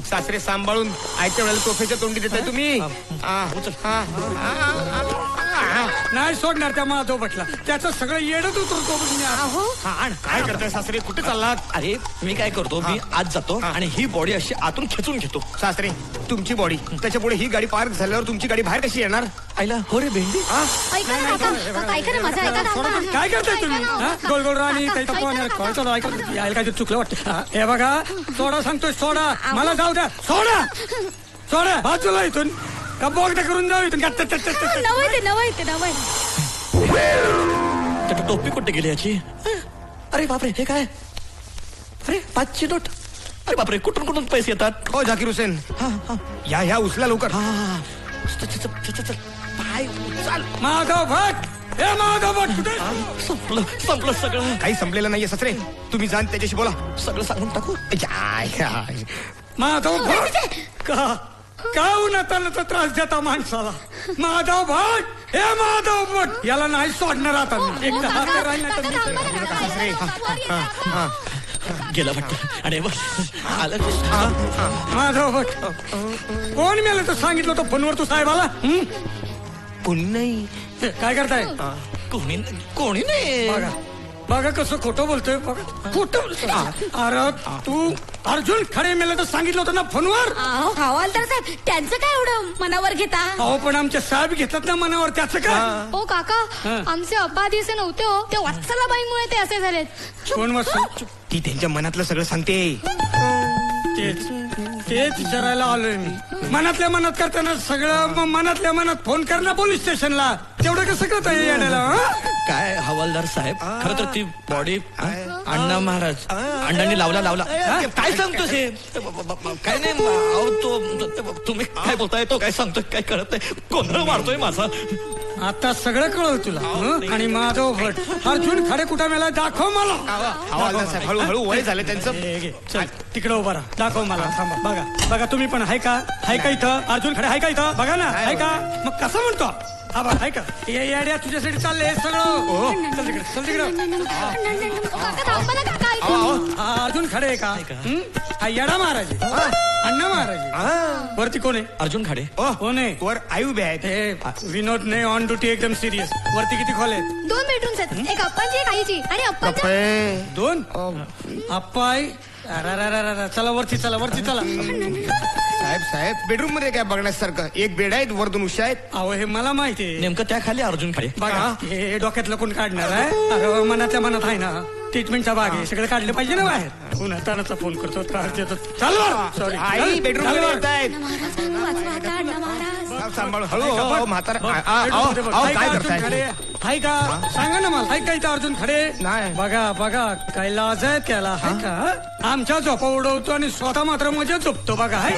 सासरे सांभाळून आयत्या वेळेला तोफेच्या तोंडी देताय तुम्ही नाही सोडणार त्या मला तो बटला त्याचं सगळं येडत उतरतो काय करताय सासरे कुठे चाललात अरे मी काय करतो मी आज जातो आणि ही बॉडी अशी आतून खेचून घेतो सासरे तुमची बॉडी त्याच्या पुढे ही गाडी पार्क झाल्यावर तुमची गाडी बाहेर कशी येणार आईला हो रे भेंडी ऐका ना माझं ऐका काय करताय तुम्ही गोल गोल राणी यायला काय चुकलं वाटतं हे बघा सोडा सांगतोय सोडा मला जाऊ द्या सोडा सोडा बाजूला इथून का बोगदा करून जाऊ इथून टोपी कुठे गेली याची अरे बापरे हे काय अरे 5ची नोट अरे बापरे कुठून कुठून पैसे येतात हो झाकीर हुसेन या या उचला लवकर पाय उचल माधव भट हे माधव भट कुठे संपलं सगळं काही संपलेलं नाहीये ससरे तुम्ही जाण त्याच्याशी बोला सगळं सांगून टाकू माधव भट का उन्हातानाचा त्रास देता माणसाला माधव भट हे माधव भट याला नाही सोडणार आता गेला वाटतं आणि माधव भट कोण मेलं तर सांगितलं होतं फोनवर तू साहेबाला कोणी नाही काय करताय कोणी नाही बघा बघा कसं खोटं बोलतोय बघा खोटं अरे तू अर्जुन खडे मेलं तर सांगितलं होतं ना फोनवर हवालदार साहेब त्यांचं काय एवढं मनावर घेता अहो पण आमचे साहेब घेतात ना मनावर त्याचं काय ओ काका आमचे अब्बा दिवसे नव्हते हो ते वत्सलाबाईमुळे ते असे झालेत कोण वत्सल ती त्यांच्या मनातलं सगळं सांगते तेच विचारायला आलोय मी मनातल्या मनात करताना सगळं मनातल्या मनात फोन कर ना पोलीस स्टेशनला तेवढं कसं करता येण्याला काय हवालदार साहेब खरं तर ती बॉडी अण्णा महाराज अण्णांनी लावला काय सांगतोस हे काय नाही तो तुम्ही काय बोलताय तो काय सांगतोय काय कळत नाही गोंधळ मारतोय माझा आता सगळं कळलं तुला आणि माधव भट अर्जुन खडे कुठं मेला दाखव मला हवालदार साहेब हळूहळू वय झालं त्यांचं चल तिकडे उभा राहा दाखव मला थांबा बघा बघा तुम्ही पण हाय का इथं अर्जुन खडे हाय का इथं बघा ना हाय का मग कसं म्हणतो हा बघ हाय का येड्या तुझ्यासाठी चाललंय सगळं चल तिकडे अर्जुन खडे का हा येडा महाराज अण्णा महाराज वरती कोण आहे? अर्जुन खाडे. कोण आहे? वर आयु बे आहेत. हे विनोद नाही ऑन ड्युटी एकदम सिरियस. वरती किती खोले आहेत? 2 बेडरूम्स आहेत. एक अप्पांची एक आईची. आणि अप्पांची गप्पे. 2 अप्पाय. चला वरती चला वरती चला. साहेब बेडरूम मध्ये काय बघण्यासारखं? एक बेड आहेत, वर 2 उशा आहेत. अहो हे मला माहिती आहे. नेमकं त्या खाली अर्जुन खाडे. बघा हे डोक्यातलं कोण काढणार आहे? अरे मनातल्या मनात आहे ना, ट्रीटमेंटचा भाग आहे, सगळं काढलं पाहिजे ना बाहेर. पुन्हा तानाचा फोन करतो, त्रास देतो. चाल सॉरी आई बेडरूम मध्ये येत आहेत. वाचवा आता अण्णा महाराज. सांभाळ हळू म्हातारा. काय करताय? हाय का? सांगा ना मला, हाय का इथं अर्जुन खडे? नाही. बघा काय लाज आहे त्याला, हाय का? आमच्या झोपा उडवतो आणि स्वतः मात्र मजा झोपतो. बघा हाय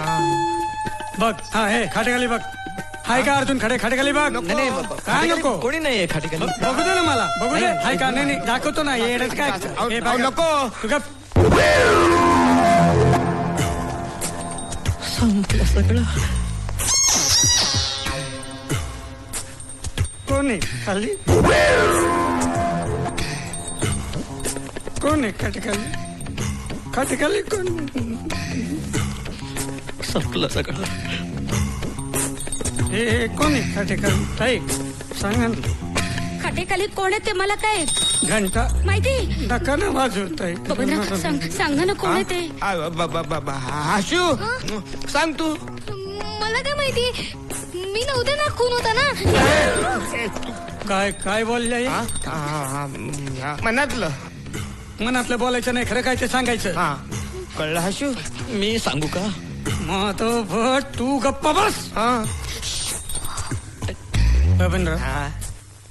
बघ. हा हे खाटेखाली बघ. हाय का अर्जुन खडे? खाटेखाली बघ. काय नको? कोणी नाहीये खाटेखाली. बघू दे ना मला, बघू दे. हाय का? नाही दाखवतो ना. येडच काय नको. संपलं सगळं. कोण आहे खाली? कोण आहे खाटेखाली? खाटेखाली कोण? संपलं सगळं. हे कोण आहे खाटेखाली? ताई सांगा ना. खाटेखाली कोण आहे ते मला काय घंटा माहिती? नका ना वाजवताय. बबनराव सांगा ना कोण आहे ते. आशू सांग तू. मला काय माहिती, मी नव्हते ना, खून होता ना. काय बोलले? मनातलं बोलायचं नाही, खरं काय ते सांगायचं. कळलं आशू? मी सांगू का? मग तो भट तू गप्पा बस. बबनराव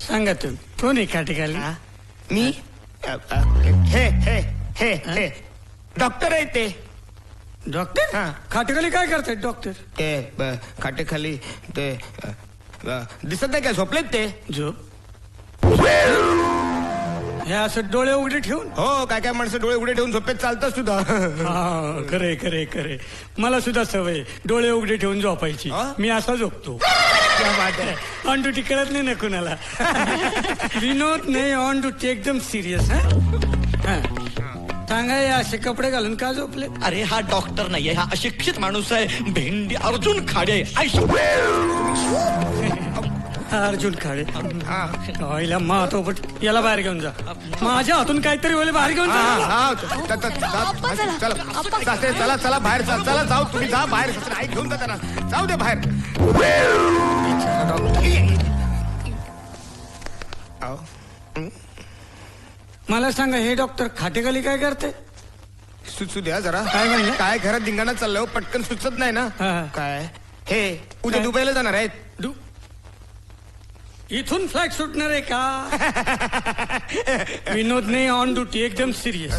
सांगा तू कोण आहे खाटेखाली? मी हे डॉक्टर आहे ते. डॉक्टर? खाटेखाली काय करतात डॉक्टर? ते खाटेखाली ते दिसत नाही काय? झोपलेत ते. हे असं डोळे उघडे ठेवून? हो काय माणसं डोळे उघडे ठेवून झोपेत चालतात सुद्धा. हा खरे मला सुद्धा सवय डोळे उघडे ठेवून झोपायची. मी असा झोपतो. ऑन ड्युटी कळत नाही ना कुणाला. विनोद नाही ऑन ड्युटी एकदम सिरियस. सांगा हे असे कपडे घालून का झोपले? अरे हा डॉक्टर नाहीये, हा अशिक्षित माणूस आहे. भेंडी अर्जुन खाडे. अर्जुन खाडे. याला बाहेर घेऊन जा. माझ्या हातून काहीतरी होईल, बाहेर घेऊन जा. चला बाहेर चला जाऊ. तुम्ही जा बाहेर. आई घेऊन जा त्यांना. जाऊ दे बाहेर. मला सांगा हे डॉक्टर खाटेखाली काय करते? सुचू द्या जरा. काय म्हणलं? काय घरात धिंगाणा चाललं, पटकन सुचत नाही ना. काय हे उद्या दुबईला जाणार आहेत? इथून फ्लाईट सुटणार आहे का? विनोद नाही ऑन ड्युटी एकदम सिरियस.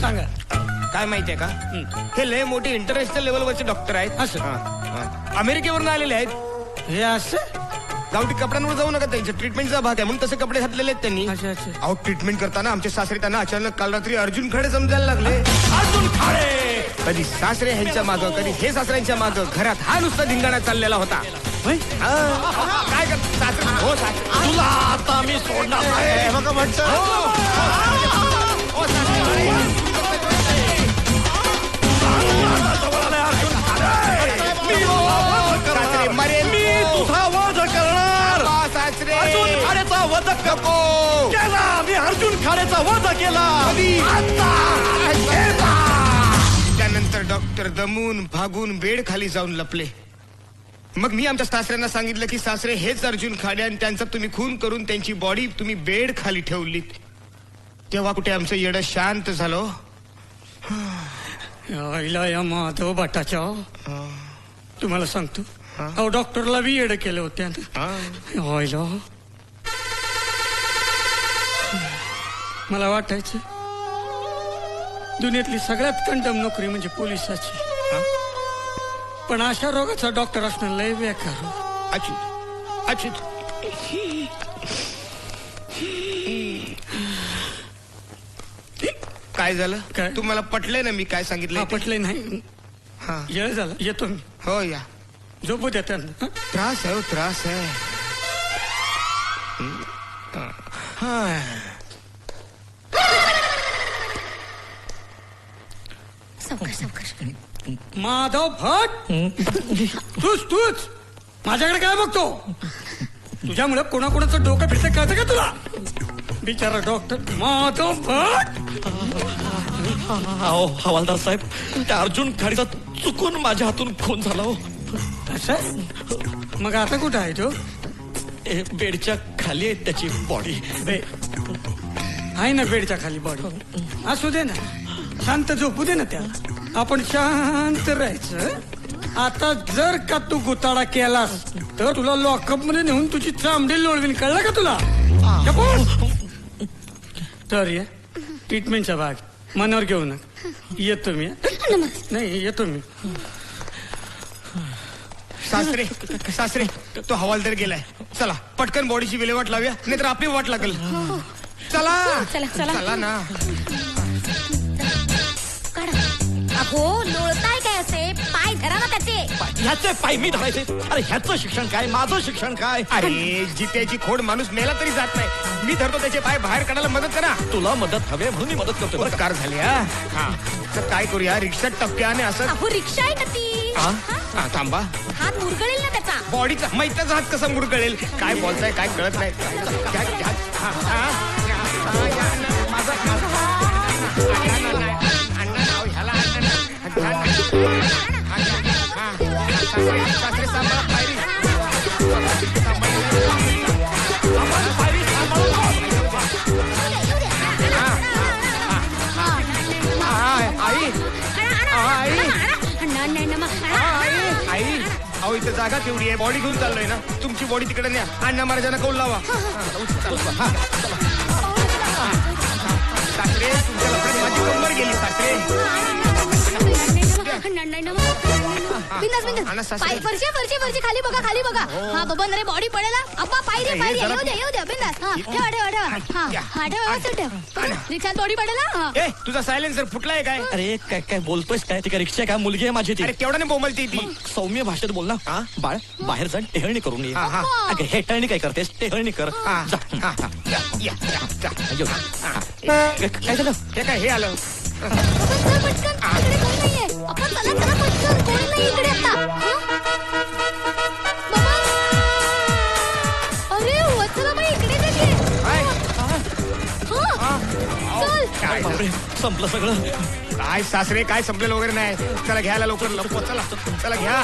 सांगा काय माहितीये का? हे लय मोठे इंटरनॅशनल लेवलवरचे डॉक्टर आहेत. असं अमेरिकेवरून आलेले आहेत. हे असं गावठी कपड्यांवर जाऊ नका. त्यांच्या ट्रीटमेंटचा भाग आहे म्हणून तसे कपडे घातलेले आहेत त्यांनी. अहो ट्रीटमेंट करताना आमचे सासरे त्यांना अचानक काल रात्री अर्जुन खडे समजायला लागले. अर्जुन खाडे. कधी सासरे ह्यांच्या मागं, कधी हे सासऱ्यांच्या मागं. घरात हा नुसता धिंगाणा चाललेला होता. काय करत सासरे? हो सासरे तुला आता मी सोडणार आहे. बघा म्हणतो मरेल. मी तुझा वध करणार. सासरे अर्जुन खाडेचा वध केला. मी अर्जुन खाडेचा वध केला. त्यानंतर डॉक्टर दमून भागून बेड खाली जाऊन लपले. मग मी आमच्या सासऱ्यांना सांगितलं की सासरे हेच अर्जुन खाडे आणि त्यांचा तुम्ही खून करून त्यांची बॉडी तुम्ही बेड खाली ठेवलीत. तेव्हा कुठे आमचं येडं शांत झालं. या माधव भटाच्या तुम्हाला सांगतो, अहो डॉक्टरला बी येडं केलं होत्या. मला वाटायचं दुनियेतली सगळ्यात कंडम नोकरी म्हणजे पोलिसाची. पण अशा रोगाचा डॉक्टर असणं लय बेकार. अच्युत काय झालं? काय तुम्हाला पटलंय ना मी काय सांगितलं? पटलंय नाही. येळ झालं, येतो मी. हो या. झोपू द्या त्यांना. त्रास आहे, त्रास आहे. सावकाश माधव भट तूच माझ्याकडे काय बघतो? तुझ्यामुळे कोणाकोणाचं डोकं फिरतं कळतं का तुला? बिचारा डॉक्टर माधव भट. हवालदार साहेब, त्या अर्जुन खाडीचा चुकून माझ्या हातून खून झाला हो. असं? मग आता कुठं आहे तो? बेडच्या खाली आहे त्याची बॉडी. आहे ना बेडच्या खाली बॉडी. असू दे ना, शांत झोपू दे ना त्याला. आपण शांत राहायचं. आता जर का तू गुताडा केलास तर तुला लॉकअप मध्ये नेऊन तुझी चामडी लोळवीन. कळलं का तुला? तर ये ट्रीटमेंटचा भाग मनावर घेऊ नका. येतो मी. नाही येतो मी. सासरे सासरे, तो हवालदार गेलाय. चला पटकन बॉडीची विल्हेवाट लावूया, नाहीतर आपली वाट लागेल. चला चला ना. अहो लोळताय काय असे? पाय धरा ना त्याचे. ह्याचे पाय मी धरायचे? अरे ह्याचं शिक्षण काय, माझं शिक्षण काय? अरे जित्याची खोड माणूस मेला तरी जात नाही. मी धरतो त्याचे पाय बाहेर काढायला मदत करा. तुला मदत हवे म्हणून मी मदत करतो. कार झाली. हा तर काय करूया, रिक्षा टप्प्याने असं. अहो रिक्षा आहे ना ती. थांबा, हात मुरगळेल ना त्याचा. बॉडीचा मैताचा हात कसा मुरगळेल? काय बोलताय, काय कळत नाही. आई अहो इथे जागा केवढी आहे? बॉडी घेऊन चाललोय ना. तुमची बॉडी तिकडे न्या. अण्णा महाराजांना कौल लावा. सासरे तुमच्या लफड्यात माझी कंबर गेली. सासरे वरची खाली बघा, खाली बघा. हा बाबा रे बॉडी पडेल. अप्पा पायरी पायरी येऊ द्या बिंदास. रिक्षात बॉडी पडेल. तुझा सायलेन्सर फुटलाय काय? अरे काय काय बोलतोयस काय? ती काय रिक्षा काय मुलगी आहे माझी ती? अरे केवढा नाही बोमलती ती. सौम्य भाषेत बोल ना. बाळ बाहेर जाऊन टेहळणी करून ये. हेटळणी काय करतेस? टेहळणी कर. काय झालं? हे काय हे आलं? संपलं सगळं. काय सासरे, काय संपलेलं वगैरे नाही. चला घ्यायला लवकर लवकर. चला चला घ्या.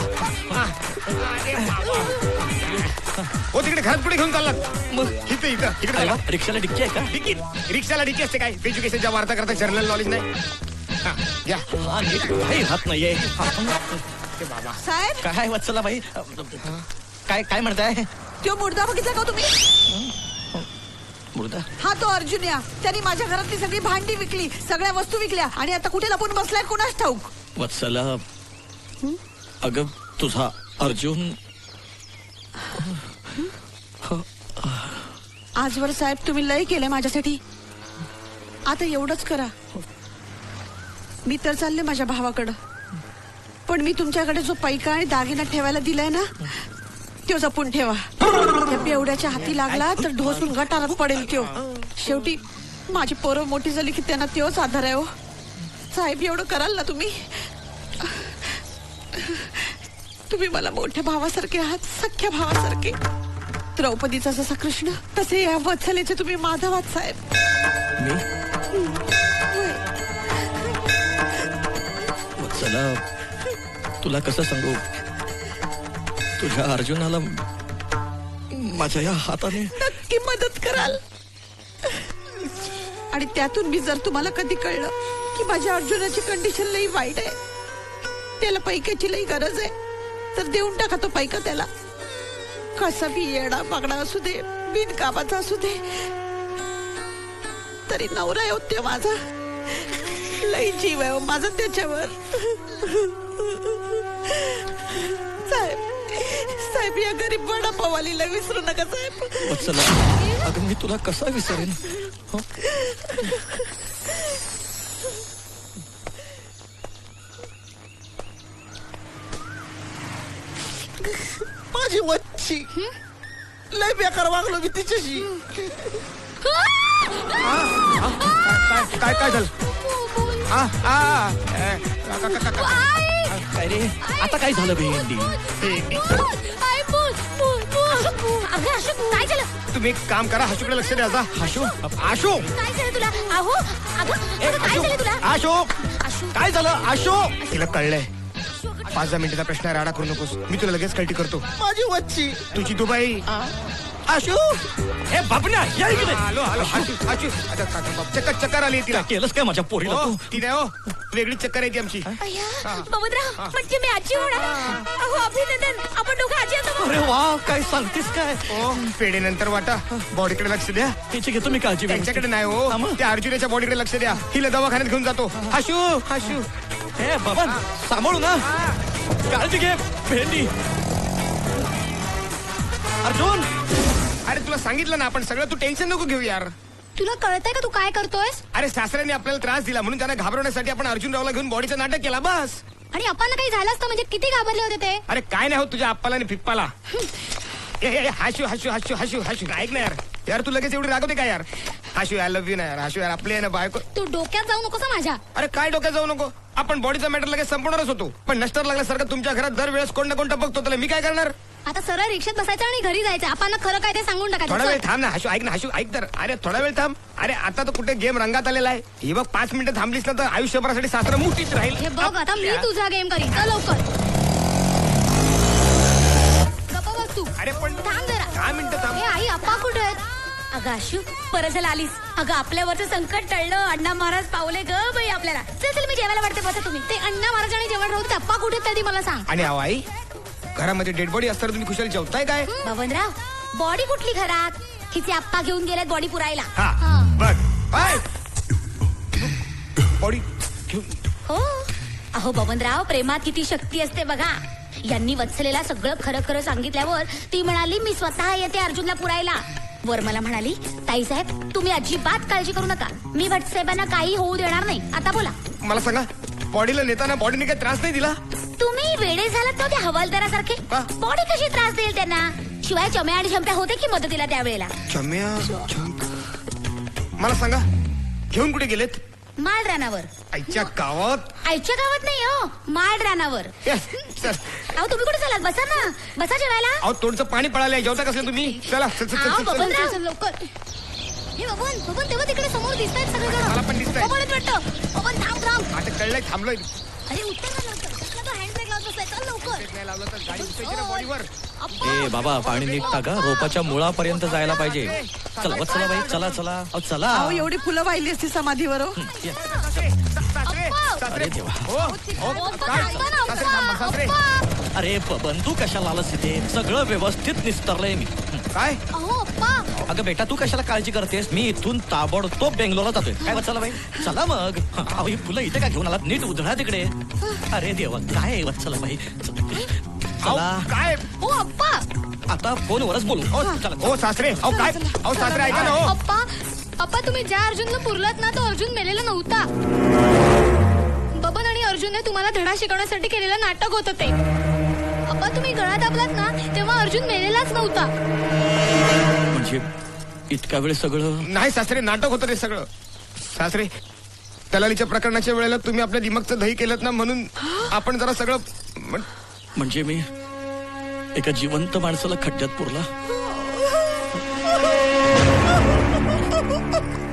हो तिकडे घरात पुढे घेऊन चाललात? मग इथे इकडे रिक्षाला डिक्की आहे का? डिक्की? रिक्षाला डिक्की असते काय? एज्युकेशनच्या वार्ता करता जनरल नॉलेज नाही. घ्या. हात नाहीये. बाबा साहेब काय वत्सला बाई, काय काय म्हणताय? तो मुर्दा बघितला का तुम्ही? मुर्दा? हा तो अर्जुन या. त्यांनी माझ्या घरातली सगळी भांडी विकली, सगळ्या वस्तू विकल्या आणि आता कुठे लपून बसलाय कुणास ठाऊक. वत्सला अगं तुझा अर्जुन आजवर साहेब तुम्ही लय केलंय माझ्यासाठी. आता एवढंच करा. मी तर चालले माझ्या भावाकडं, पण मी तुमच्याकडे जो पैका आणि दागिना ठेवायला दिलाय ना तो जपून ठेवा. त्या बेवड्याच्या हाती लागला तर ढोसून गटारात पडेल त्यो. शेवटी माझी पोरं मोठी झाली की त्यांना त्योच आधार आहे. हो साहेब एवढं कराल ना तुम्ही? तुम्ही मला मोठ्या भावासारखे आहात, सख्या भावासारखे. द्रौपदीचा जसा कृष्ण तसे या वत्सलेचे तुम्ही माधव आहात साहेब. वत्सला तुला कसं सांगू, तुझ्या अर्जुनाला माझ्या या हाताने नक्की मदत कराल. आणि त्यातून मी जर तुम्हाला कधी कळलं की माझ्या अर्जुनाची कंडिशन लई वाईट आहे, त्याला पैक्याची लई गरज आहे, तर देऊन टाका तो पैका त्याला. कसा बी येडा मागणा असू दे, बिनकामाचा असू दे, तरी नवरा होते माझा. लई जीव आहे माझा त्याच्यावर. साहेब साहेब या गरीब वडापावालीला विसरू नका साहेब. वत्सला अगं मी तुला कसा विसरेन? माझी वच्ची लय बेकार वागलो मी तिच्याशी. काय काय झालं? काय रे आता काय झालं भेंडी अगं अशोक काय झालं तुम्ही एक काम करा हशूकडे लक्ष द्या आता. आशू आशू काय झालं तुला अहो अगं काय झालं तुला आशू काय झालं आशू तिला कळलंय 5-10 मिनिटाचा प्रश्न आहे, राडा करू नकोस. मी तुला लगेच कल्टी करतो. माझी वच्ची तुझी दुबाई. आशू हे बाबण्या या इकडे. आलो आशू चक्कर आली तिला. केलंस काय माझ्या पोरीला तू? ती नाही हो, वेगळी चक्कर आहे ती आमची. बबनराव म्हणजे मी आजी होणार अहो अभिनंदन आपण दोघं आजी असतो अरे वा काय सांगतेस काय पेढे नंतर वाटा. बॉडीकडे लक्ष द्या. तिची घेतो मी काळजी. त्यांच्याकडे नाही हो, त्या अर्जुनाच्या बॉडीकडे लक्ष द्या. हिला दवाखान्यात घेऊन जातो. आशू हे बाबा सांभाळू ना, काळजी घे. भेंडी अर्जुन. अरे तुला सांगितलं ना आपण सगळं, तू टेन्शन नको घेऊ यार. तुला कळतंय का तू काय करतोयस अरे सासऱ्याने आपल्याला त्रास दिला म्हणून त्यांना घाबरवण्यासाठी आपण अर्जुनरावला घेऊन बॉडीचं नाटक केला बस. आणि आपण काही झालं असतं म्हणजे किती घाबरले होते ते. अरे काय नाही होत तुझ्या आप्पाला आणि फिप्पाला. हाशू ऐक ना यार तू लगेच एवढी रागवते काय यार. हाशू आय लव्ह यू ना यार. हाशू यार आपली आहे ना बायको. तू डोक्यात जाऊ नकोस माझ्या. अरे काय डोक्यात जाऊ नको, आपण बॉडीचा मॅटर लगेच संपवणारच होतो, पण नष्टर लागल्यासारखं तुमच्या घरात दरवेळेस कोण ना कोण टपकतो. त्याला मी काय करणार. आता सरळ रिक्षात बसायचं आणि घरी जायचं. आपण खरं काय ते सांगून थोडा टाकायचं. वेळ थांब ना हाशू ऐक तर. अरे थोडा वेळ थांब. अरे आता तर कुठे गेम रंगात आलेला आहे. ही बघ 5 मिनिटं थांबलीस ना तर आयुष्यभरासाठी सासरा मुठीत राहील. हे बघ आता मी तुझा गेम करीन. चल लवकर. गप्पा बघ तू. अरे पण थांब जरा. 10 मिनिटं थांब. हे आई आप्पा कुठे आहेत. अगं आशू परत झाला आलीस. अगं आपल्यावरचं संकट टळलं. अण्णा महाराज पावले ग बाई आपल्याला. चल मी जेवायला वाटते बसा तुम्ही. ते अण्णा महाराज आणि जेवण राहू अप्पा कुठे आहेत मला सांग. आणि आई घरामध्ये डेड बॉडी असताना तुम्ही कुशाल जेवताय काय. बबनराव बॉडी कुठली घरात. हिचे आप्पा घेऊन गेलेत बॉडी पुरायला. बघ बॉडी हो अहो बबनराव प्रेमात किती शक्ती असते बघा. यांनी वत्सलेला सगळं खरं खरं सांगितल्यावर ती म्हणाली मी स्वतः येते अर्जुनला पुरायला. वर मला म्हणाली ताई साहेब तुम्ही अजिबात काळजी करू नका, मी भटसाहेबांना काही होऊ देणार नाही. आता बोला मला सांगा बॉडीला नेताना बॉडीने काही त्रास नाही दिला. तुम्ही वेडे झालात ना त्या हवालदारासारखे. बॉडी कशी त्रास देईल त्यांना. शिवाय चम्या आणि झंप्या होते की मदतीला त्यावेळेला. मला सांगा घेऊन कुठे गेलेत. माळ रानावर. आईच्या गावात. आईच्या गावात नाही हो माळ रानावर. अहो तुम्ही कुठे चालात. बसा ना बसा जेवायला. अहो तोंडचं पाणी पळालंय जेवता कसले तुम्ही. चला लवकर. हे बबन तेव्हा तिकडे समोर दिसतायत सगळेजण. मला पण दिसतंय. बबन वाटतं. बबन थांब. आता कळलंय थांबलोय. अरे उत्तर लवकर. हँडब्रेक लावत बसलाय. चल लवकर. नाही लावलं तर गाडी उचलायची ना बॉडीवर. ए बाबा पाणी निघता का. रोपाच्या मुळापर्यंत जायला पाहिजे. चला चला बाई चला चला. अहो एवढी फुलं वाहिली असती समाधीवर. अरे देवा. अरे बंधू कशाला आलास इथे. सगळं व्यवस्थित निस्तरलंय मी. काय अगं बेटा तू कशाला काळजी करतेस. मी इथून ताबडतोब बेंगलोरला जातोय. काय चला बाई चला मग. अहो ही फुलं इथे काय घेऊन आलात. नीट उधळा तिकडे. अरे देवा काय वत्सला बाई. चला काय हो अप्पा आता फोनवरच बोलू. हो सासरे. अहो काय अहो सासरे ऐका ना. हो अप्पा तुम्ही ज्या अर्जुनला पुरलात ना तो अर्जुन मेलेला नव्हता. बबन आणि अर्जुनने तुम्हाला धडा शिकवण्यासाठी केलेलं नाटक होतं ते. अप्पा तुम्ही गळा दाबलात ना तेव्हा अर्जुन मेलेलाच नव्हता. म्हणजे इतका वेळ सगळं. नाही सासरे नाटक होतं ते सगळं. सासरे दलालीच्या प्रकरणाच्या वेळेला तुम्ही आपल्या दिमागचं दही केलं ना म्हणून आपण जरा सगळं. म्हणजे मी एका जिवंत माणसाला खड्ड्यात पुरला.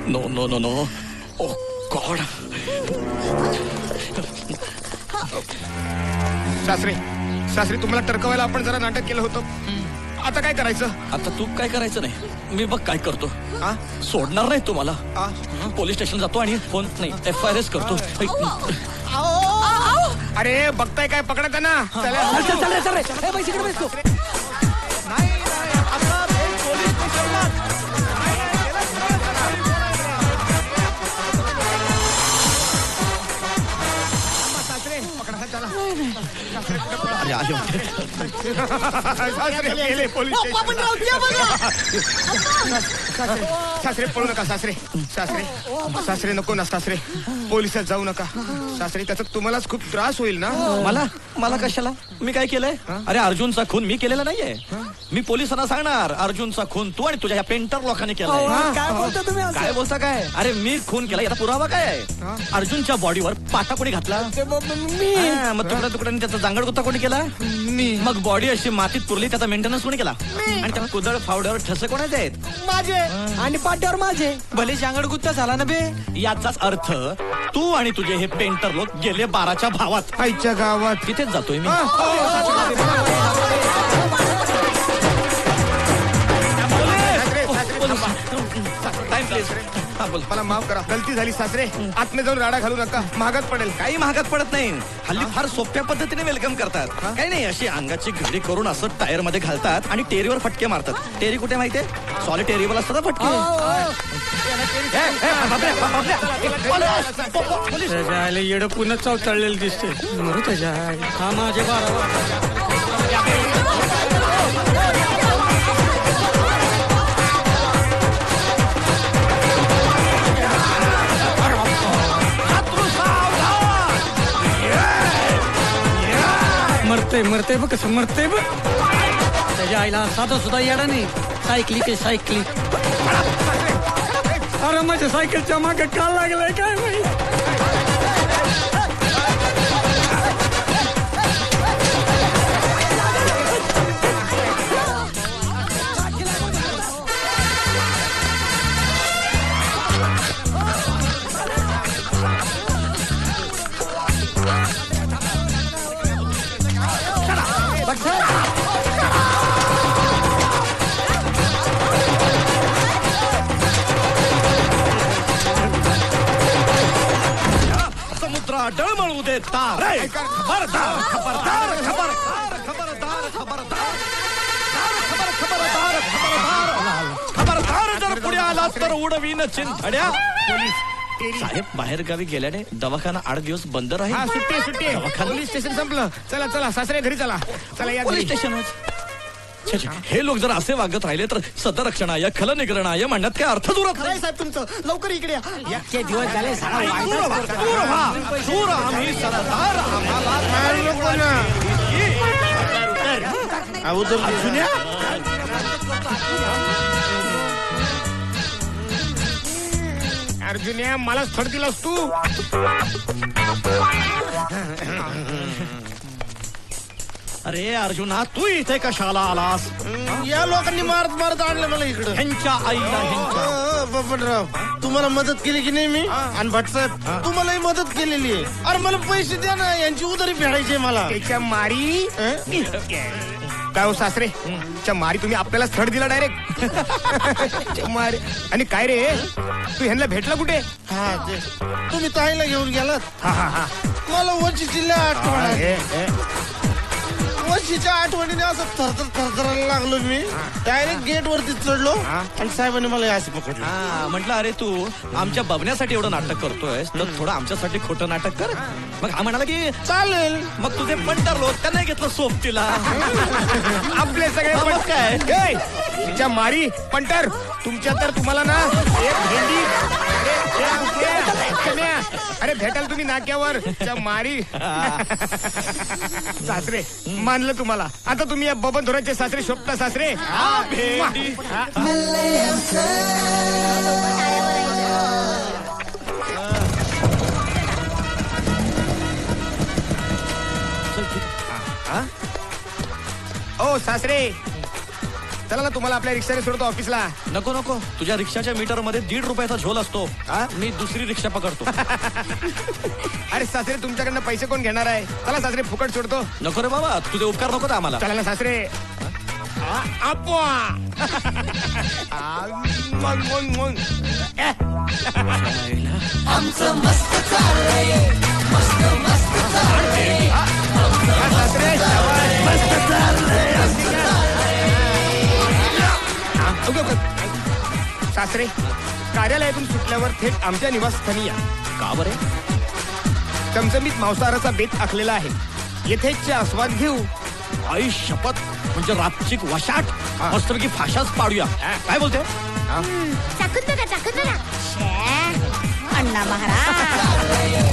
No no no no. Oh God. सासरे तुम्हाला टरकवायला आपण जरा नाटक केलं होतं. आता काय करायचं. आता तू काय करायचं नाही. मी बघ काय करतो. सोडणार नाही तुम्हाला. पोलीस स्टेशन जातो आणि फोन नाही FIR करतो. अरे बघताय काय पकडा त्यांना. अरे सासरे गेले पोलीस सासरे पळू नका सासरे सासरे सासरे नको ना सासरे पोलिसात जाऊ नका सासरे त्याचा तुम्हालाच खूप त्रास होईल ना. मला कशाला? मी काय केलंय? अरे अर्जुनचा खून मी केलेला नाहीये. मी पोलिसांना सांगणार अर्जुनचा खून तू आणि तुझ्या ह्या पेंटर लोकांनी केलाय. काय बोलता तुम्ही असं? काय बोलता काय? अरे मी खून केला याचा पुरावा काय आहे? अर्जुनच्या बॉडीवर पाटा कोणी घातला? मग तुकड्या तुकड्याने त्याचा जांगड गुत्ता कोणी केला? मग बॉडी अशी मातीत पुरली त्याचा मेंटेनन्स कोणी केला? आणि त्या कुदळ फावड्यावर ठसे कोणाचे आहेत? माझे आणि पाट्यावर माझे. भले जांगड गुत्ता झाला ना बे. याचाच अर्थ तू आणि तुझे हे पेंटर लोक गेले 12च्या भावात आईच्या गावात तिथेच जातोय मी. मला माफ करा गलती झाली सासरे. आतमध्ये जाऊन राडा घालू नका महागात पडेल. काही महागात पडत नाही. हल्ली फार सोप्या पद्धतीने वेलकम करतात. काही नाही अशी अंगाची घडी करून असं टायर मध्ये घालतात आणि टेरीवर फटके मारतात. टेरी कुठे माहितीये? सॉलिटेरीवर असतात फटके. त्याच्या येड पुन्हा चौतळलेलं दिसते. मरू त्याच्या हा माझे 12 मरते बघ कसं मरते बघ. त्याच्या आईला साधा सुद्धा येडा नाही. सायकली ते सायकली. अरे माझ्या सायकलच्या मागे का लागलाय काय माहिती. डळमळू दे तार. खबरदार खबरदार खबरदार खबरदार खबरदार खबरदार खबरदार जर पुढे आला तर उडवीन चिंधड्या. साहेब बाहेर गावी गेल्याने दवाखाना 8 दिवस बंद राहील. सुट्टी पोलीस स्टेशन संपलं. चला चला सासरे घरी चला. चला या पोलीस स्टेशन. हे लोक जर असे वागत राहिले तर सदरक्षणाय खलनिग्रहणाय म्हणण्यात काय अर्थ दुरत नाही. साहेब तुमचं लवकर इकडे या. इतके दिवस झाले आम्ही सरदार अर्जुन्या मला स्थळ दिलास तू. अरे अर्जुना तू इथे कशाला आलास? या लोकांनी मारत मारत आणलं मला इकडं. ह्यांच्या आईला ह्यांच्या. बबनराव तुम्हाला मदत केली की नाही मी? आणि भटसाहेब तुम्हालाही मदत केलेली आहे. अरे मला पैसे द्या ना यांची उधारी फेडायची मला. त्याच्या मारी काय हो सासरे च्या मारी तुम्ही आपल्याला स्थळ दिला डायरेक्ट. मारी आणि काय रे तू ह्यांना भेटला कुठे? हा ते तुम्ही ताईला घेऊन गेलात. मला वंचितची आठवण वंशीच्या आठवणीने असं थरथर थरथरायला लागलो मी. डायरेक्ट गेट वरती चढलो आणि साहेबांनी मला अशी पकडलं. म्हटलं अरे तू आमच्या बघण्यासाठी एवढं नाटक करतोय तर थोडं आमच्यासाठी खोटं नाटक कर. मग हा म्हणाला की चालेल. मग तुझे पंटर लोक त्यांना घेतलं सोबतीला. आपले सगळे काय तिच्या मारी पंटर तुमच्या तर तुम्हाला ना एक भेंडी. अरे भेटाल तुम्ही नाक्यावर मारी. सासरे मानलं तुम्हाला. आता तुम्ही या बबन धोराचे सासरे शोभता सासरे. ओ सासरे चला ना तुम्हाला आपल्या रिक्षाने सोडतो ऑफिसला. नको नको तुझ्या रिक्षाच्या मीटर मध्ये 1.5 रुपयाचा झोल असतो. मी दुसरी रिक्षा पकडतो. अरे सासरे तुमच्याकडनं पैसे कोण घेणार आहे? चला सासरे फुकट सोडतो. नको रे बाबा तुझे उपकार नको आम्हाला. चला ना सासरे. आमचं मस्त चाललंय मस्त मस्त चाललंय मस्त चाललंय सासरे कार्यालयातून सुटल्यावर थेट आमच्या निवासस्थानी या. का बरे? चमचमीत मांसाहाराचा बेत आखलेला आहे. येथेच आस्वाद घेऊ आई शपथ म्हणजे रापचिक वशाट मस्तपैकी फाशाच पाडूया काय बोलते चाकून बघा. अण्णा महाराज